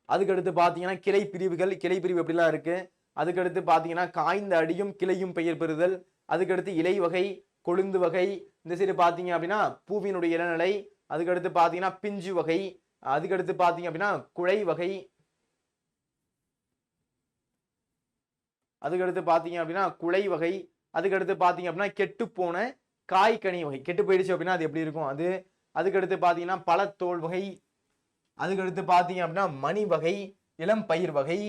அதுக்கடுத்து பாத்தீங்கன்னா கிளை பிரிவுகள், கிளை பிரிவு எப்படிலாம் இருக்கு. அதுக்கடுத்து பாத்தீங்கன்னா காய்ந்த அடியும் கிளையும் பெயர் பெறுதல். அதுக்கடுத்து இலை வகை, கொழுந்து வகை. இந்த சைடு பாத்தீங்க அப்படின்னா பூவினுடைய இளநிலை. அதுக்கடுத்து பாத்தீங்கன்னா பிஞ்சு வகை. அதுக்கடுத்து பாத்தீங்க அப்படின்னா குழை வகை. அதுக்கடுத்து பாத்தீங்க அப்படின்னா குலை வகை. அதுக்கடுத்து பாத்தீங்க அப்படின்னா கெட்டு போன காய்கனி வகை. கெட்டு போயிடுச்சு அப்படின்னா அது எப்படி இருக்கும் அது. அதுக்கடுத்து பாத்தீங்கன்னா பழத்தோல் வகை. அதுக்கடுத்து பாத்தீங்க அப்படின்னா மணி வகை, இளம் பயிர் வகை.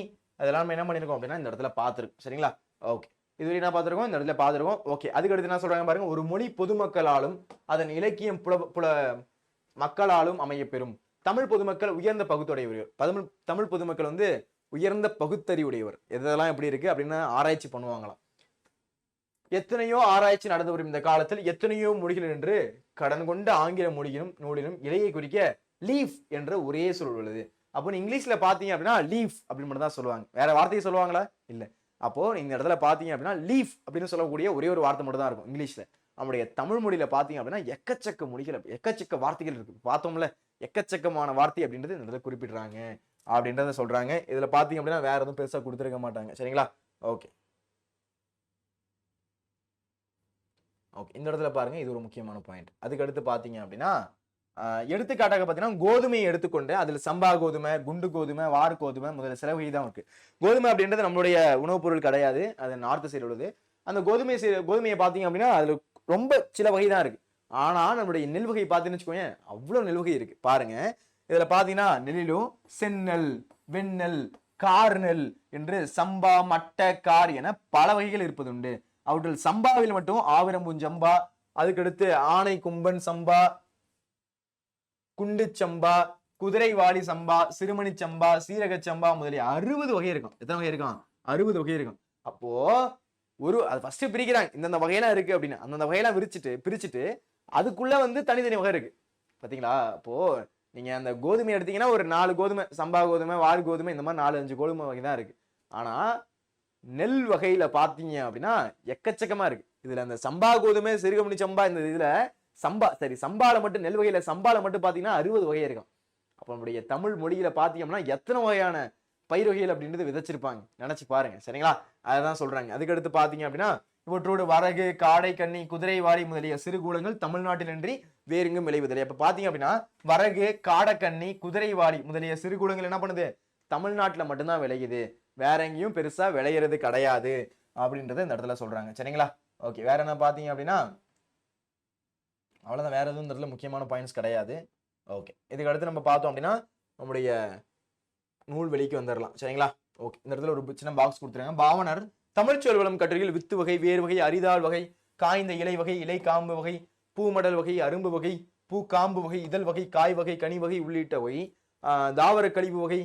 அதெல்லாம் என்ன பண்ணிருக்கோம் அப்படின்னா இந்த இடத்துல பார்த்துருக்கோம். சரிங்களா? ஓகே, இதுவரை என்ன பார்த்துருக்கோம்? இந்த இடத்துல பார்த்துருக்கோம். ஓகே, அதுக்கடுத்து என்ன சொல்றாங்க பாருங்க. ஒரு மொழி பொதுமக்களாலும் அதன் இலக்கியம் மக்களாலும் அமைய பெறும். தமிழ் பொதுமக்கள் உயர்ந்த பகுத்தறிவுடையவர். தமிழ் பொதுமக்கள் வந்து உயர்ந்த பகுத்தறிவுடையவர். எதெல்லாம் எப்படி இருக்கு அப்படின்னு ஆராய்ச்சி பண்ணுவாங்களாம். எத்தனையோ ஆராய்ச்சி நடந்து வரும் இந்த காலத்தில் எத்தனையோ மொழிகள் என்று கடன் கொண்ட ஆங்கில மொழியிலும் நூலிலும் இலையை குறிக்க லீஃப் என்ற ஒரே சொல் உள்ளது. அப்போ இங்கிலீஷ்ல பாத்தீங்க அப்படின்னா லீஃப் அப்படின்னு மட்டும் தான் சொல்லுவாங்க. வேற வார்த்தையை சொல்லுவாங்களா? இல்ல. அப்போ இந்த இடத்துல பாத்தீங்க அப்படின்னா லீஃப் அப்படின்னு சொல்லக்கூடிய ஒரே ஒரு வார்த்தை மட்டும் தான் இருக்கும் இங்கிலீஷ்ல. நம்முடைய தமிழ் மொழியில பாத்தீங்க அப்படின்னா எக்கச்சக்க மொழிகள், எக்கச்சக்க வார்த்தைகள் இருக்கு. பார்த்தோம்ல, எக்கச்சக்கமான வார்த்தை அப்படின்றது இந்த இடத்துல குறிப்பிடுறாங்க அப்படின்றத சொல்றாங்க. இதுல பாத்தீங்க அப்படின்னா வேற எதுவும் பெருசா கொடுத்துருக்க மாட்டாங்க. சரிங்களா? ஓகே ஓகே, இந்த இடத்துல பாருங்க, இது ஒரு முக்கியமான பாயிண்ட். அதுக்கு அடுத்து பாத்தீங்க அப்படின்னா எடுத்துக்காட்டாக பார்த்தீங்கன்னா கோதுமையை எடுத்துக்கொண்டு அதில் சம்பா கோதுமை, குண்டு கோதுமை, வார் கோதுமை முதல்ல சில வகை தான் இருக்கு. கோதுமை அப்படின்றது நம்மளுடைய உணவுப் பொருள் கிடையாது, அது நார்த்து சைடு உள்ளது. அந்த கோதுமையை பார்த்தீங்க அப்படின்னா அதுல ரொம்ப சில வகை தான் இருக்கு. ஆனா நம்மளுடைய நெல் வகை பார்த்தீங்கன்னு வச்சுக்கோங்க, அவ்வளோ நெல் வகை இருக்கு. பாருங்க, இதுல பாத்தீங்கன்னா நெல்லிலும் செந்நெல், வெண்ணெல், கார்நெல் என்று சம்பா, மட்ட, கார் என பல வகைகள் இருப்பதுண்டு. அவற்றில் சம்பாவில் மட்டும் ஆவிரம்பூஞ்சம்பா, அதுக்கடுத்து ஆனை கும்பன் சம்பா, குண்டு சம்பா, குதிரைவாளி சம்பா, சிறுமணி சம்பா, சீரக சம்பா முதலிய 60 வகை இருக்கும். எத்தனை வகை இருக்கும்? 60 வகை இருக்கும். அப்போ அது ஃபர்ஸ்ட் பிரிக்கிறாங்க, இந்த வகையெல்லாம் இருக்கு அப்படின்னு. அந்த வகையெல்லாம் பிரிச்சுட்டு அதுக்குள்ள தனித்தனி வகை இருக்கு. பாத்தீங்களா? அப்போ நீங்க அந்த கோதுமை எடுத்தீங்கன்னா ஒரு 4 கோதுமை, சம்பா கோதுமை, வால் கோதுமை, இந்த மாதிரி 4-5 கோதுமை வகை தான் இருக்கு. ஆனா நெல் வகையில பாத்தீங்க அப்படின்னா எக்கச்சக்கமா இருக்கு. இதுல அந்த சம்பா கோதுமை, சிறுகமணி சம்பா, இந்த இதுல சம்பால மட்டும், நெல் வகையில சம்பால மட்டும் பாத்தீங்கன்னா 60 வகை இருக்கும். அப்ப நம்முடைய தமிழ் மொழியில பாத்தீங்கன்னா எத்தனை வகையான பயிர் வகைகள் அப்படின்றது விதைச்சிருப்பாங்க, நினைச்சு பாருங்க. சரிங்களா? அதான் சொல்றாங்க. அதுக்கடுத்து பாத்தீங்க அப்படின்னா இவற்றோடு வரகு, காடை, கன்னி, குதிரைவாளி முதலிய சிறுகூலங்கள் தமிழ்நாட்டிலின்றி வேறெங்கும் விளைவதில்லை. அப்ப பாத்தீங்க அப்படின்னா வரகு, காடக்கண்ணி, குதிரைவாளி முதலிய சிறுகூலங்கள் என்ன பண்ணுது? தமிழ்நாட்டுல மட்டும்தான் விளையுது, வேற எங்கேயும் பெருசா விளையிறது கிடையாது அப்படின்றத இந்த இடத்துல சொல்றாங்க. சரிங்களா? ஓகே, வேற என்ன பாத்தீங்க அப்படின்னா அவ்வளவுதான். வேற எதுவும் இந்த இடத்துல முக்கியமான பாயிண்ட்ஸ் கிடையாது. ஓகே, இதுக்கு அடுத்து நம்ம பார்த்தோம் அப்படின்னா நம்முடைய நூல் வெளிக்கு வந்துடலாம். சரிங்களா? ஓகே, இந்த இடத்துல ஒரு சின்ன பாக்ஸ் கொடுத்துருக்காங்க. பாவனர் தமிழ்ச்சொல் வளம் கட்டுரையில் வித்து வகை, வேர் வகை, அரிதாள் வகை, காய்ந்த இலை வகை, இலை காம்பு வகை, பூமடல் வகை, அரும்பு வகை, பூ காம்பு வகை, இதழ் வகை, காய் வகை, கனி வகை உள்ளிட்ட வகை, தாவர கழிவு வகை,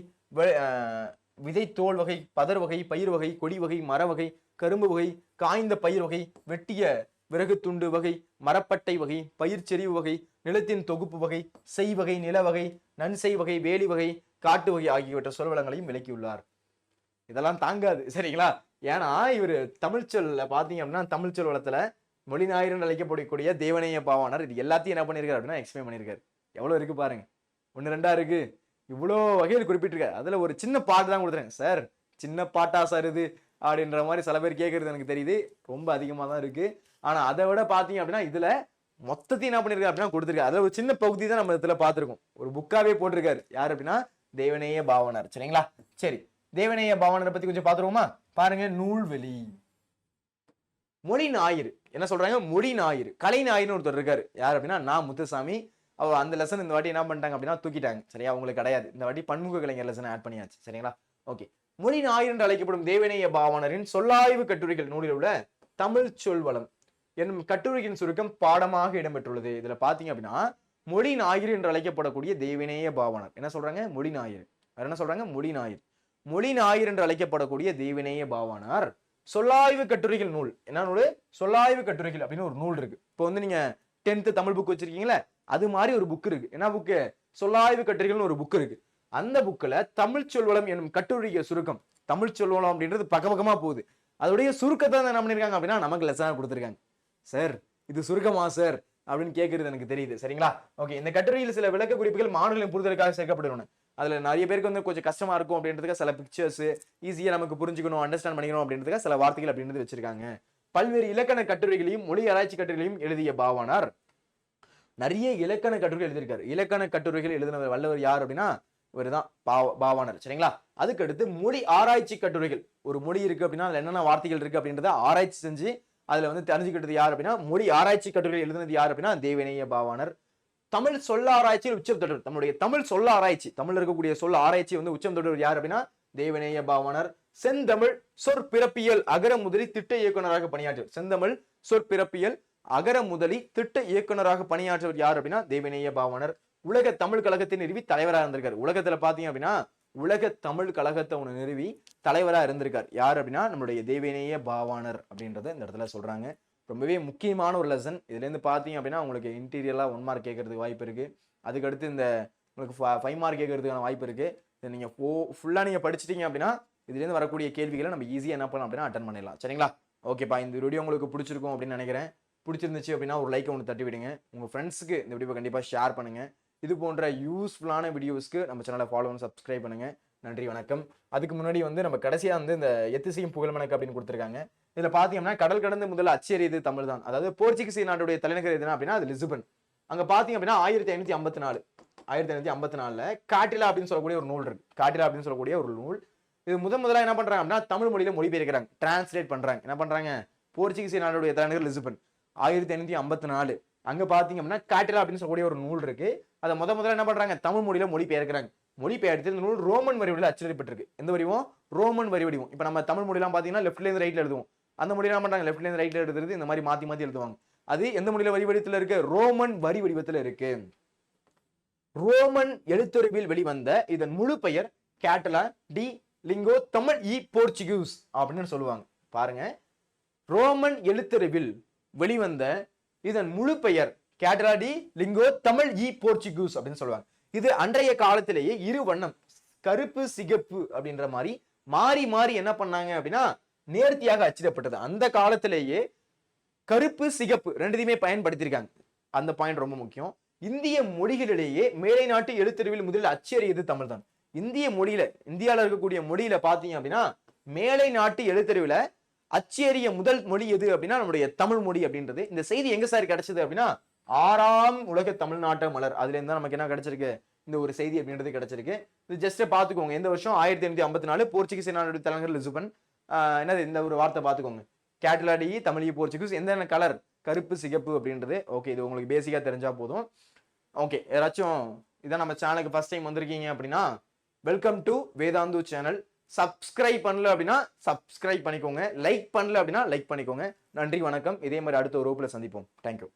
விதைத்தோல் வகை, பதர் வகை, பயிர் வகை, கொடி வகை, மர வகை, கரும்பு வகை, காய்ந்த பயிர் வகை, வெட்டிய விறகு துண்டு வகை, மரப்பட்டை வகை, பயிர் செறிவு வகை, நிலத்தின் தொகுப்பு வகை, செய் வகை, நில வகை, நன்செய் வகை, வேலி வகை, காட்டு வகை ஆகியவற்ற சொல்வளங்களையும் விளக்கியுள்ளார். இதெல்லாம் தாங்காது. சரிங்களா? ஏன்னா இவர் தமிழ்ச்சொல்ல பாத்தீங்க அப்படின்னா தமிழ்ச்சொல் வளத்துல மொழி ஞாயிறு அழைக்கப்படக்கூடிய தேவநேய பாவாணர் இது எல்லாத்தையும் என்ன பண்ணிருக்காரு அப்படின்னா எக்ஸ்பிளைன் பண்ணிருக்காரு. எவ்வளவு இருக்கு பாருங்க, 1-2 இருக்கு, இவ்வளோ வகையில் குறிப்பிட்டிருக்காரு. அதுல ஒரு சின்ன பாட்டு தான் கொடுத்துறேன். சார் சின்ன பாட்டா சார் இது அப்படின்ற மாதிரி சில பேர் கேட்கறது எனக்கு தெரியுது, ரொம்ப அதிகமா தான் இருக்கு. ஆனா அதை விட பாத்தீங்க அப்படின்னா இதுல மொத்தத்தையும் என்ன பண்ணிருக்காரு அப்படின்னா கொடுத்துருக்காரு. அதுல ஒரு சின்ன பகுதி தான் நம்ம இதுல பார்த்திருக்கோம், ஒரு புக்காவே போட்டிருக்காரு. யாரு அப்படின்னா தேவநேய பாவாணர். சரிங்களா? சரி, தேவநேய பாவாணரை பத்தி கொஞ்சம் பாத்துருவோமா? பாருங்க, நூல்வெளி, மொழி ஞாயிறு என்ன சொல்றாங்க? மொழி ஞாயிறு, கலை ஞாயிறுன்னு ஒருத்தர் இருக்காரு. யார் அப்படின்னா நான் முத்துசாமி. அந்த லெசன் இந்த வாட்டி என்ன பண்ணிட்டாங்க அப்படின்னா தூக்கிட்டாங்க. சரியா? உங்களுக்கு கிடையாது. இந்த வாட்டி பன்முக கலைஞர் லெசன் ஆட் பண்ணியாச்சு. சரிங்களா? ஓகே, மொழி ஞாயிறு என்று அழைக்கப்படும் தேவநேய பாவாணரின் சொல்லாய்வு கட்டுரைகள் நூலில் உள்ள தமிழ் சொல்வளம் என்னும் கட்டுரையின் சுருக்கம் பாடமாக இடம்பெற்றுள்ளது. இதுல பாத்தீங்க அப்படின்னா மொழி ஞாயிறு என்று அழைக்கப்படக்கூடிய தேவநேய பாவாணர் என்ன சொல்றாங்க? மொழி ஞாயிறு. வேற என்ன சொல்றாங்க? மொழி ஞாயிறு. மொழி ஞாயிறு என்று அழைக்கப்படக்கூடிய தேவநேய பாவாணர் சொல்லாய்வு கட்டுரைகள் நூல். என்ன நூல்? சொல்லாய்வு கட்டுரைகள் அப்படின்னு ஒரு நூல் இருக்கு. இப்போ நீங்க 10th தமிழ் புக் வச்சிருக்கீங்களா, அது மாதிரி ஒரு புக் இருக்கு. என்ன புக்கு? சொல்லாய்வு கட்டுரைகள்னு ஒரு புக் இருக்கு. அந்த புக்ல தமிழ் சொல்வளம் என்னும் கட்டுரைய சுருக்கம், தமிழ் சொல்வளம் அப்படின்றது பக்கமா போகுது, அதோடைய சுருக்கத்தை என்ன பண்ணிருக்காங்க அப்படின்னா நமக்கு லெசனா கொடுத்துருக்காங்க. சார் இது சுருக்கமா சார் அப்படின்னு கேட்கறது எனக்கு தெரியுது. சரிங்களா? ஓகே, இந்த கட்டுரையில் சில விளக்க குறிப்புகள் மாணவர்களின் புரிதலுக்காக சேர்க்கப்படணும். அதுல நிறைய பேருக்கு கொஞ்சம் கஷ்டமா இருக்கும் அப்படின்றதுக்கு சில பிக்சர்ஸ் ஈஸியா நமக்கு புரிஞ்சுக்கணும், அண்டர்ஸ்டாண்ட் பண்ணிக்கணும் அப்படின்றதுக்கு சில வார்த்தைகள் அப்படின்றது வச்சிருக்காங்க. பல்வேறு இலக்கண கட்டுரைகளையும் மொழி ஆராய்ச்சி கட்டுரைகளையும் எழுதிய பாவாணர் நிறைய இலக்கண கட்டுரைகள் எழுதியிருக்காரு. இலக்கண கட்டுரைகள் எழுதினவர் வல்லவர் யார் அப்படின்னா இவர்தான் பாவாணர். சரிங்களா? அதுக்கு அடுத்து மொழி ஆராய்ச்சி கட்டுரைகள், ஒரு மொழி இருக்கு அப்படின்னா அதுல என்னென்ன வார்த்தைகள் இருக்கு அப்படின்றத ஆராய்ச்சி செஞ்சு அதுல தெரிஞ்சுக்கிட்டது யார் அப்படின்னா மொழி ஆராய்ச்சி கட்டுரைகள் எழுதினது யார் அப்படின்னா தேவநேய பாவாணர். தமிழ் சொல்ல ஆராய்ச்சியில் உச்சம் தொட்டவர், நம்முடைய தமிழ் சொல்ல ஆராய்ச்சி, தமிழ் இருக்கக்கூடிய சொல்ல ஆராய்ச்சி உச்சம் தொட்டவர் யார் அப்படின்னா தேவநேய பாவாணர். செந்தமிழ் சொற்பிறப்பியல் அகர முதலி திட்ட இயக்குநராக பணியாற்றவர். செந்தமிழ் சொற்பிறப்பியல் அகர முதலி திட்ட இயக்குநராக பணியாற்றவர் யார் அப்படின்னா தேவநேய பாவாணர். உலக தமிழ் கழகத்தை நிறுவி தலைவராக இருந்திருக்காரு. உலகத்துல பாத்தீங்க அப்படின்னா உலக தமிழ் கழகத்தை ஒண்ணு நிறுவி தலைவராக இருந்திருக்கார். யார் அப்படின்னா நம்மளுடைய தேவநேய பாவாணர் அப்படின்றத இந்த இடத்துல சொல்றாங்க. ரொம்பவே முக்கியமான ஒரு லெசன். இதுல இருந்து பாத்தீங்க அப்படின்னா உங்களுக்கு இன்டீரியலா 1 மார்க் கேட்கறதுக்கு வாய்ப்பு இருக்கு. அதுக்கடுத்து இந்த உங்களுக்கு 5 மார்க் கேட்கறதுக்கான வாய்ப்பு இருக்கு. இதை நீங்க ஃபுல்லா நீங்க படிச்சிட்டீங்க அப்படின்னா இதுல இருந்து வரக்கூடிய கேள்விகளை நம்ம ஈஸியா என்ன பண்ணலாம் அப்படின்னா அட்டன் பண்ணிடலாம். சரிங்களா? ஓகேப்பா, இந்த வீடியோ உங்களுக்கு பிடிச்சிருக்கும் அப்படின்னு நினைக்கிறேன். பிடிச்சிருந்துச்சு அப்படின்னா ஒரு லைக் ஒன்று தட்டி விடுங்க. உங்க ஃப்ரெண்ட்ஸுக்கு இந்த வீடியோ கண்டிப்பா ஷேர் பண்ணுங்க. இது போன்ற யூஸ்ஃபுல்லான வீடியோஸ்க்கு நம்ம சேனலை ஃபாலோ பண்ணி சப்ஸ்கிரைப் பண்ணுங்க. நன்றி, வணக்கம். அதுக்கு முன்னாடி இந்த நம்ம கடைசியா இந்த எத்திசையும் புகழ்மணக்கு அப்படின்னு கொடுத்துருக்காங்க. இதுல பாத்தீங்கன்னா கடல் கடந்து முதல்ல அச்சேரியது தமிழ் தான். அதாவது போர்ச்சுகீசிய நாட்டுடைய தலைநகர் எதுனா அப்படின்னா அது லிஸ்பன். அங்க பாத்தீங்க அப்படின்னா 1554 காட்டிலா அப்படின்னு சொல்லக்கூடிய ஒரு நூல் இருக்கு. காட்டிலா அப்படின்னு சொல்லக்கூடிய ஒரு நூல். இது முதல்ல என்ன பண்றாங்க அப்படின்னா தமிழ் மொழியில மொழிபெயர்க்கிறாங்க, டிரான்ஸ்லேட் பண்றாங்க. என்ன பண்றாங்க? போர்ச்சுகீசிய நாட்டுடைய தலைநகர் லிஸ்பன். 1554 அங்க பாத்தீங்க அப்படின்னா கேட்டலா அப்படின்னு சொல்லக்கூடிய ஒரு நூல் இருக்கு. அதை முதல்ல என்ன பண்றாங்க, தமிழ் மொழியில மொழிபெயர்க்கிறாங்க. மொழிபெயர்த்து இந்த நூல் ரோமன் வரி வடிவில் அச்சிடப்பட்டிருக்கு. எந்த வடிவம்? ரோமன் வரி வடிவம். இப்ப நம்ம தமிழ் மொழியெல்லாம் பாத்தீங்கன்னா லெஃப்ட்ல இருந்து ரைட்ல எழுதுவோம். அந்த மொழியில என்ன பண்றாங்க, லெஃப்ட்ல இருந்து ரைட்ல எழுதுறது இந்த மாதிரி மாத்தி மாத்தி எழுதுவாங்க. அது எந்த மொழியில வரி வடிவத்துல இருக்கு? ரோமன் வரி வடிவத்துல இருக்கு. ரோமன் எழுத்துருவில் வெளிவந்த இதன் முழு பெயர் கேட்டலா டி லிங்கோ தமிழ் இ போர்ச்சுகீஸ் அப்படின்னு சொல்லுவாங்க. பாருங்க, ரோமன் எழுத்துருவில் வெளிவந்த இதன் முழு பெயர் கேட்டலா டி லிங்கோ தமிழ் இ போர்ச்சுகீஸ் அப்படின்னு சொல்லுவாங்க. இது அன்றைய காலத்திலேயே இரு வண்ணம் கருப்பு சிகப்பு அப்படின்ற மாதிரி மாறி மாறி என்ன பண்ணாங்க அப்படின்னா நேர்த்தியாக அச்சிடப்பட்டது. அந்த காலத்திலேயே கருப்பு சிகப்பு ரெண்டுத்தையுமே பயன்படுத்தியிருக்காங்க. அந்த பாயிண்ட் ரொம்ப முக்கியம். இந்திய மொழிகளிலேயே மேலை நாட்டு எழுத்துருவில் முதலில் அச்சேறியது தமிழ் தான். இந்திய மொழியில, இந்தியாவில் இருக்கக்கூடிய மொழியில பாத்தீங்க அப்படின்னா மேலை நாட்டு எழுத்தறிவுல அச்சேறிய முதல் மொழி எது அப்படின்னா நம்முடைய தமிழ் மொழி அப்படின்றது. இந்த செய்தி எங்க சார் கிடைச்சது அப்படின்னா 6ஆம் உலக தமிழ்நாட்டு மலர், அதுல இருந்தா நமக்கு என்ன கிடைச்சிருக்கு, இந்த ஒரு செய்தி அப்படின்றது கிடைச்சிருக்கு. இது ஜஸ்ட் பாத்துக்கோங்க, எந்த வருஷம் 1854 போர்ச்சுகீஸ் நாடு தலைநகர் லிஸ்பன். என்னது இந்த ஒரு வார்த்தை பாத்துக்கோங்க, கேட்டலா டி தமிழ் போர்ச்சுகீஸ். எந்த கலர்? கருப்பு சிகப்பு அப்படின்றது. ஓகே, இது உங்களுக்கு பேசிக்கா தெரிஞ்சா போதும். ஓகே, யாராச்சும் இதான் நம்ம சேனலுக்கு ஃபர்ஸ்ட் டைம் வந்திருக்கீங்க அப்படின்னா welcome to Vedantu channel. Subscribe பண்ணல அப்படின்னா சப்ஸ்கிரைப் பண்ணிக்கோங்க, லைக் பண்ணல அப்படின்னா லைக் பண்ணிக்கோங்க. நன்றி, வணக்கம். இதே மாதிரி அடுத்த ஒரு வகுப்புல சந்திப்போம். தேங்க்யூ.